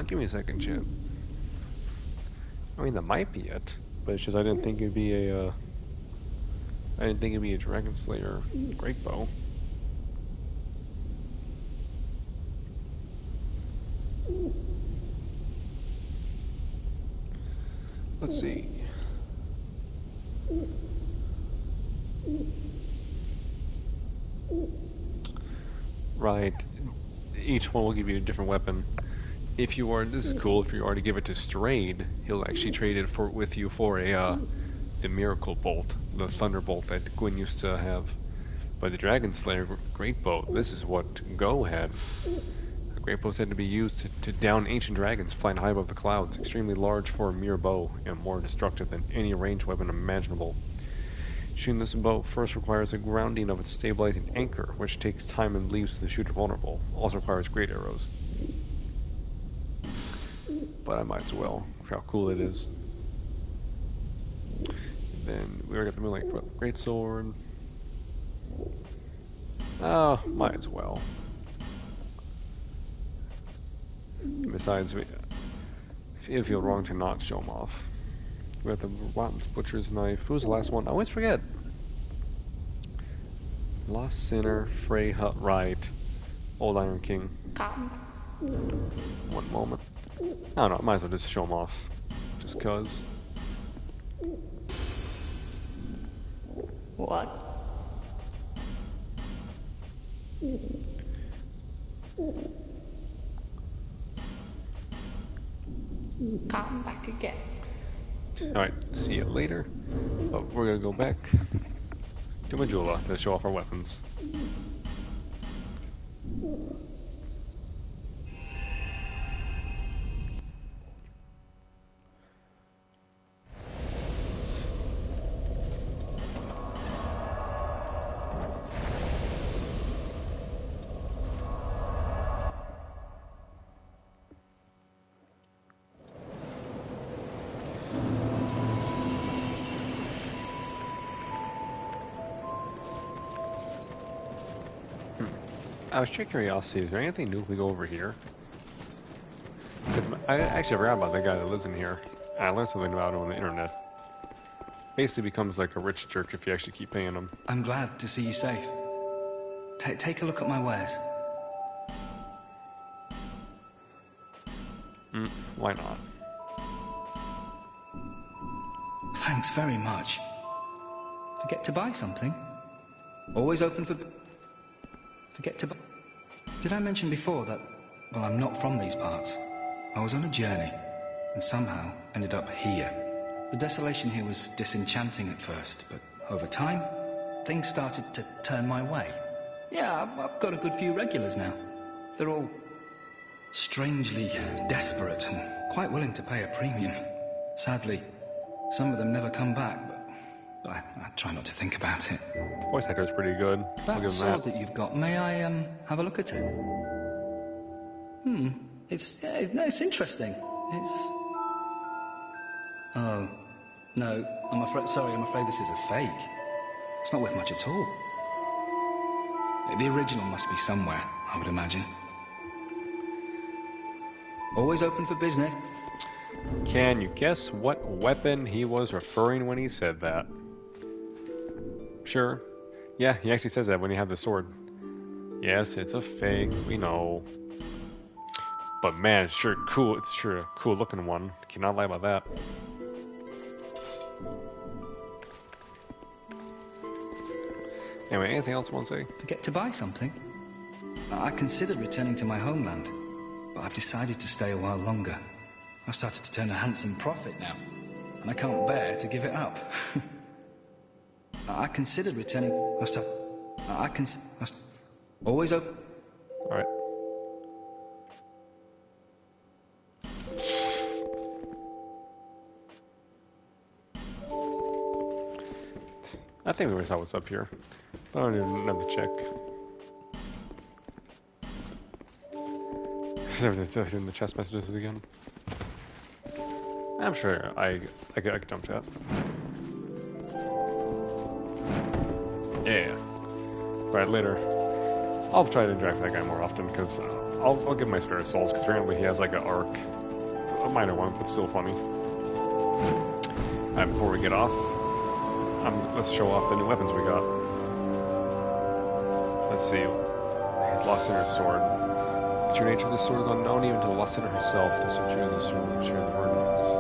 Give me a second, chat. I mean, that might be it, but it's just I didn't think it'd be a, I didn't think it'd be a Dragon Slayer Great Bow. Let's see. Right. Each one will give you a different weapon. If you are, this is cool. If you are to give it to Strayed, he'll actually trade it with you for a the Miracle Bolt, the Thunderbolt that Gwyn used to have. But the Dragon Slayer Great Bow, this is what Go had. A Great Bow said to be used to down ancient dragons flying high above the clouds, extremely large for a mere bow, and more destructive than any ranged weapon imaginable. Shooting this bow first requires a grounding of its stabilizing anchor, which takes time and leaves the shooter vulnerable. Also requires great arrows. But I might as well, for how cool it is. And then we already got the Moonlight Greatsword. Oh, might as well. Besides, it feels wrong to not show them off. We got the Watten's Butcher's Knife. Who was the last one? I always forget. Lost Sinner, Freja, right. Old Iron King. Come. One moment. I don't know, I might as well just show them off. Just cause. What? Come back again. Alright, see you later. But we're gonna go back to Majula to show off our weapons. I was just curiosity, is there anything new if we go over here? I actually forgot about the guy that lives in here. I learned something about him on the internet. Basically becomes like a rich jerk if you actually keep paying him. I'm glad to see you safe. Take a look at my wares. Why not? Thanks very much. Forget to buy something? Always open for... Forget to buy... Did I mention before that, well, I'm not from these parts. I was on a journey, and somehow ended up here. The desolation here was disenchanting at first, but over time, things started to turn my way. Yeah, I've got a good few regulars now. They're all strangely desperate and quite willing to pay a premium. Sadly, some of them never come back, but I try not to think about it. Voice actor's pretty good. That sword that you've got, may I have a look at it? It's interesting. It's... Oh, no, I'm afraid this is a fake. It's not worth much at all. The original must be somewhere, I would imagine. Always open for business. Can you guess what weapon he was referring when he said that? Sure. Yeah, he actually says that when he had the sword. Yes, it's a fake, we know. But man, it's sure cool. It's sure a cool looking one. Cannot lie about that. Anyway, anything else you want to say? Forget to buy something? I considered returning to my homeland, but I've decided to stay a while longer. I've started to turn a handsome profit now, and I can't bear to give it up. I considered returning. Always open. Alright. I think we already saw what's up here. I don't even have to check. Doing the chest messages again. I'm sure I could dump that. Yeah. Right, later. I'll try to interact with that guy more often, because I'll give my spare souls, because apparently he has like an arc. A minor one, but still funny. Alright, before we get off, let's show off the new weapons we got. Let's see. Lost Sinner's Sword. The true nature of this sword is unknown even to the Lost Sinner herself. This will choose this sword will share the burden of this.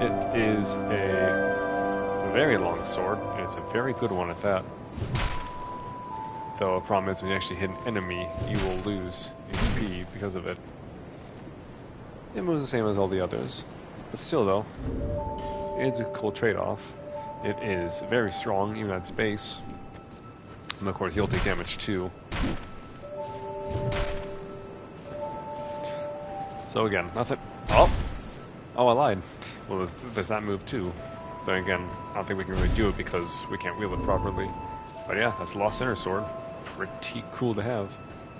It is a very long sword, and it's a very good one at that. Though the problem is when you actually hit an enemy, you will lose HP because of it. It moves the same as all the others. But still though, it's a cool trade-off. It is very strong, even at space. And of course, you'll take damage too. So again, nothing. Oh! Oh, I lied. Well, there's that move too. Then again, I don't think we can really do it because we can't wield it properly. But yeah, that's Lost Sinner Sword. Pretty cool to have.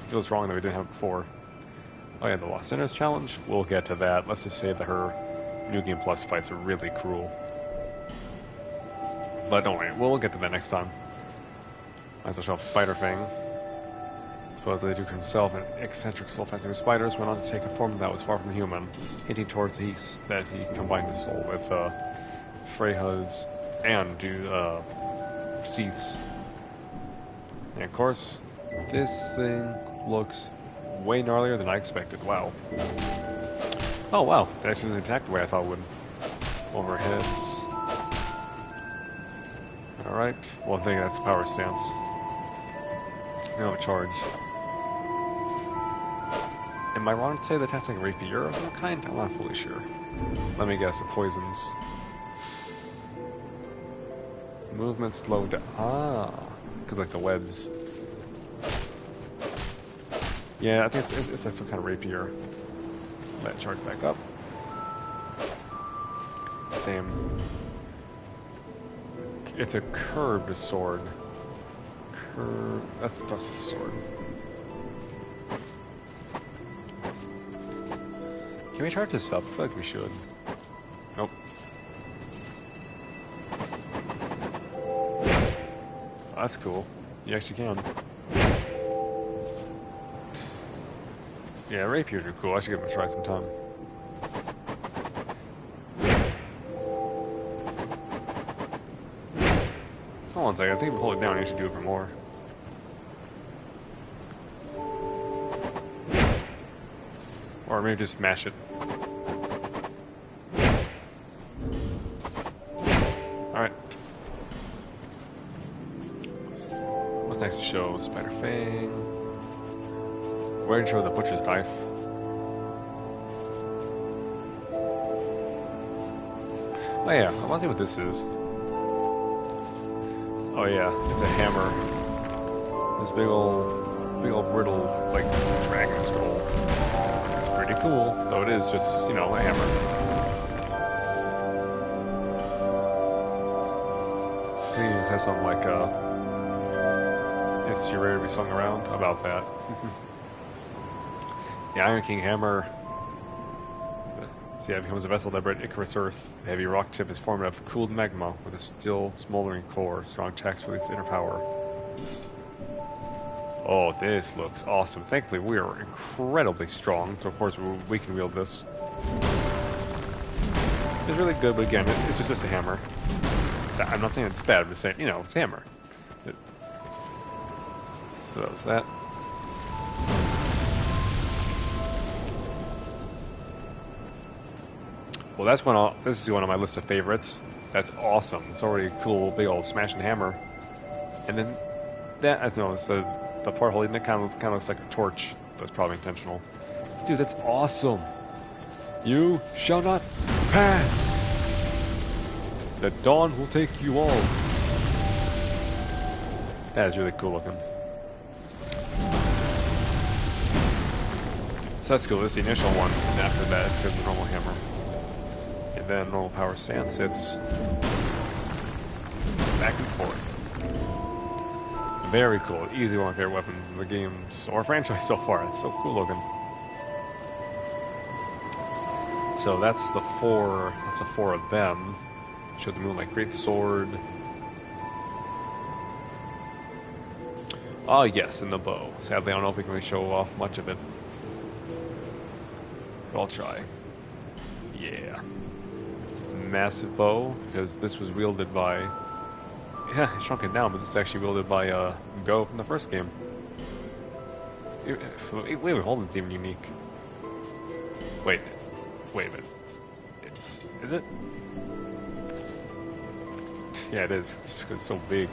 Feels wrong that we didn't have it before. Oh yeah, the Lost Sinners challenge? We'll get to that. Let's just say that her New Game Plus fights are really cruel. But don't worry, we'll get to that next time. Might as well show off Spider Fang. Supposedly Duke himself and eccentric soul-fascinating spiders went on to take a form that was far from human, hinting towards that he combined his soul with Freja's and Seath's. And of course, this thing looks way gnarlier than I expected. Wow. Oh wow, it actually didn't attack the way I thought it would. Over heads. Alright, well I think that's the power stance. We don't have a charge. Am I wrong to say that that's like rapier of some kind? I'm not fully sure. Let me guess, it poisons. Movement slowed down. Ah, because like the webs. Yeah, I think it's like some kind of rapier. Let it charge back up. Same. It's a curved sword. That's the thrust of the sword. Can we charge this up? I feel like we should. Nope. Oh, that's cool. You actually can. Yeah, rapiers are cool. I should give them a try sometime. Hold on a second. I think if we hold it down, you should do it for more. Or maybe just smash it. Alright. What's next to show? Spider Fang. We're going to show the Butcher's Knife. Oh yeah, I want to see what this is. Oh yeah, it's a hammer. This big old brittle, like, dragon skull. It's pretty cool, though it is just, you know, a hammer. I think it has something like, it's your ready to be slung around about that. The Iron King hammer. So yeah, it becomes a vessel that bred Icarus Earth. The heavy rock tip is formed out of cooled magma with a still smoldering core. Strong attacks with its inner power. Oh, this looks awesome. Thankfully, we are incredibly strong, so of course we can wield this. It's really good, but again, it's just a hammer. I'm not saying it's bad, I'm just saying, you know, it's a hammer. So that was that. Well, that's this is one of my list of favorites. That's awesome. It's already a cool, big old smashing hammer. And then that, I don't know, it's the part holding it kind of looks like a torch. That's probably intentional. Dude, that's awesome. You shall not pass. The dawn will take you all. That is really cool looking. So that's cool. That's the initial one. And after that, there's the normal hammer. And then normal power stance. It's back and forth. Very cool. Easily one of my favorite weapons in the games or franchise so far. It's so cool looking. So that's the four. That's the four of them. Show the Moonlight Greatsword. Oh yes, and the bow. Sadly, I don't know if we can really show off much of it. But I'll try. Yeah. Massive bow, because this was wielded by... Yeah, I shrunk it down, but this is actually wielded by Go from the first game. Wait, Holden's even unique. Wait a minute. Is it? Yeah, it is. It's so big.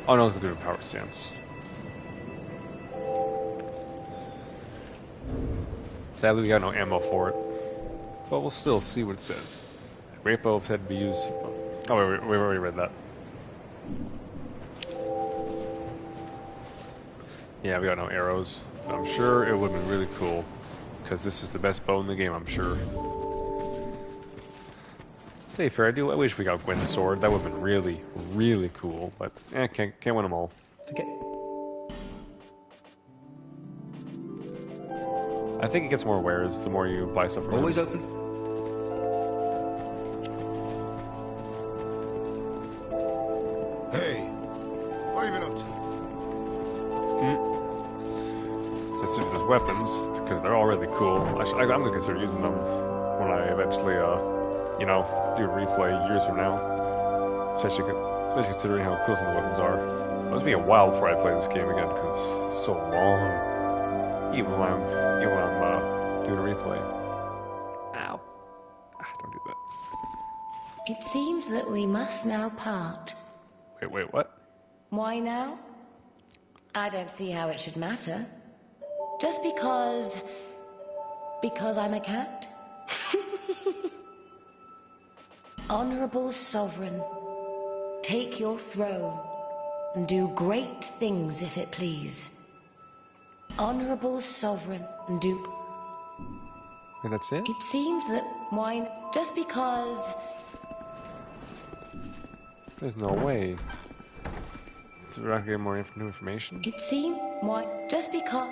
Oh no, it's because of a power stance. Sadly, we got no ammo for it, but we'll still see what it says. Great bow said to be used. Oh, wait, we've already read that. Yeah, we got no arrows, but I'm sure it would have been really cool, because this is the best bow in the game, I'm sure. To be fair, I wish we got Gwen's sword. That would have been really, really cool, but can't win them all. Forget. I think it gets more wares the more you buy stuff from Always him. open. Hey, what have you been up to? Since there's weapons, because they're all really cool, I'm going to consider using them when I eventually, you know, do a replay years from now. Especially considering how cool some of the weapons are. It must be a while before I play this game again, because it's so long. Even when I'm doing a replay. Ow. Don't do that. It seems that we must now part. Wait, what? Why now? I don't see how it should matter. Just because I'm a cat? Honorable Sovereign, take your throne and do great things if it please. Honorable Sovereign, and do... And that's it? It seems that wine... Just because... There's no way. So we're not getting more new information? It seems... Why... Just because...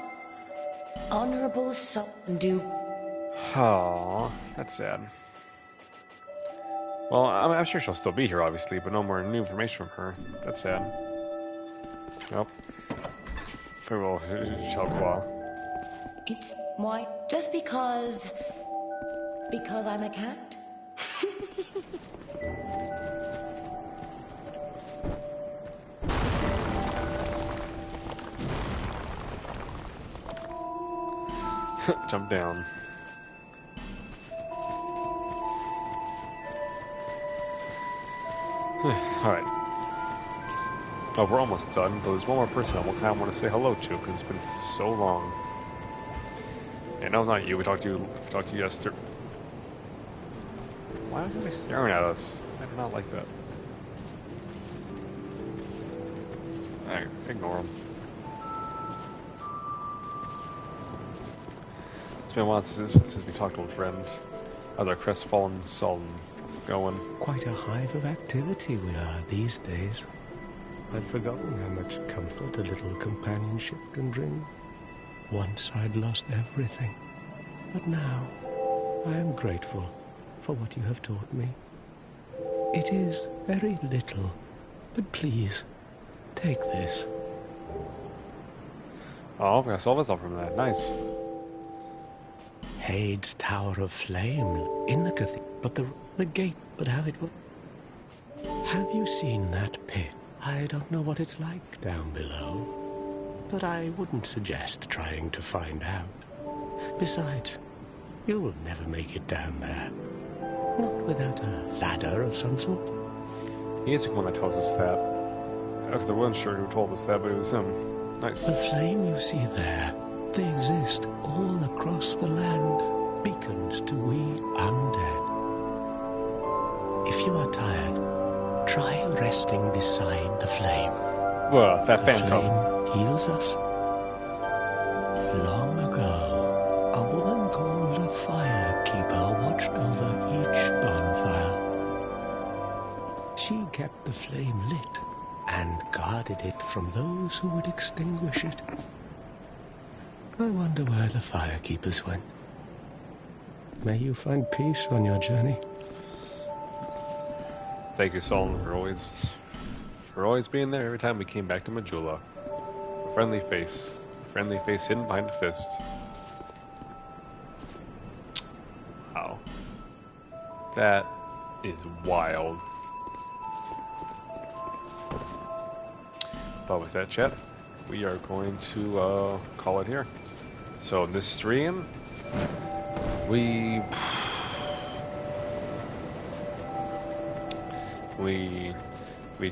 Honorable and do... Aww, that's sad. Well, I'm sure she'll still be here, obviously, but no more new information from her. That's sad. Nope. Farewell, Shalqua. It's... Why... Just because I'm a cat? Jump down. Alright. Oh, we're almost done, but there's one more person I kind of want to say hello to, because it's been so long. Yeah, no, not you. We talked to you yesterday. Why are they staring at us? I do not like that. Alright, ignore them. It's been a while since we talked to a friend. How's our crestfallen Sultan going? Quite a hive of activity we are these days. I'd forgotten how much comfort a little companionship can bring. Once I'd lost everything, but now I am grateful for what you have taught me. It is very little, but please, take this. Oh, we got all this up from that. Nice. Hade's Tower of Flame in the cathedral, but the gate, but how it was. Have you seen that pit? I don't know what it's like down below, but I wouldn't suggest trying to find out. Besides, you'll never make it down there. Not without a ladder of some sort. He is the one that tells us that. I wasn't sure who told us that, but it was him. Nice. The flame you see there, they exist all across the land. Beacons to we undead. If you are tired, try resting beside the flame. Well, that The phantom. flame heals us. Long ago, a woman called a firekeeper watched over each bonfire. She kept the flame lit and guarded it from those who would extinguish it. I wonder where the firekeepers went. May you find peace on your journey. Thank you, Solon, for always being there every time we came back to Majula. A friendly face hidden behind a fist. Wow. That is wild. But with that, chat, we are going to call it here. So in this stream, we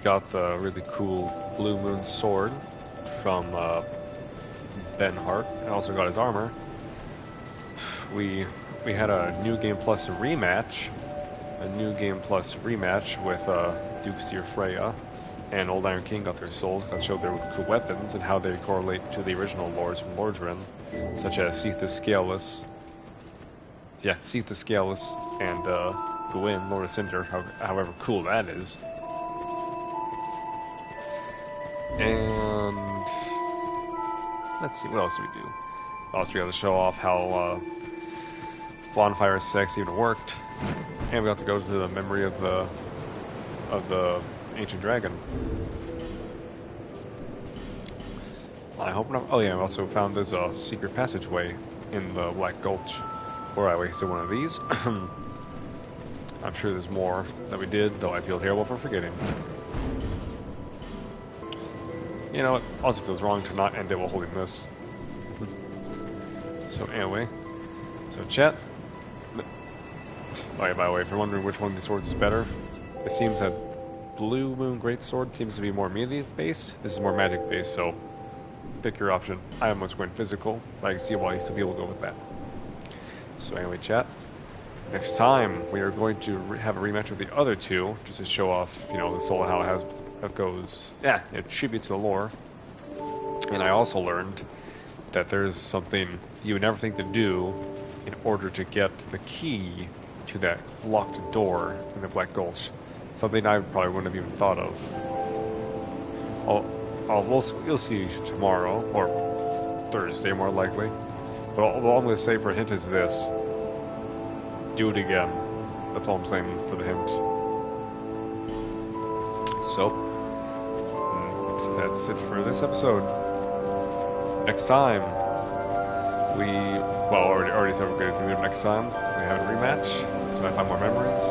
got the really cool Bluemoon sword from Benhart, and also got his armor. We had a New Game Plus rematch with Duke's Freja and Old Iron King got their souls that showed their cool weapons and how they correlate to the original Lords of Lordran, such as Seath the Scaleless. Yeah, Seath the Scaleless and Gwyn, Lord of Cinder, however cool that is. And let's see, what else do we do? Also, we got to show off how bonfire sex even worked, and we got to go to the memory of the ancient dragon. I hope not. Oh yeah, I also found there's a secret passageway in the Black Gulch, where I wasted one of these. I'm sure there's more that we did, though I feel terrible for forgetting. You know, it also feels wrong to not end it while holding this. So anyway, so chat. Oh yeah, by the way, if you're wondering which one of these swords is better, it seems that Bluemoon Greatsword seems to be more melee-based. This is more magic-based, so pick your option. I almost went physical, but I can see why some people go with that. So anyway, chat. Next time, we are going to have a rematch with the other two, just to show off, you know, the soul and how it goes. Yeah, it tributes to the lore. And I also learned that there's something you would never think to do in order to get the key to that locked door in the Black Gulch. Something I probably wouldn't have even thought of. You'll see tomorrow, or Thursday more likely. But all I'm going to say for a hint is this. Do it again. That's all I'm saying for the hint. So, that's it for this episode. Next time, already said we're going to do next time. We have a rematch, so I find more memories.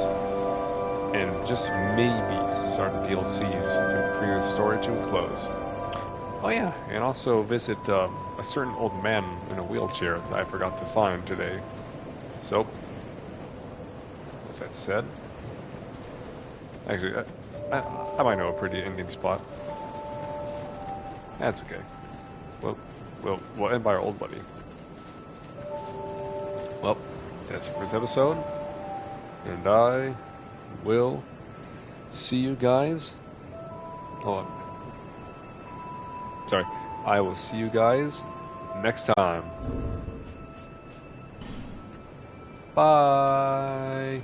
And just maybe start the DLCs to bring the story to a close. Oh yeah, and also visit a certain old man in a wheelchair that I forgot to find today. So, with that said, actually, I might know a pretty ending spot. That's okay. We'll end by our old buddy. Well, that's it for this episode, and I will see you guys. Hold on. Sorry. I will see you guys next time. Bye.